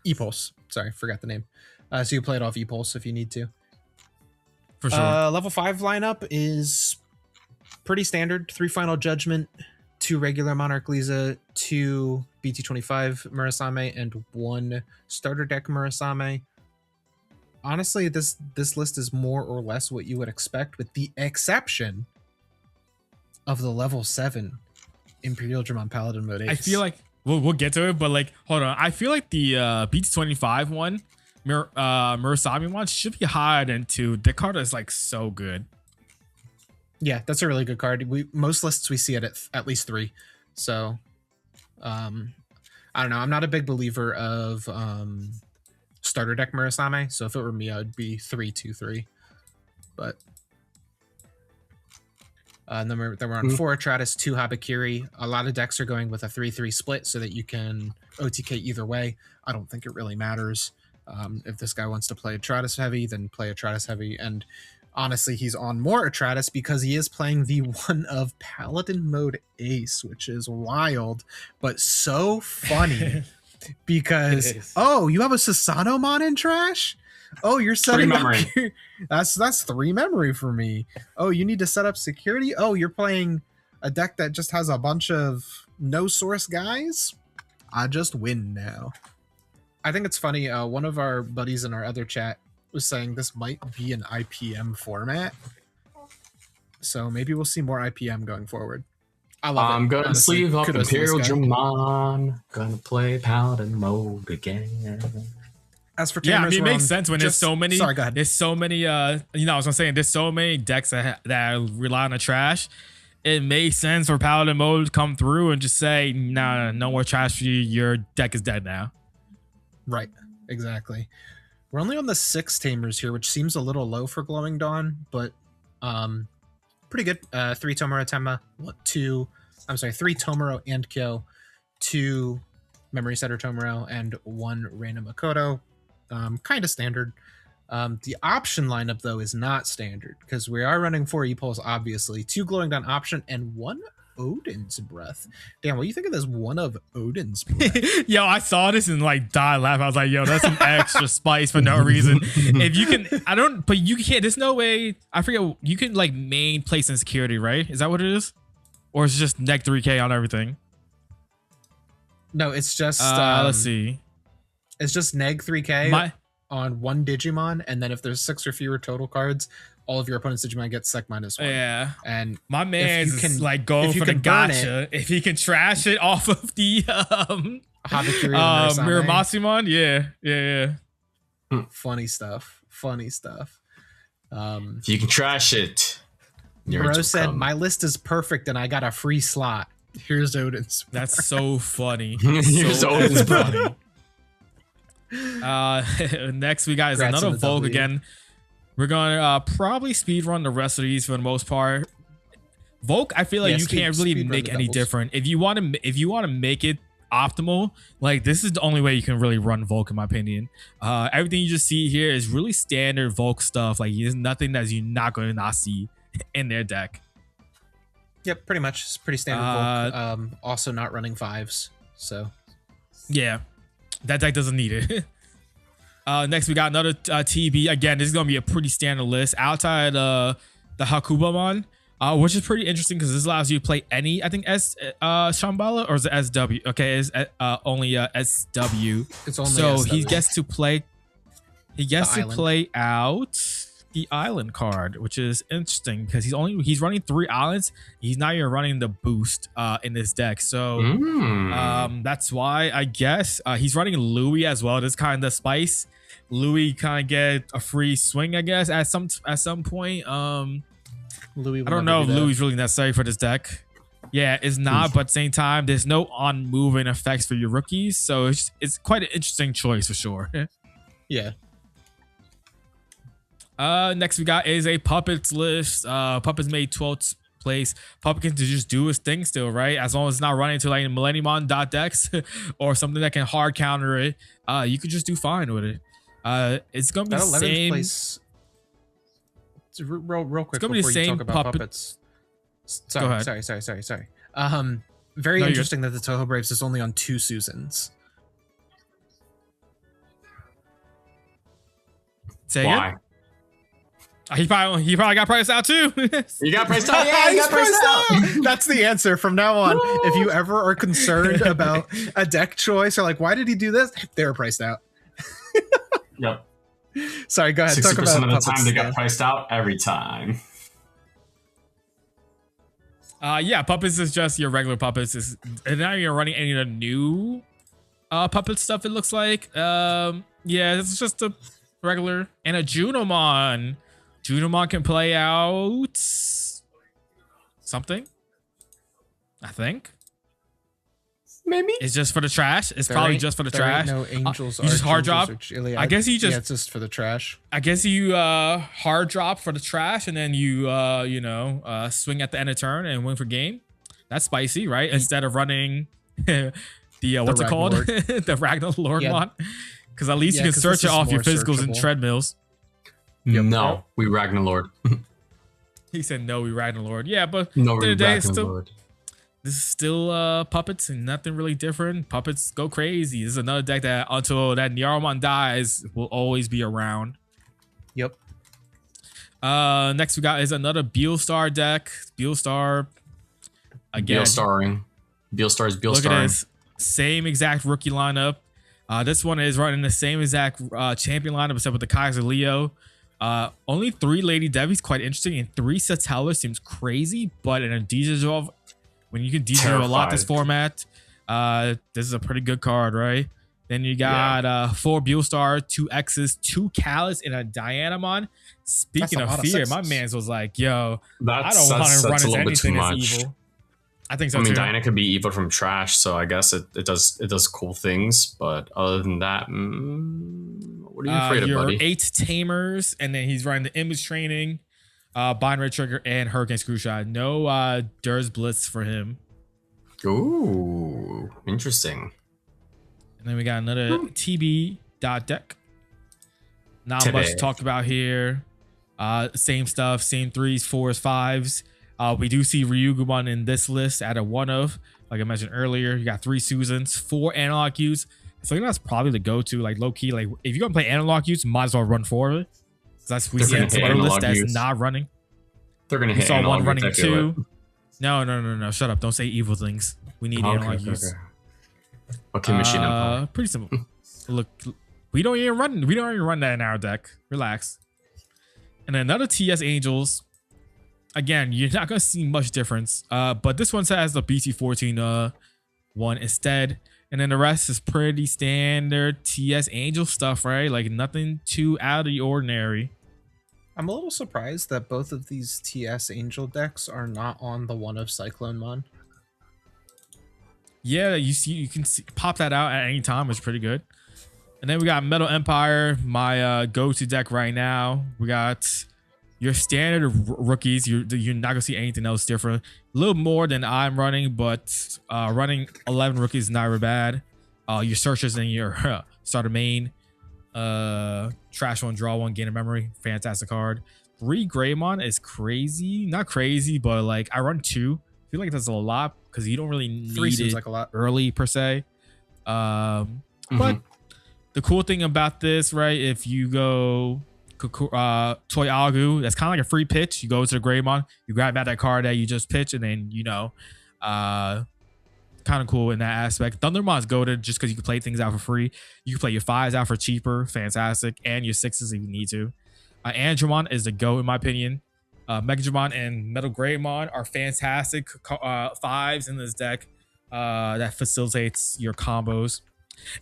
E-Pulse. Sorry, forgot the name. So you play it off E-Pulse if you need to. For sure. Level 5 lineup is pretty standard. 3 Final Judgment, 2 regular Monarch Liza, 2 BT25 Murasame, and 1 starter deck Murasame. Honestly, this list is more or less what you would expect, with the exception of the level 7 Imperial Dramon Paladin mode Ace. I feel like we'll get to it, but like, hold on. I feel like the BT25 one, Murasame one, should be higher than 2. The card is like so good. Yeah, that's a really good card. Most lists we see it at least 3. So, I don't know. I'm not a big believer of starter deck Murasame. So if it were me, I would be 3-2-3. But then we're on 4 Atratus, 2 Habakiri. A lot of decks are going with a 3-3 split so that you can OTK either way. I don't think it really matters. If this guy wants to play Atratus heavy, then play Atratus heavy. And honestly, he's on more Atratus because he is playing the one of Paladin mode Ace, which is wild, but so funny because, oh, you have a Susanomon in trash? Oh, you're setting up your, that's 3 memory for me. Oh, you need to set up security? Oh, you're playing a deck that just has a bunch of no source guys? I just win now. I think it's funny. One of our buddies in our other chat was saying this might be an IPM format. So maybe we'll see more IPM going forward. I love it. I'm gonna sleeve up Imperial Dramon. Gonna play Paladin mode again. As for yeah, I mean, it makes sense when there's so many. Sorry, go ahead. There's so many. You know, I was gonna say there's so many decks that rely on the trash. It makes sense for Paladin mode to come through and just say, nah, no more trash for you. Your deck is dead now. Right. Exactly. We're only on the 6 Tamers here, which seems a little low for Glowing Dawn, but pretty good. 3 Tomura Tenma, 3 Tomoro and Kyo, 2 Memory Setter Tomoro, and 1 Random Makoto. Kind of standard. The option lineup, though, is not standard because we are running 4 E-Pulse, obviously. 2 Glowing Dawn option and 1 Odin's Breath. Damn, what do you think of this one of Odin's Breath? Yo, I saw this and like died laughing. I was like, yo, that's some extra spice for no reason. If you can, but you can't, there's no way, I forget, you can like main place in security, right? Is that what it is? Or is it just neg 3k on everything? No, it's just, let's see. It's just neg 3k on 1 Digimon, and then if there's 6 or fewer total cards, all of your opponent's Digimon get sec -1. Yeah. And my man is like going for the gotcha. If he can trash it off of the Miramatsu-mon, yeah. Funny stuff. If you can trash it. Bro said, my list is perfect and I got a free slot. Here's Odin's. That's so funny. Here's Odin's funny. Next we got is another Volk again. We're gonna probably speed run the rest of these for the most part. Volk, I feel like you can't really make any different. If you want to make it optimal, like this is the only way you can really run Volk in my opinion. Everything you just see here is really standard Volk stuff. Like there's nothing that you're not going to not see in their deck. Yep, pretty much. It's pretty standard Volk. Also not running 5s, so yeah, that deck doesn't need it. Next, we got another TB. Again, this is going to be a pretty standard list outside the Hakubamon, which is pretty interesting because this allows you to play any, I think, Shambhala, or is it SW? Okay, it's only SW. It's only so SW. He gets to play out the island card, which is interesting because he's running 3 islands. He's not even running the boost in this deck, so that's why I guess he's running Louis as well. This kind of spice. Louis kind of get a free swing, I guess, at some point. Louis, I don't know if Louis is really necessary for this deck. Yeah, it's not, but at the same time, there's no on-moving effects for your rookies, so it's quite an interesting choice for sure. Yeah. Next we got is a Puppets list. Puppets made 12th place. Puppet can just do his thing still, right? As long as it's not running into like Millenniumon.dex or something that can hard counter it, you could just do fine with it. It's gonna be the same. Place, real quick. It's gonna be the same puppets. Sorry. Very interesting that the Toho Braves is only on 2 Susans. Say why? He probably got priced out too. You got priced out? Yeah, he got priced out. That's the answer from now on. If you ever are concerned about a deck choice or like, why did he do this? They were priced out. Yep. Sorry, go ahead. 60% of the time they got priced out every time. Yeah, Puppets is just your regular Puppets. And now you're running any of the new Puppet stuff, it looks like. Yeah, it's just a regular. And a Junomon. Junomon can play out something, I think. maybe. It's just for the trash. It's There probably ain't- just for the there ain't trash. No angels. You just hard drop? Archangels, or I guess you just- Yeah, it's just for the trash. I guess you hard drop for the trash, and then you swing at the end of turn and win for game. That's spicy, right? Instead of running the what's it called, Ragnarlord. the Ragnarlord Yeah. mod, because at least Yeah, you can 'cause search this it is off your more physicals and searchable. treadmills. Yep. No, we Ragnarlord. He said no, we Ragnarlord. Yeah, but No, at the we end of the day, it's still, Ragnarlord. this is still puppets and nothing really different. Puppets go crazy. This is another deck that until that Nyaromon dies will always be around. Yep. Next we got is another Beelstar deck. Beelstar again. Beelstarring. Beelstar's Look at Beelstarring. this. Same exact rookie lineup. This one is running the same exact champion lineup except with the Kaiser Leo. Only 3 Lady Devies, quite interesting, and 3 Satella seems crazy, but in a DigiGuard, when you can DigiGuard a lot this format, this is a pretty good card, right? Then you got 4 Beelstar, 2 X's, 2 Callus, and a Dianamon. Speaking That's a of lot of fear, sixes. my man's was like, yo, I That's don't want to run a into little bit too anything that's much. evil. I think so I mean, too. Diana could be evil from trash, so I guess it does cool things. But other than that, what are you afraid of, your buddy? 8 Tamers, and then he's running the Image Training, Binary Trigger, and Hurricane Screwshot. No Durs Blitz for him. Ooh, interesting. And then we got another TB dot deck. Not TB. much to talk about here. Same stuff, same 3s, 4s, 5s. We do see Ryugumon in this list at a 1 of, like I mentioned earlier. You got 3 Susans, 4 analog use. So that's probably the go-to, like low key. Like if you're gonna play analog use, might as well run 4 of it. That's we They're see gonna on some hit other list analog that's use. not running. They're gonna We hit saw analog one running use, I feel it. 2. No. Shut up. Don't say evil things. We need analog use. Okay, Machine Empire. Pretty simple. Look, we don't even run that in our deck. Relax. And then another TS Angels. Again, you're not gonna see much difference. But this one has the BT14 one instead. And then the rest is pretty standard TS Angel stuff, right? Like nothing too out of the ordinary. I'm a little surprised that both of these TS Angel decks are not on the 1 of Cyclone Mon. Yeah, you can pop that out at any time. It's pretty good. And then we got Metal Empire, my go-to deck right now. We got your standard rookies. You're not gonna see anything else different. A little more than I'm running, but running 11 rookies is not bad. Your searches and your starter main. Trash 1, draw 1, gain a memory. Fantastic card. 3 Greymon is crazy. Not crazy, but like I run 2. I feel like that's a lot because you don't really need 3 seems it like a lot. early per se. But the cool thing about this, right? If you go Toy Agu, that's kind of like a free pitch. You go to the Greymon, you grab out that card that you just pitch, and then kind of cool in that aspect. Thundermon's goated just because you can play things out for free. You can play your 5s out for cheaper, fantastic, and your 6s if you need to. Andromon is the GOAT in my opinion. Megadramon and Metal Greymon are fantastic 5s in this deck that facilitates your combos.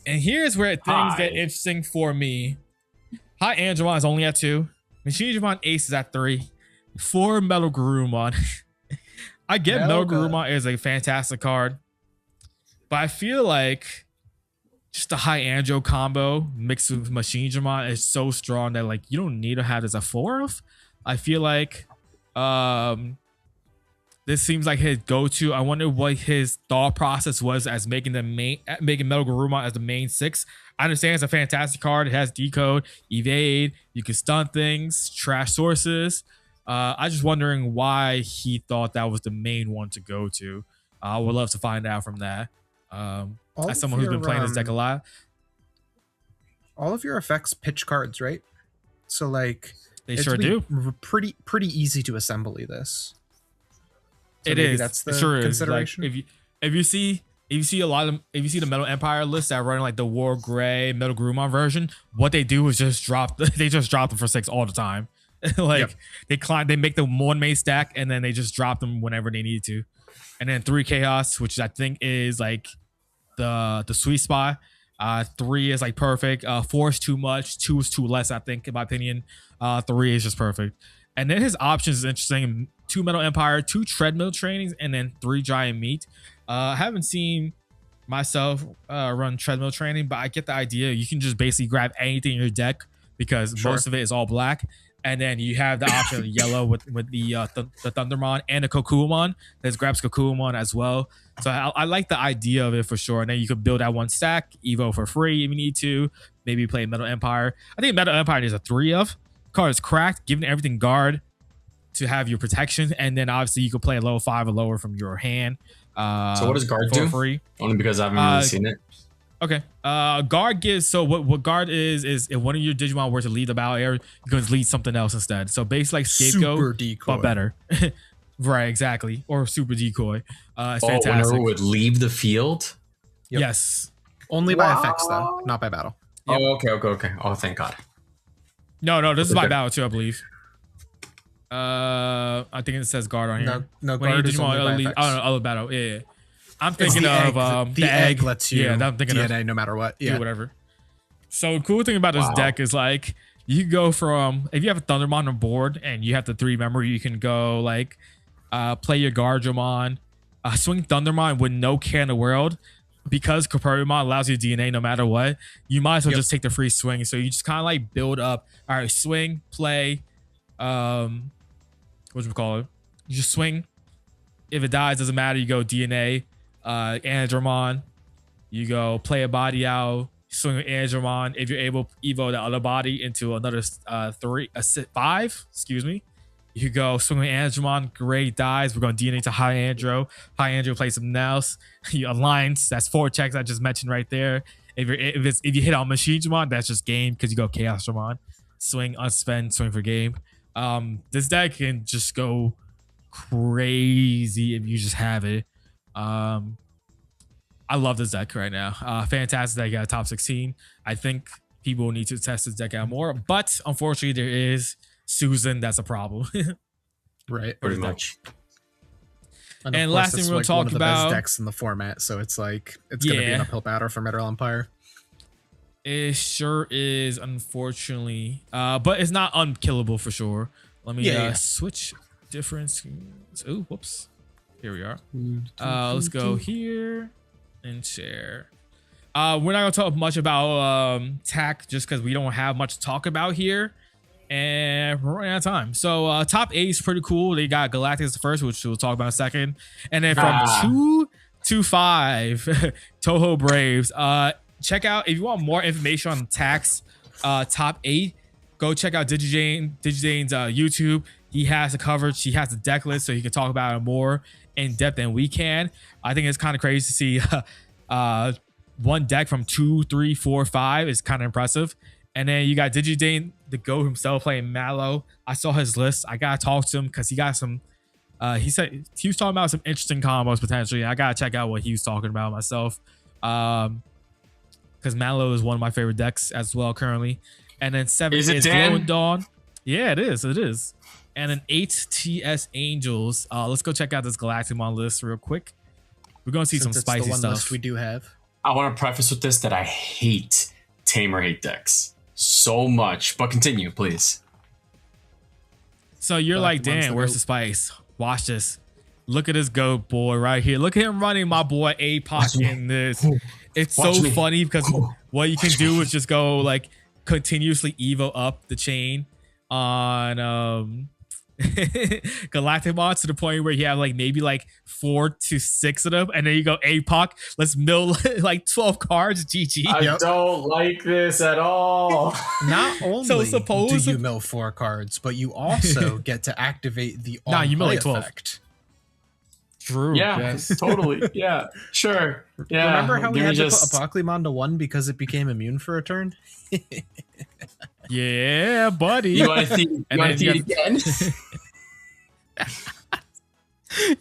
And here's where things get interesting for me. High Andromon is only at 2. Machinedramon Ace is at 3. 4 Metal Garurumon. I get Metal Garurumon is a fantastic card, but I feel like just the high Andro combo mixed with Machinedramon is so strong that like you don't need to have this a 4 of. I feel like this seems like his go-to. I wonder what his thought process was as making Metal Garurumon as the main 6. I understand it's a fantastic card. It has decode, evade, you can stun things, trash sources. I just wondering why he thought that was the main one to go to. I would love to find out from that. As someone who's been playing this deck a lot. All of your effects pitch cards, right? So like they sure do. Pretty easy to assembly this. So it is. That's the it sure consideration. Is. Like, if you see the Metal Empire list that run like the War Gray Metal Garurumon version, what they do is just drop them for 6 all the time. Like they make the 1 main stack and then they just drop them whenever they need to. And then 3 Chaos, which I think is like the sweet spot. 3 is like perfect. 4 is too much. 2 is too less, I think, in my opinion. 3 is just perfect. And then his options is interesting. 2 Metal Empire, 2 Treadmill Trainings, and then 3 Giant Meat. I haven't seen myself run treadmill training, but I get the idea. You can just basically grab anything in your deck because most of it is all black, and then you have the option of yellow with the Thundermon and the Kokuumon that grabs Kokuumon as well. So I like the idea of it for sure. And then you could build out one stack, Evo for free if you need to. Maybe play Metal Empire. I think Metal Empire is a 3 of. Card is cracked, giving everything guard to have your protection, and then obviously you could play a level 5 or lower from your hand. So what does guard for do? Free. Only because I haven't really seen it. Okay. Guard gives, so what guard is if one of your Digimon were to lead the battle area, you can lead something else instead. So basically like scapegoat, Super decoy. but better. Right, exactly. Or super decoy. It's Oh, fantastic. whenever it would leave the field? Yep. Yes. Only by effects though, not by battle. Yep. Oh, okay. Oh, thank God. No, this is by Okay. battle too, I believe. I think it says guard on here. No, When you guard is only by lead, effects. oh, no, other battle. Yeah. I'm It's thinking the of egg. the egg lets you Yeah, I'm thinking DNA of no matter what. do Yeah. whatever. So cool thing about this Wow. deck is like you can go from, if you have a Thundermon on board and you have the 3 memory, you can go like play your Guardiamon, swing Thundermon with no care in the world. Because Coperumon allows you DNA no matter what, you might as well just take the free swing. So you just kind of like build up. All right, swing, play. What you call it? You just swing. If it dies, doesn't matter. You go DNA, Anadramon. You go play a body out, swing with Anadramon. If you're able, evo the other body into another 5. Excuse me. You go swing with Anadramon, great dies. We're going to DNA to High Andro. High Andro plays something else. You Alliance, that's 4 checks I just mentioned right there. If you hit on Machinedramon, that's just game because you go Chaosdramon. Swing, unspend, swing for game. This deck can just go crazy if you just have it. I love this deck right now. Fantastic deck. Got a top 16. I think people need to test this deck out more, but unfortunately there is Susan, that's a problem. Right. Pretty much. of And course, last thing it's, we'll like, talk one of the about- best decks in the format, so it's like it's gonna be Yeah. an uphill battle for Metal Empire. It sure is, unfortunately, but it's not unkillable for sure. Let me Yeah. switch different screens. Oh, whoops. Here we are. Let's go here and share. We're not gonna talk much about TAC just because we don't have much to talk about here, and we're running out of time. So top 8 is pretty cool. They got Galactus first, which we'll talk about in a second, and then from 2 to 5, Toho Braves. Check out if you want more information on TAC's top 8. Go check out DigiGuard's YouTube. He has the coverage. He has the deck list, so he can talk about it more in depth than we can. I think it's kind of crazy to see one deck from 2, 3, 4, 5 is kind of impressive. And then you got DigiDane, the GOAT himself, playing Mallow. I saw his list. I gotta talk to him because he got some. He said he was talking about some interesting combos potentially. I gotta check out what he was talking about myself. Because Mallow is one of my favorite decks as well currently. And then 7 Is it is Dan? Glowing Dawn. Yeah, it is. It is. And then 8 TS Angels. Let's go check out this Galactimon list real quick. We're gonna see some Since it's the spicy one stuff. list we do have. I want to preface with this that I hate Tamer hate decks so much, but continue, please. So you're like, Galactimon's Dan, the where's GOAT. the spice? Watch this. Look at this GOAT boy right here. Look at him running my boy APOC in this. It's so Watch me. funny because what you can do is just go like continuously evo up the chain on Galactimon to the point where you have like maybe like 4 to 6 of them, and then you go APOC. Let's mill like 12 cards. GG. I Yep. don't like this at all. Not only So do suppose- you mill 4 cards, but you also get to activate the Nah, you mill on-play like 12. effect. True. Yeah, Yes. totally. Yeah, sure. Yeah. Remember how we give me had to put Apoclymon to 1 because it became immune for a turn? Yeah, buddy. You want to see, And then you it again?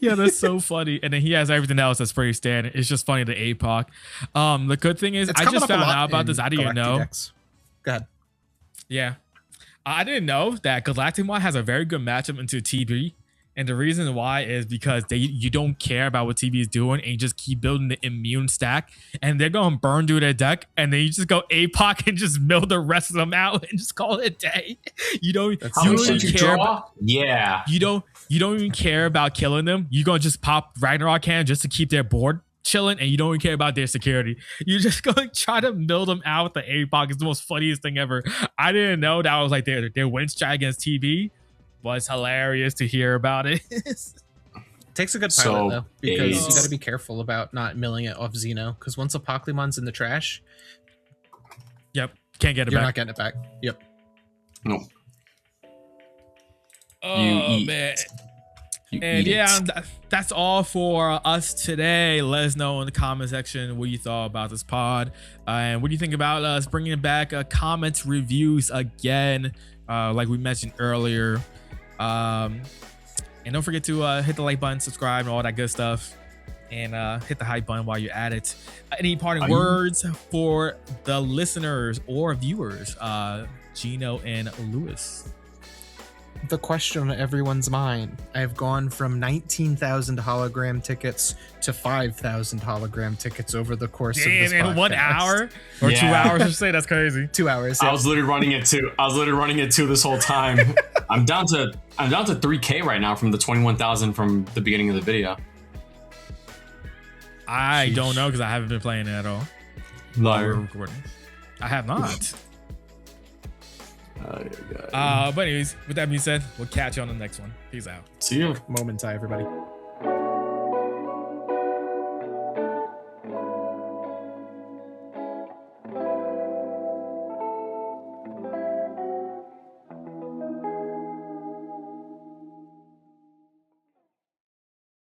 Yeah, that's so funny. And then he has everything else that's pretty standard. It's just funny, the APOC. The good thing is It's I coming just up a found lot out about in this. I didn't Galactic know. decks. Go ahead. Yeah. I didn't know that Galactimon has a very good matchup into TB. And the reason why is because you don't care about what TB is doing and you just keep building the immune stack. And they're going to burn through their deck. And then you just go APOC and just mill the rest of them out and just call it a day. You don't, That's How you much don't did even you care. draw? Yeah. You don't even care about killing them. You're gonna just pop Ragnarok Cannon just to keep their board chilling and you don't even care about their security. You're just going to try to mill them out with the APOC. It's the most funniest thing ever. I didn't know that was like their win strat against TB, but it's hilarious to hear about it. Takes a good pilot though, because AIDS. you got to be careful about not milling it off Xeno. Because once a Pokemon's in the trash, Yep, can't get it you're back. not getting it back. Yep. No. Oh eat. man. You And eat yeah, it. that's all for us today. Let us know in the comment section what you thought about this pod, and what do you think about us bringing back comments, reviews again, like we mentioned earlier. And don't forget to hit the like button, subscribe, and all that good stuff, and hit the hype button while you're at it. Any parting words for the listeners or viewers, Gino and Lewis? The question on everyone's mind. I've gone from 19,000 hologram tickets to 5,000 hologram tickets over the course of this Damn, in podcast. 1 hour or 2 Yeah. hours, just say that's crazy. 2 hours. I Yeah. was literally running it too this whole time. I'm down to 3K right now from the 21,000 from the beginning of the video. I don't Sheesh. know because I haven't been playing it at all while we're recording. I have not. God. But anyways, with that being said, we'll catch you on the next one. Peace out. See you. Moment, everybody.